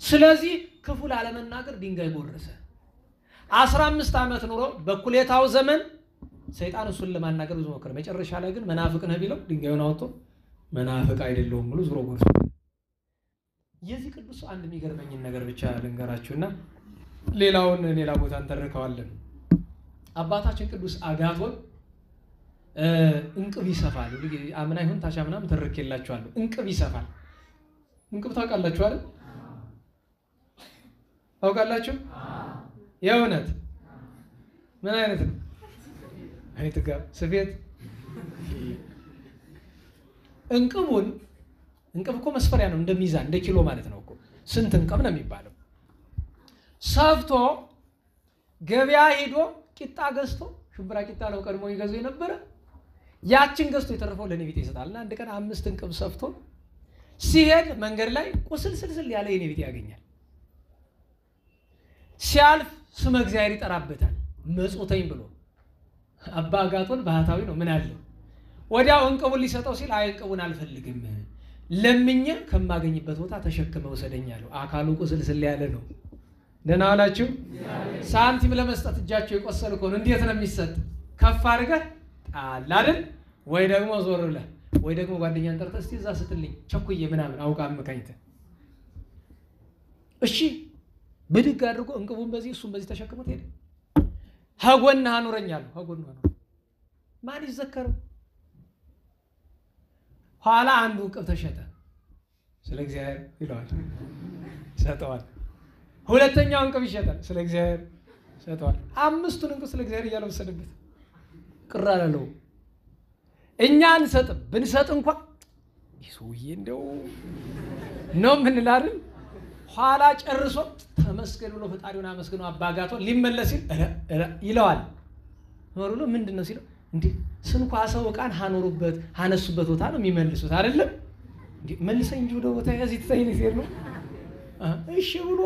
ስለዚህ ክፉ ላለመናገር ድንጋይ ጎረሰ። 15 ዓመት ኑሮ በኩሌታው ዘመን ሰይጣን እሱን ለማናገር ብዙ ሞከረ። መጨረሻ ላይ ግን መናፍቅ ነህ ቢለው ድንጋዩን አወጥቶ መናፍቅ አይደለሁም ብሎ ዙሮ ጎርሶ። የዚህ ቅዱስ አንድ የሚገርመኝን ነገር ብቻ ልንገራችሁና ሌላውን ሌላ ቦታ እንተርከዋለን። አባታችን ቅዱስ አጋቶን እንቅብ ይሰፋል። አምና ይሁን ታሻምናም ተርከላችኋለሁ። እንቅብ ይሰፋል። እንቅብ ታውቃላችሁ አይደል? ታውቃላችሁ? የእውነት ምን አይነት ነው? አይተጋ ስፌት እንቅብ እኮ መስፈሪያ ነው፣ እንደሚዛን እንደ ኪሎ ማለት ነው እኮ። ስንት እንቅብ ነው የሚባለው? ሰፍቶ ገበያ ሄዶ ቂጣ ገዝቶ ሽምብራ ቂጣ ነው ቀድሞ ይገዙ የነበረ ያችን ገዝቶ የተረፈው ለኔ ቤት ይሰጣልና አንድ ቀን 5 እንቅብ ሰፍቶ ሲሄድ መንገድ ላይ ቁስልስልስል ያለ የኔ ቤት ያገኛል። ሲያልፍ ስመ እግዚአብሔር ይጠራበታል መጾተኝ ብሎ። አባ አጋቶን ባህታዊ ነው። ምን አለ ወዲያው እንቅቡን ሊሰጠው ሲል አይ እንቅቡን አልፈልግም ለምኜ ከማገኝበት ቦታ ተሸክመ ወሰደኝ አለው። አካሉ ቁስልስል ያለ ነው። ደህና ዋላችሁ። ሳንቲም ለመስጠት እጃቸው የቆሰለ እኮ ነው። እንዴት ነው የሚሰጥ? ከፍ አድርገህ ጣል አይደል? ወይ ደግሞ ዞር ብለህ ወይ ደግሞ ጓደኛን ጠርተህ እስቲ እዛ ስትልኝ ቸኩዬ ምናምን አውቃ አመካኝተህ እሺ ብድግ አድርጎ እንቅቡን በዚህ እሱም በዚህ ተሸክሞት ሄደ። ሀጎንህ አኑረኛለሁ። ሀጎንህ አኑረ ማን ይዘከረው? ኋላ አንዱ እንቅብ ተሸጠ። ስለ እግዚአብሔር ይለዋል ሰጠዋል። ሁለተኛው እንቅብ ይሸጣል። ስለ እግዚአብሔር ሰጠዋል። 5ቱን እንቅብ ስለ እግዚአብሔር እያለ ወሰደበት። ቅር አላለውም። እኛ አንሰጥም። ብንሰጥ እንኳን ይሰውዬ እንደው ነው ምን ላድር። ኋላ ጨርሶ ተመስገን ብሎ ፈጣሪውን አመስግኖ አባ አጋቶን ሊመለስ ሲል ይለዋል። ኖሩሎ ምንድነው ሲለው እንዴ ስንኳ ሰው ዕቃን ሃኖሩበት ሃነሱበት ቦታ ነው የሚመልሱት አይደለም እንዴ መልሰኝ እንጂ ወደ ቦታ ያዚ ተይኝ ሲል ነው እሺ ብሎ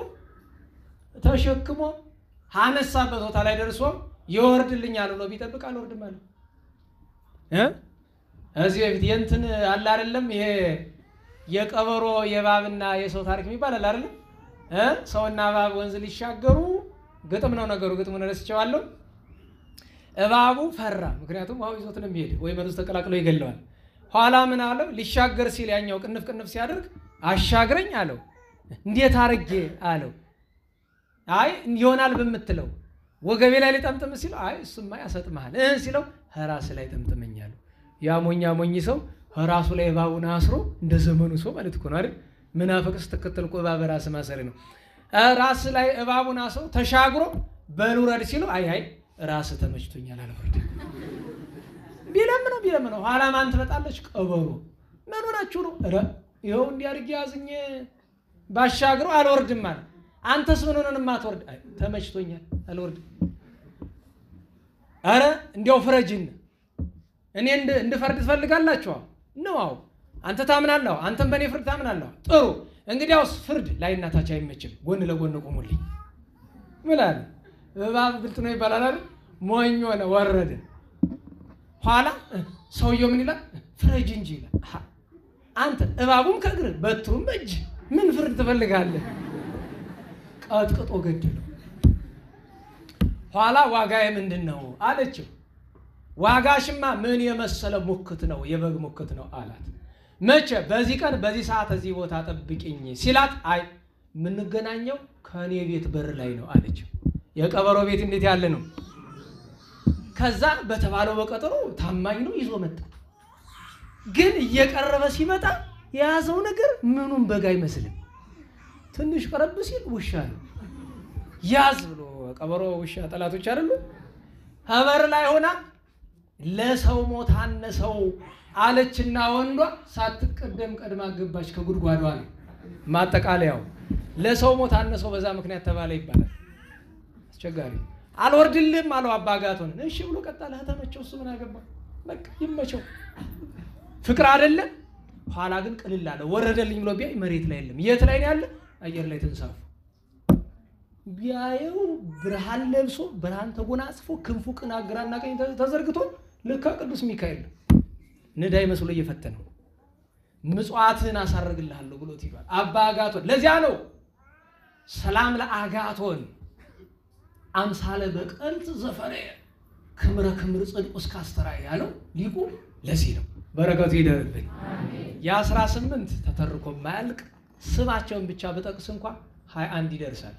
ተሸክሞ ሃነሳበት ቦታ ላይ ደርሶ ይወርድልኛል ብሎ ቢጠብቅ አልወርድም አለ። እዚህ በፊት የእንትን አለ አይደለም ይሄ የቀበሮ የእባብና የሰው ታሪክ የሚባል አለ አይደለም? ሰውና እባብ ወንዝ ሊሻገሩ ግጥም ነው ነገሩ። ግጥሙን ረስቼዋለሁ። እባቡ ፈራ፣ ምክንያቱም ውሃው ይዞት ነው የሚሄድ ወይ መርዝ ተቀላቅሎ ይገለዋል። ኋላ ምን አለው? ሊሻገር ሲል ያኛው ቅንፍ ቅንፍ ሲያደርግ አሻግረኝ አለው። እንዴት አርጌ አለው። አይ ይሆናል በምትለው ወገቤ ላይ ሊጠምጥም ሲል አይ እሱማ ያሰጥማል ሲለው ራስ ላይ ጠምጥመኝ አለው። ያ ሞኝ ሰው ራሱ ላይ እባቡን አስሮ እንደ ዘመኑ ሰው ማለት እኮ ነው አይደል? መናፍቅ ስትከተል እኮ እባብ ራስ ማሰሪ ነው። ራስ ላይ እባቡን አስሮ ተሻግሮ በሉረድ ሲለው አይ ራስ ተመችቶኛል አልወርድም ቢለምነው ኋላ ማን ትመጣለች? ቀበሮ ምን ሆናችሁ ነው? ይኸው እንዲያርግ ያዝኝ ባሻግረው አልወርድም ማለት አንተስ ምን ሆነን ማትወርድ? አይ ተመችቶኛል አልወርድም። አረ እንዲያው ፍረጅን እኔ እንድፈርድ ትፈልጋላችሁ ነው? አዎ አንተ ታምናለህ፣ አንተም በእኔ ፍርድ ታምናለህ። ጥሩ እንግዲያውስ ፍርድ ላይና ታች አይመችም፣ ጎን ለጎን ቆሙልኝ ምላል። እባብ ብልጥ ነው ይባላል አይደል? ሞኝ ሆነ ወረደ። ኋላ ሰውየው ምን ይላል? ፍረጅ እንጂ ይላል። አንተ እባቡም ከእግር በትሩም በእጅ ምን ፍርድ ትፈልጋለህ? ቀጥቅጦ ገደለው። ኋላ ዋጋዬ ምንድን ነው አለችው። ዋጋሽማ ምን የመሰለ ሙክት ነው፣ የበግ ሙክት ነው አላት። መቼ? በዚህ ቀን በዚህ ሰዓት እዚህ ቦታ ጠብቂኝ ሲላት አይ የምንገናኘው ከኔ ቤት በር ላይ ነው አለችው። የቀበሮ ቤት እንዴት ያለ ነው? ከዛ በተባለው በቀጠሮ ታማኝ ነው ይዞ መጣ። ግን እየቀረበ ሲመጣ የያዘው ነገር ምኑን በጋ አይመስልም። ትንሽ ቀረብ ሲል ውሻ ነው። ያዝ ብሎ ቀበሮ ውሻ ጠላቶች አይደሉ? ሀበር ላይ ሆና ለሰው ሞት አነሰው አለችና ወንዷ ሳትቀደም ቀድማ ገባች ከጉድጓዷ ነው። ማጠቃለያው ለሰው ሞት አነሰው በዛ ምክንያት ተባለ ይባላል። አስቸጋሪ አልወርድልም አለው አባ አጋቶን። እሺ ብሎ ቀጣለ። ተመቸው። እሱ ምን አገባ? በቃ ይመቸው። ፍቅር አይደለ? ኋላ ግን ቅልል አለ። ወረደልኝ ብሎ ቢያይ መሬት ላይ የለም። የት ላይ ነው ያለ? አየር ላይ ተንሳፎ ቢያየው ብርሃን ለብሶ ብርሃን ተጎናጽፎ ክንፉ ቅና ግራና ቀኝ ተዘርግቶ ልካ ቅዱስ ሚካኤል ንዳይ መስሎ እየፈተነው ምጽዋትን አሳርግልሃለሁ ብሎት ይባል አባ አጋቶን። ለዚያ ነው ሰላም ለአጋቶን አምሳለ በቀልት ዘፈረ ክምረ ክምር ጽድቅ እስከ አስተራይ ያለው ሊቁ ለዚህ ነው። በረከቱ ይደርብን። የ18 ተተርኮ ማያልቅ ስማቸውን ብቻ በጠቅስ እንኳን 21 ይደርሳል።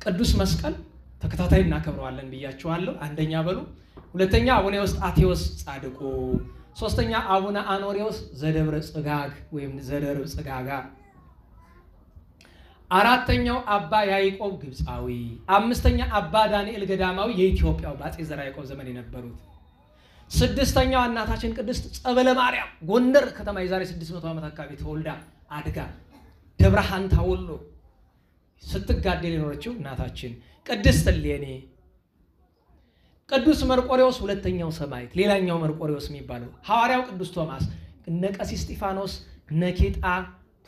ቅዱስ መስቀል ተከታታይ እናከብረዋለን ብያችኋለሁ። አንደኛ በሉ። ሁለተኛ አቡነ ኤዎስጣቴዎስ ጻድቁ፣ ሶስተኛ አቡነ አኖሪዎስ ዘደብረ ጽጋግ ወይም ዘደርብ ጽጋጋ፣ አራተኛው አባ ያዕቆብ ግብፃዊ፣ አምስተኛ አባ ዳንኤል ገዳማዊ የኢትዮጵያው በአፄ ዘርዓ ያዕቆብ ዘመን የነበሩት፣ ስድስተኛው እናታችን ቅድስት ጸበለ ማርያም ጎንደር ከተማ የዛሬ 600 ዓመት አካባቢ ተወልዳ አድጋ ደብረ ሐንታ ወሎ ስትጋደል የኖረችው እናታችን ቅድስት እሌኒ፣ ቅዱስ መርቆሬዎስ ሁለተኛው ሰማዕት፣ ሌላኛው መርቆሬዎስ የሚባለው ሐዋርያው ቅዱስ ቶማስ፣ እነ ቀሲስ እስጢፋኖስ፣ ነኬጣ፣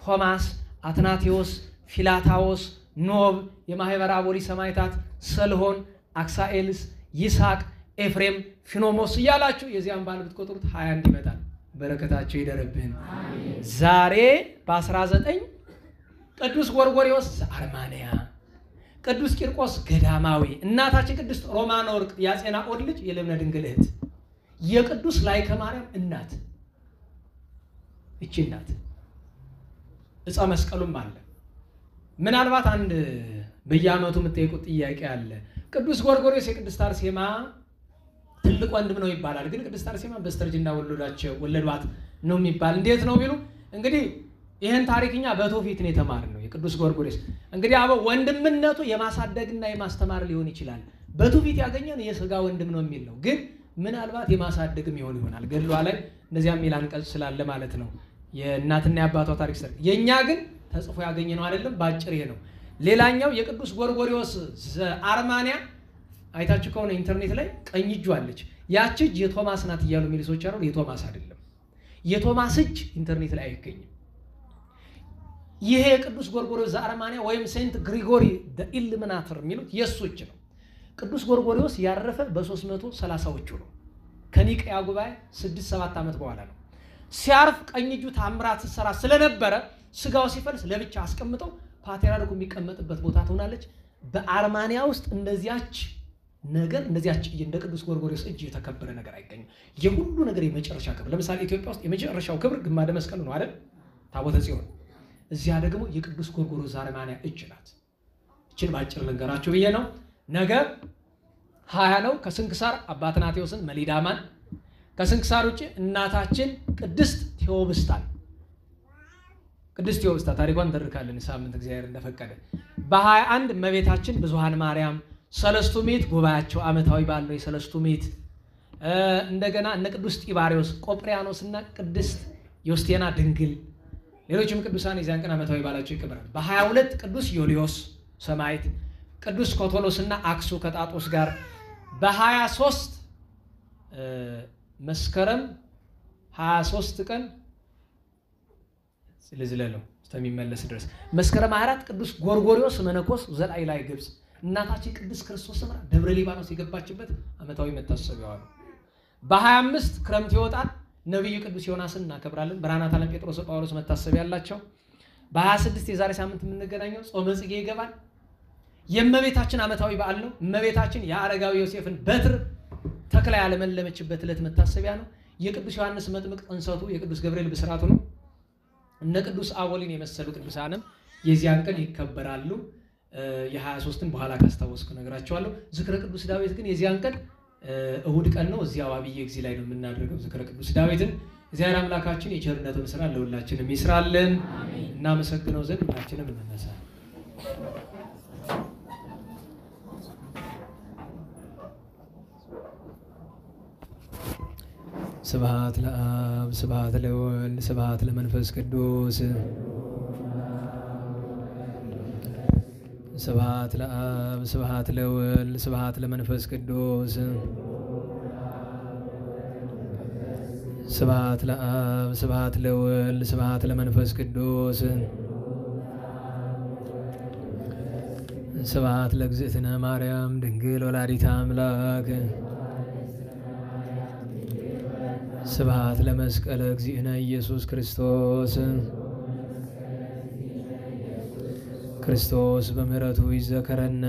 ቶማስ፣ አትናቴዎስ፣ ፊላታዎስ፣ ኖብ፣ የማህበረ አቦሊ ሰማዕታት፣ ሰልሆን፣ አክሳኤልስ፣ ይስሐቅ፣ ኤፍሬም፣ ፊኖሞስ እያላችሁ የዚያን ባል ብትቆጥሩት 21 ይመጣል። በረከታቸው ይደረብን። ዛሬ በ19 ቅዱስ ጎርጎርዮስ ዘአርማንያ፣ ቅዱስ ቂርቆስ ገዳማዊ፣ እናታችን ቅድስት ሮማነ ወርቅ የአፄ ናኦድ ልጅ የልብነ ድንግል እህት፣ የቅዱስ ላይከ ማርያም እናት እቺ እናት ዕፀ መስቀሉም አለ። ምናልባት አንድ በየዓመቱ የምትጠይቁት ጥያቄ አለ። ቅዱስ ጎርጎርዮስ የቅድስት አርሴማ ትልቅ ወንድም ነው ይባላል። ግን ቅድስት አርሴማ በስተርጅና ወለዷት ነው የሚባል። እንዴት ነው ቢሉ እንግዲህ ይሄን ታሪክኛ በትውፊት ነው የተማርነው። የቅዱስ ጎርጎርዮስ እንግዲህ አበ ወንድምነቱ የማሳደግና የማስተማር ሊሆን ይችላል። በትውፊት ያገኘን የሥጋ ወንድም ነው የሚል ነው። ግን ምናልባት የማሳደግም ይሆናል። ገድሏ ላይ እንደዚያ የሚል አንቀጽ ስላለ ማለት ነው። የእናትና የአባቷ ታሪክ ስር የኛ ግን ተጽፎ ያገኘነው አይደለም። ባጭር ይሄ ነው። ሌላኛው የቅዱስ ጎርጎርዮስ ዘአርማንያ አይታችሁ ከሆነ ኢንተርኔት ላይ ቀኝ እጁ አለች። ያቺ እጅ የቶማስ ናት እያሉ የሚሉ ሰዎች አሉ። የቶማስ አይደለም። የቶማስ እጅ ኢንተርኔት ላይ አይገኝም። ይሄ የቅዱስ ጎርጎርዮስ ዘአርማንያ ወይም ሴንት ግሪጎሪ ኢሉሚናተር የሚሉት የሱ እጅ ነው። ቅዱስ ጎርጎርዮስ ያረፈ በ330ዎቹ ነው። ከኒቅያ ጉባኤ 6-7 ዓመት በኋላ ነው። ሲያርፍ ቀኝ እጁ ታምራት ሰራ ስለነበረ ስጋው ሲፈልስ ለብቻ አስቀምጠው ፓትርያርኩ የሚቀመጥበት ቦታ ትሆናለች። በአርማንያ ውስጥ እንደዚያች እንደ ቅዱስ ጎርጎርዮስ እጅ የተከበረ ነገር አይገኝም። የሁሉ ነገር የመጨረሻ ክብር። ለምሳሌ ኢትዮጵያ ውስጥ የመጨረሻው ክብር ግማደ መስቀል ነው አይደል? ታቦተ ጽዮን። እዚያ ደግሞ የቅዱስ ጎርጎርዮስ ዘአርማንያ እጅ ናት። እችን ባጭር ልንገራችሁ ብዬ ነው። ነገ 20 ነው። ከስንክሳር አባ አትናቴዎስን መሊዳማን፣ ከስንክሳር ውጪ እናታችን ቅድስት ቴዎብስታን ታሪኳን እንተርካለን ሳምንት እግዚአብሔር እንደፈቀደ። በ21 እመቤታችን ብዙኃን ማርያም፣ ሰለስቱ ምዕት ጉባኤያቸው ዓመታዊ በዓል ነው የሰለስቱ ምዕት። እንደገና እነ ቅዱስ ጢባሪዎስ ቆጵሪያኖስና ቅድስት ዮስቴና ድንግል፣ ሌሎችም ቅዱሳን የዚያን ቀን ዓመታዊ በዓላቸው ይከበራል። በ22 ቅዱስ ዮልዮስ ሰማዕት፣ ቅዱስ ኮቶሎስና አክሱ ከጣጦስ ጋር፣ በ23 መስከረም 23 ቀን ስለዝለለው እስከሚመለስ ድረስ መስከረም 24 ቅዱስ ጎርጎርዮስ መነኮስ ዘላዕላይ ግብጽ፣ እናታችን ቅድስት ክርስቶስ ሰምራ ደብረ ሊባኖስ የገባችበት ዓመታዊ መታሰቢያዋ ነው። በ25 ክረምት ይወጣል። ነብዩ ቅዱስ ዮናስን እናከብራለን። ብርሃናት ዓለም ጴጥሮስ ጳውሎስ መታሰቢያ ያላቸው። በ26 የዛሬ ሳምንት የምንገናኘው ጾመ ጽጌ ይገባል። የእመቤታችን ዓመታዊ በዓል ነው። እመቤታችን የአረጋዊ ዮሴፍን በትር ተክላ ያለመለመችበት ዕለት መታሰቢያ ነው። የቅዱስ ዮሐንስ መጥምቅ ጥንሰቱ፣ የቅዱስ ገብርኤል ብስራቱ ነው። እነ ቅዱስ አቦሊን የመሰሉ ቅዱሳንም የዚያን ቀን ይከበራሉ። የ23ን በኋላ ካስታወስኩ ነግራቸዋለሁ። ዝክረ ቅዱስ ዳዊት ግን የዚያን ቀን እሁድ ቀን ነው። እዚያው አብይ ጊዜ ላይ ነው የምናደርገው ዝክረ ቅዱስ ዳዊትን። እግዚአብሔር አምላካችን የቸርነቱን ስራ ለሁላችንም ይስራልን። እናመሰግነው ዘንድ ሁላችንም እንነሳ። ስብሐት ለአብ ስብሐት ለወልድ ስብሐት ለመንፈስ ቅዱስ ስብሐት ለአብ ስብሐት ለወልድ ስብሐት ለመንፈስ ቅዱስ ስብሐት ለአብ ስብሐት ለወልድ ስብሐት ለመንፈስ ቅዱስ ስብሐት ለእግዝእትነ ማርያም ድንግል ወላዲተ አምላክ ስብሐት ለመስቀለ እግዚእነ ኢየሱስ ክርስቶስ ክርስቶስ በምሕረቱ ይዘከረነ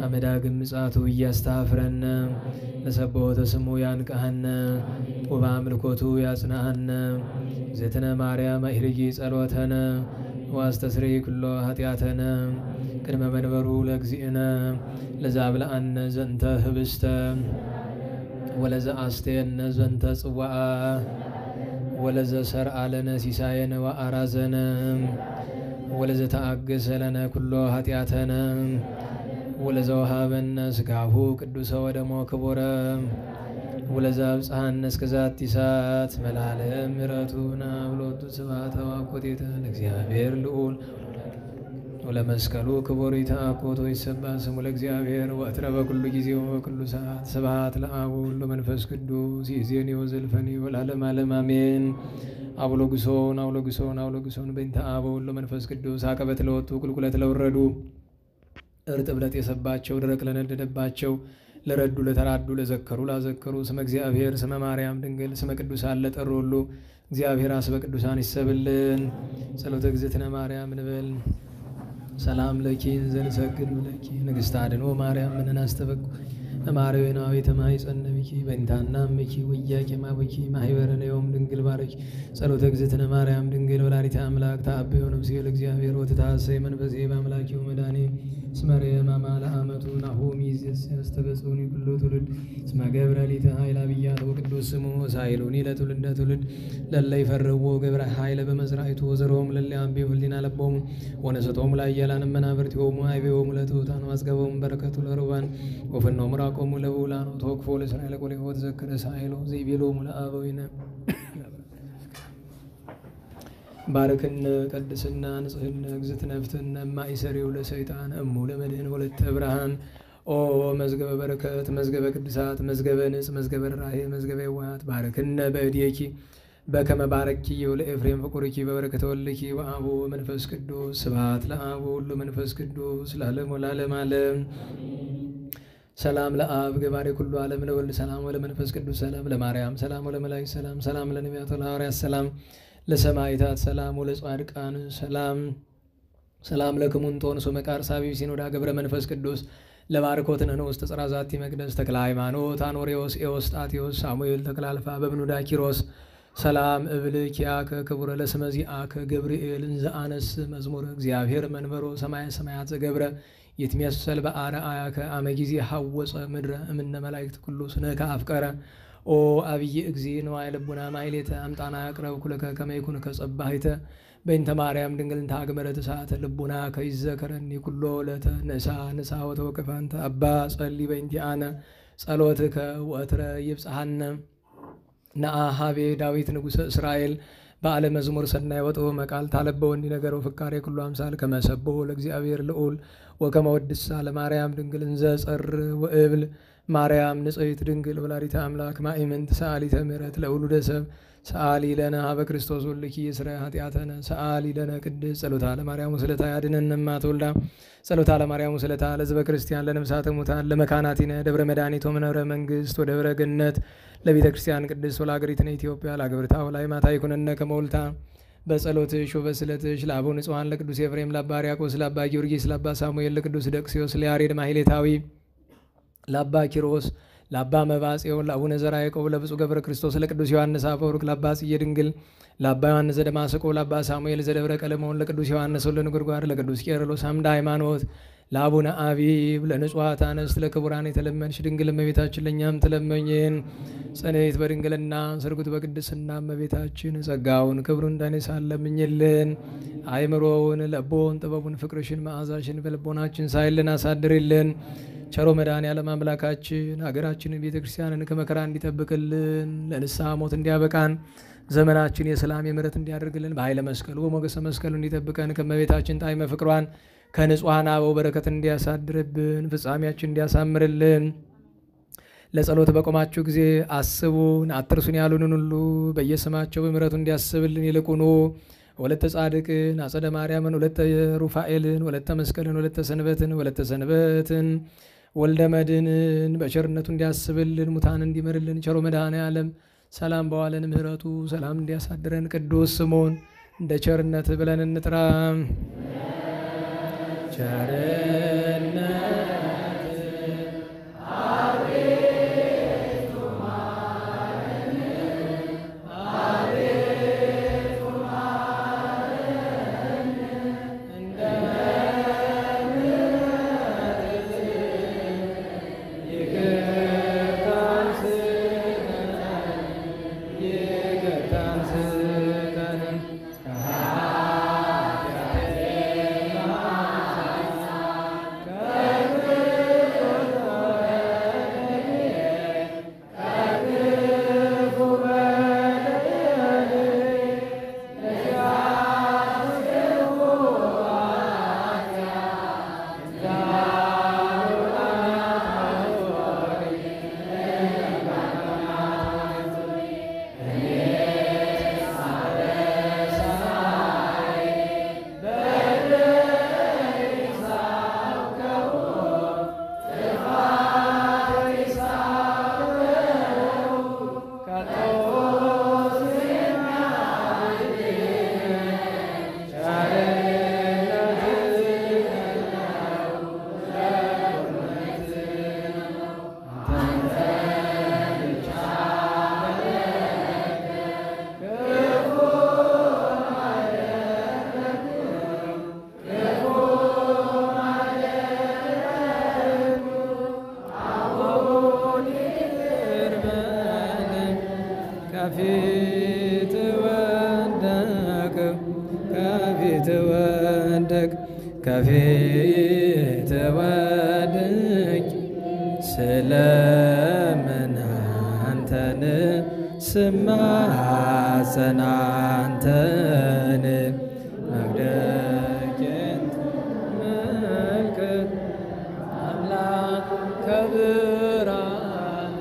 አመዳግም ምጽአቱ እያስታፍረነ ለሰቦተ ስሙ ያንቃሃነ ወበአምልኮቱ ያጽናሃነ እግዝእትነ ማርያም አይርጊ ጸሎተነ ዋስተስሪ ኩሎ ኃጢአተነ ቅድመ መንበሩ ለእግዚእነ ለዛብልአነ ዘንተ ህብስተ ወለዘ አስተየነ ዘንተ ጽዋዓ ወለዘ ሰርዓ ለነ ሲሳየነ ወአራዘነ ወለዘ ተአገሰ ለነ ኩሎ ኃጢአተነ ወለዘ ወሃበነ ሥጋሁ ቅዱሰ ወደሞ ክቡረ ወለዘ አብጽሐነ እስከ ዛቲ ሰዓት መላለም ምሕረቱና ብሎቱ ስብሐተ ወአኮቴተ ለእግዚአብሔር ልዑል ወለመስቀሉ ክቡር ይትአኮቶ ይሰብሐ ስሙ ለእግዚአብሔር ወእትረ በኩሉ ጊዜ ወበኩሉ ሰዓት ስብሐት ለአብ ወወልድ ወመንፈስ ቅዱስ ይእዜኒ ወዘልፈኒ ወለዓለመ ዓለም አሜን። አቡሎግሶን አቡሎግሶን አቡሎግሶን በእንተ አብ ወወልድ ወመንፈስ ቅዱስ አቀበት ለወጡ ቁልቁለት ለወረዱ እርጥብ ለጤሰባቸው ደረቅ ለነደደባቸው ለረዱ ለተራዱ ለዘከሩ ላዘከሩ ስመ እግዚአብሔር ስመ ማርያም ድንግል ስመ ቅዱሳን ለጠሩ ሁሉ እግዚአብሔር አስበ ቅዱሳን ይሰብልን። ጸሎተ እግዝእትነ ማርያም እንበል። ሰላም ለኪ ዘንሰግድ ለኪ ንግሥተ አድኅኖ ማርያም ምንን አስተበቁ ማርያናዊ ተማይጸነብኪ በእንታና ምኪ ወያቄ ማበኪ ማህበረነ ዮም ድንግል ባረኪ ጸሎተ እግዝእትነ ማርያም ድንግል ወላዲተ አምላክ ተአብዮ ነፍሴ ለእግዚአብሔር ወትታሰይ መንፈሴ በአምላኪው መድኃኔ እስመ ማማ ለአመቱ ናሆም ይእዜሰ ያስተበጽኡኒ ኩሉ ትውልድ እስመ ገብረ ሊተ ኃይለ አብያት ወቅዱስ ስሙ ሳይሉኒ ለትውልደ ትውልድ ለለ ይፈርዎ ገብረ ኃይለ በመዝራይቱ ወዘሮም ለለ አንቤ ሁሊና ለቦሙ ወነሰቶሙ ላያላን መናብርቲሆሙ አይቤሆሙ ለትሑታን ዋዝገቦሙ በረከቱ ለርባን ወፈኖሙ ቆሙ ለውላኑ ተወክፎ ለእስራኤል ቆሌ ወተዘከረ ሳይሎ ዘይቤሎሙ ለአበዊነ ባርክነ ቀድስና ንጽሕነ እግዝእትነ ፍትሕነ እማእሰሪው ለሰይጣን እሙ ለመድህን ወለተ ብርሃን ኦ መዝገበ በረከት መዝገበ ቅዱሳት መዝገበ ንጽ መዝገበ ራሄ መዝገበ የዋሃት ባርክነ በእድየኪ በከመ ባረኪዮ ለኤፍሬም ፍቁርኪ በበረከተ ወልድኪ ወአቡ መንፈስ ቅዱስ ስብሐት ለአብ ወወልድ ወመንፈስ ቅዱስ ለዓለሙ ለዓለመ ዓለም። ሰላም ለአብ ገባሬ ኩሉ ዓለም ለወልድ ሰላም ወለመንፈስ ቅዱስ ሰላም ለማርያም ሰላም ወለመላእክት ሰላም ሰላም ለነቢያት ወለሐዋርያት ሰላም ለሰማዕታት ሰላም ወለጻድቃን ሰላም ሰላም ለክሙንጦን ሶመቃር ሳቢብ ሲኖዳ ገብረ መንፈስ ቅዱስ ለባርኮት ነኖስ ተጽራዛቲ መቅደስ ተክለ ሃይማኖት አኖሬዎስ ኤዎስጣቴዎስ ሳሙኤል ተክላልፋ በብኑዳ ኪሮስ ሰላም እብል ኪያከ ክቡረ ለስመ ዚአከ ገብርኤል እንዘ አነስ መዝሙረ እግዚአብሔር መንበሮ ሰማየ ሰማያት ዘገብረ ይትመሰል በአርአያከ አመ ጊዜ ሐወፀ ምድረ እምነ መላእክት ኩሉ ስነከ አፍቀረ ኦ አብይ እግዚእ ንዋየ ልቡና ማሕሌተ አምጣና ያቅረብ ኩለከ ከመ ይኩን ከጸባሂተ በእንተ ማርያም ድንግል እንተ አግመረት እሳተ ልቡና ከይዘከረኒ ኩሎ ዕለተ ንሳ ንሳ ወተወከፈ አንተ አባ ጸሊ በእንቲአነ ጸሎትከ ወእትረ ይብጽሐነ ነአ ሀቤ ዳዊት ንጉሠ እስራኤል በዓለ መዝሙር ሰናይ ወጥኦ መቃል ታለበው እንዲነገረው ፍካሬ ኩሉ አምሳል ከመሰቦ ለእግዚአብሔር ልዑል ወከመ ወድሳ ለማርያም ድንግል እንዘ ጸር ወእብል ማርያም ንጽሕት ድንግል ወላዲተ አምላክ ማእምንት ሰአሊተ ምሕረት ለውሉደ ሰብ ሰአሊ ለነ ሀበ ክርስቶስ ወልኪ ይስረይ ኃጢአተነ ሰአሊ ለነ ቅድስት ጸሎታ ለማርያም ወስለታ ያድነን እማትወልዳ ጸሎታ ለማርያም ወስለታ ለሕዝበ ክርስቲያን ለነፍሳተ ሙታን ለመካናቲነ ደብረ መድኃኒት ወመንበረ መንግሥት ወደብረ ገነት ለቤተ ክርስቲያን ቅድስት ወለአገሪትነ ኢትዮጵያ ለአገብርታ ወላይማታ ይኩነነ ከመውልታ በጸሎትሽ ወበስለትሽ ለአበው ንጹሐን ለቅዱስ ኤፍሬም ለአባ ሕርያቆስ ለአባ ጊዮርጊስ ለአባ ሳሙኤል ለቅዱስ ደቅስዮስ ለያሬድ ማሕሌታዊ ለአባ ኪሮስ ለአባ መባጽዮን ለአቡነ ዘርዓ ያዕቆብ ለብፁዕ ገብረ ክርስቶስ ለቅዱስ ዮሐንስ አፈወርቅ ለአባ ጽዬ ድንግል ለአባ ዮሐንስ ዘደማስቆ ለአባ ሳሙኤል ዘደብረ ቀለሞን ለቅዱስ ዮሐንስ ወልደ ነጎድጓድ ለቅዱስ ቄርሎስ አምደ ሃይማኖት ለአቡነ አቢብ ለንጹሐት አንስት ለክቡራን የተለመንሽ ድንግል እመቤታችን ለእኛም ትለመኝን። ጸኔት በድንግልና ስርጉት በቅድስና እመቤታችን ጸጋውን ክብሩን እንዳይነሳን ለምኝልን። አይምሮውን ለቦን ጥበቡን ፍቅርሽን መዓዛሽን በልቦናችን ሳይልን አሳድርልን። ቸሮ መድኃኔዓለም አምላካችን ሀገራችንን ቤተ ክርስቲያንን ከመከራ እንዲጠብቅልን ለንስሐ ሞት እንዲያበቃን ዘመናችን የሰላም የምሕረት እንዲያደርግልን በኃይለ መስቀሉ በሞገሰ መስቀሉ እንዲጠብቀን ከመቤታችን ጣዕመ ፍቅሯን ከንጹሐን አበው በረከት እንዲያሳድርብን ፍጻሜያችን እንዲያሳምርልን። ለጸሎት በቆማችሁ ጊዜ አስቡን አትርሱን ያሉንን ሁሉ በየስማቸው በምሕረቱ እንዲያስብልን ይልቁኑ ወለተ ጻድቅን አጸደ ማርያምን ወለተ ሩፋኤልን ወለተ መስቀልን ወለተ ሰንበትን ወልደ መድንን በቸርነቱ እንዲያስብልን ሙታን እንዲምርልን ቸሮ መድኃኔዓለም ሰላም በዋለን ምሕረቱ ሰላም እንዲያሳድረን ቅዱስ ስሙን እንደ ቸርነት ብለን እንጥራ። ከፊት ወድቅ ስለምን አንተን ስማጸን አንተን መውደቄን መልክት አምላክ ከብርሃን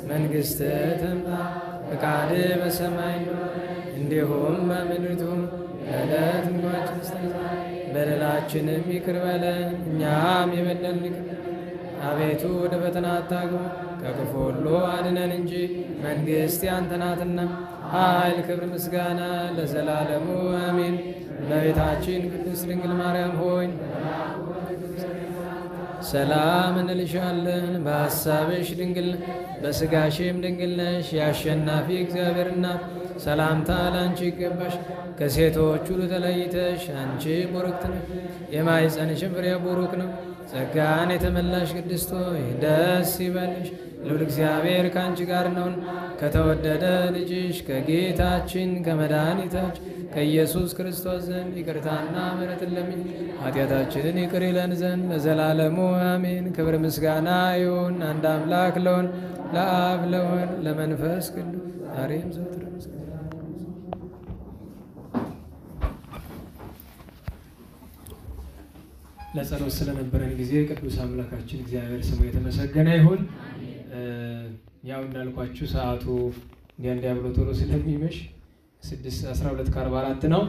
መንግሥትህ ትምጣ ፈቃድህ በሰማይ እንዲሁም በምድር ትሁን። የዕለት ምግባችንን ስጠን ዛሬ፣ በደላችንም ይቅር በለን እኛም የበደሉንን ይቅር በለን። አቤቱ ወደ ፈተና አታግባን ከክፉ ሁሉ አድነን እንጂ መንግሥት ያንተ ናትና፣ ኃይል፣ ክብር፣ ምስጋና ለዘላለሙ አሜን። እመቤታችን ቅድስት ድንግል ማርያም ሆይ ሰላም እንልሻለን። በሐሳብሽ ድንግል በሥጋሽም ድንግል ነሽ። የአሸናፊ እግዚአብሔር እናት ሰላምታ ላንቺ ይገባሽ። ከሴቶች ሁሉ ተለይተሽ አንቺ ቡርክት ነሽ፣ የማኅፀንሽም ፍሬ ቡሩክ ነው። ጸጋን የተመላሽ ቅድስት ሆይ ደስ ይበልሽ፣ ልዑል እግዚአብሔር ከአንቺ ጋር ነውን። ከተወደደ ልጅሽ ከጌታችን ከመድኃኒታችን ከኢየሱስ ክርስቶስ ዘንድ ይቅርታና ምሕረትን ለምኝ ኃጢአታችንን ይቅር ይለን ዘንድ ለዘላለሙ አሜን። ክብር ምስጋና ይሁን አንድ አምላክ ለሆን ለአብ ለወልድ ለመንፈስ ቅዱስ ዛሬም ዘወትርም ለጸሎት ስለነበረን ጊዜ ቅዱስ አምላካችን እግዚአብሔር ስሙ የተመሰገነ ይሁን። ያው እንዳልኳችሁ ሰዓቱ እንዲያ ብሎ ቶሎ ስለሚመሽ 6:12:44 ነው።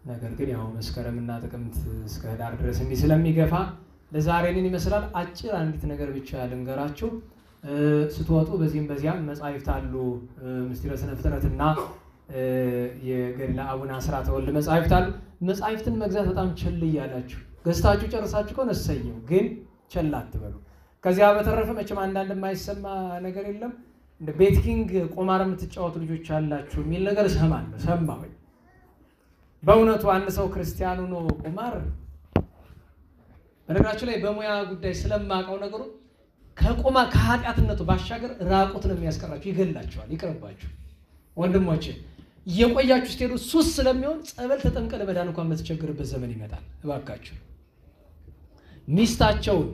ነገር ግን ያው መስከረምና ጥቅምት እስከ ኅዳር ድረስ እንዲህ ስለሚገፋ ለዛሬ ምን ይመስላል አጭር አንዲት ነገር ብቻ ልንገራችሁ። ስትወጡ በዚህም በዚያም መጻሕፍት አሉ። ምስጢረ ስነ ፍጥረትና የገድለ አቡነ አስራተ ወልድ መጻሕፍት አሉ። መጻሕፍትን መግዛት በጣም ቸል እያላችሁ ገዝታችሁ ጨርሳችሁ ከሆነ እሰየው፣ ግን ቸል አትበሉ። ከዚያ በተረፈ መቼም አንዳንድ የማይሰማ ነገር የለም። እንደ ቤትኪንግ ቁማር የምትጫወቱ ልጆች አላችሁ የሚል ነገር ሰማሁኝ። በእውነቱ አንድ ሰው ክርስቲያኑ ነው ቁማር፣ በነገራችሁ ላይ በሙያ ጉዳይ ስለማውቀው ነገሩ ከኃጢአትነቱ ባሻገር ራቁት ነው የሚያስቀራችሁ፣ ይገላችኋል። ይቅርባችሁ ወንድሞቼ፣ እየቆያችሁ ስትሄዱ ሱስ ስለሚሆን ጸበል ተጠምቀ ለመዳን እንኳን የምትቸገርበት ዘመን ይመጣል። እባካችሁ ሚስታቸውን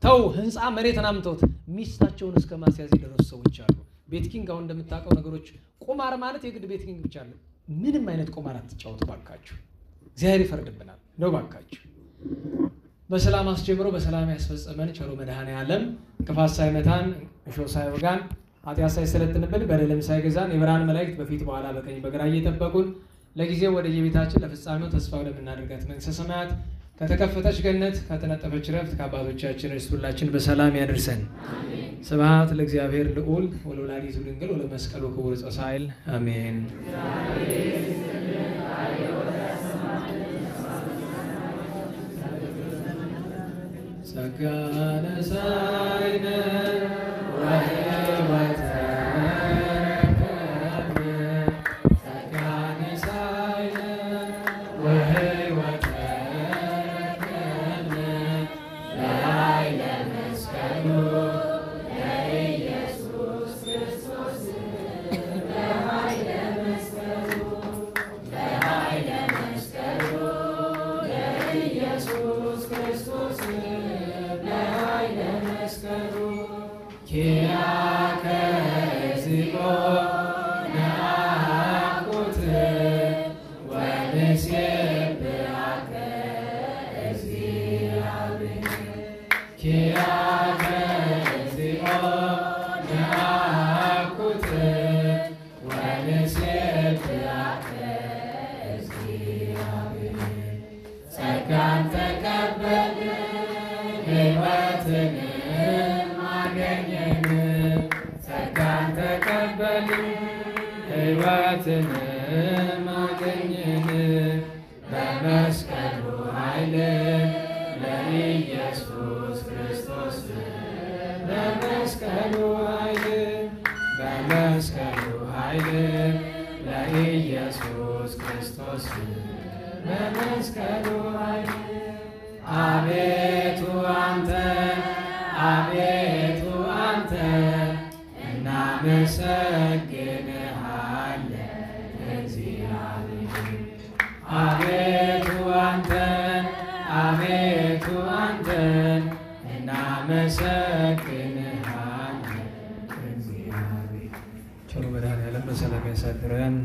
ተው፣ ህንፃ መሬት ናምተውት ሚስታቸውን እስከ ማስያዝ የደረሱ ሰዎች አሉ። ቤትኪንግ አሁን እንደምታውቀው ነገሮች፣ ቁማር ማለት የግድ ቤትኪንግ ብቻ አለ። ምንም አይነት ቁማር አትጫወቱ ባካችሁ፣ እግዚአብሔር ይፈርድብናል ነው። ባካችሁ በሰላም አስጀምሮ በሰላም ያስፈጸመን ቸሩ መድኃኔዓለም እንቅፋት ሳይመታን እሾህ ሳይወጋን ኃጢአት ሳይሰለጥንብን በደልም ሳይገዛን የብርሃን መላእክት በፊት በኋላ በቀኝ በግራ እየጠበቁን ለጊዜው ወደ የቤታችን ለፍጻሜው ተስፋ ወደምናደርጋት መንግሥተ ሰማያት ከተከፈተች ገነት ከተነጠፈች ረፍት ከአባቶቻችን ርስት ሁላችን በሰላም ያደርሰን። ስብሐት ለእግዚአብሔር ልዑል ወለወላዲቱ ድንግል ወለመስቀሉ ክቡር ጸሳይል አሜን። ጸጋነ ሳይነ ወሕይወተ በመስቀሉ ኃይል ለኢየሱስ ክርስቶስ በመስቀሉ ኃይል ለኢየሱስ ክርስቶስ በመስቀሉ ኃይል አቤቱ አንተ እናመሰግንሃለን እግዚአብሔር። አቤቱ አንተን እናመሰግንሃለን እግዚአብሔር። ቸሩ መድኃኔዓለም በሰላም ያሳድረን።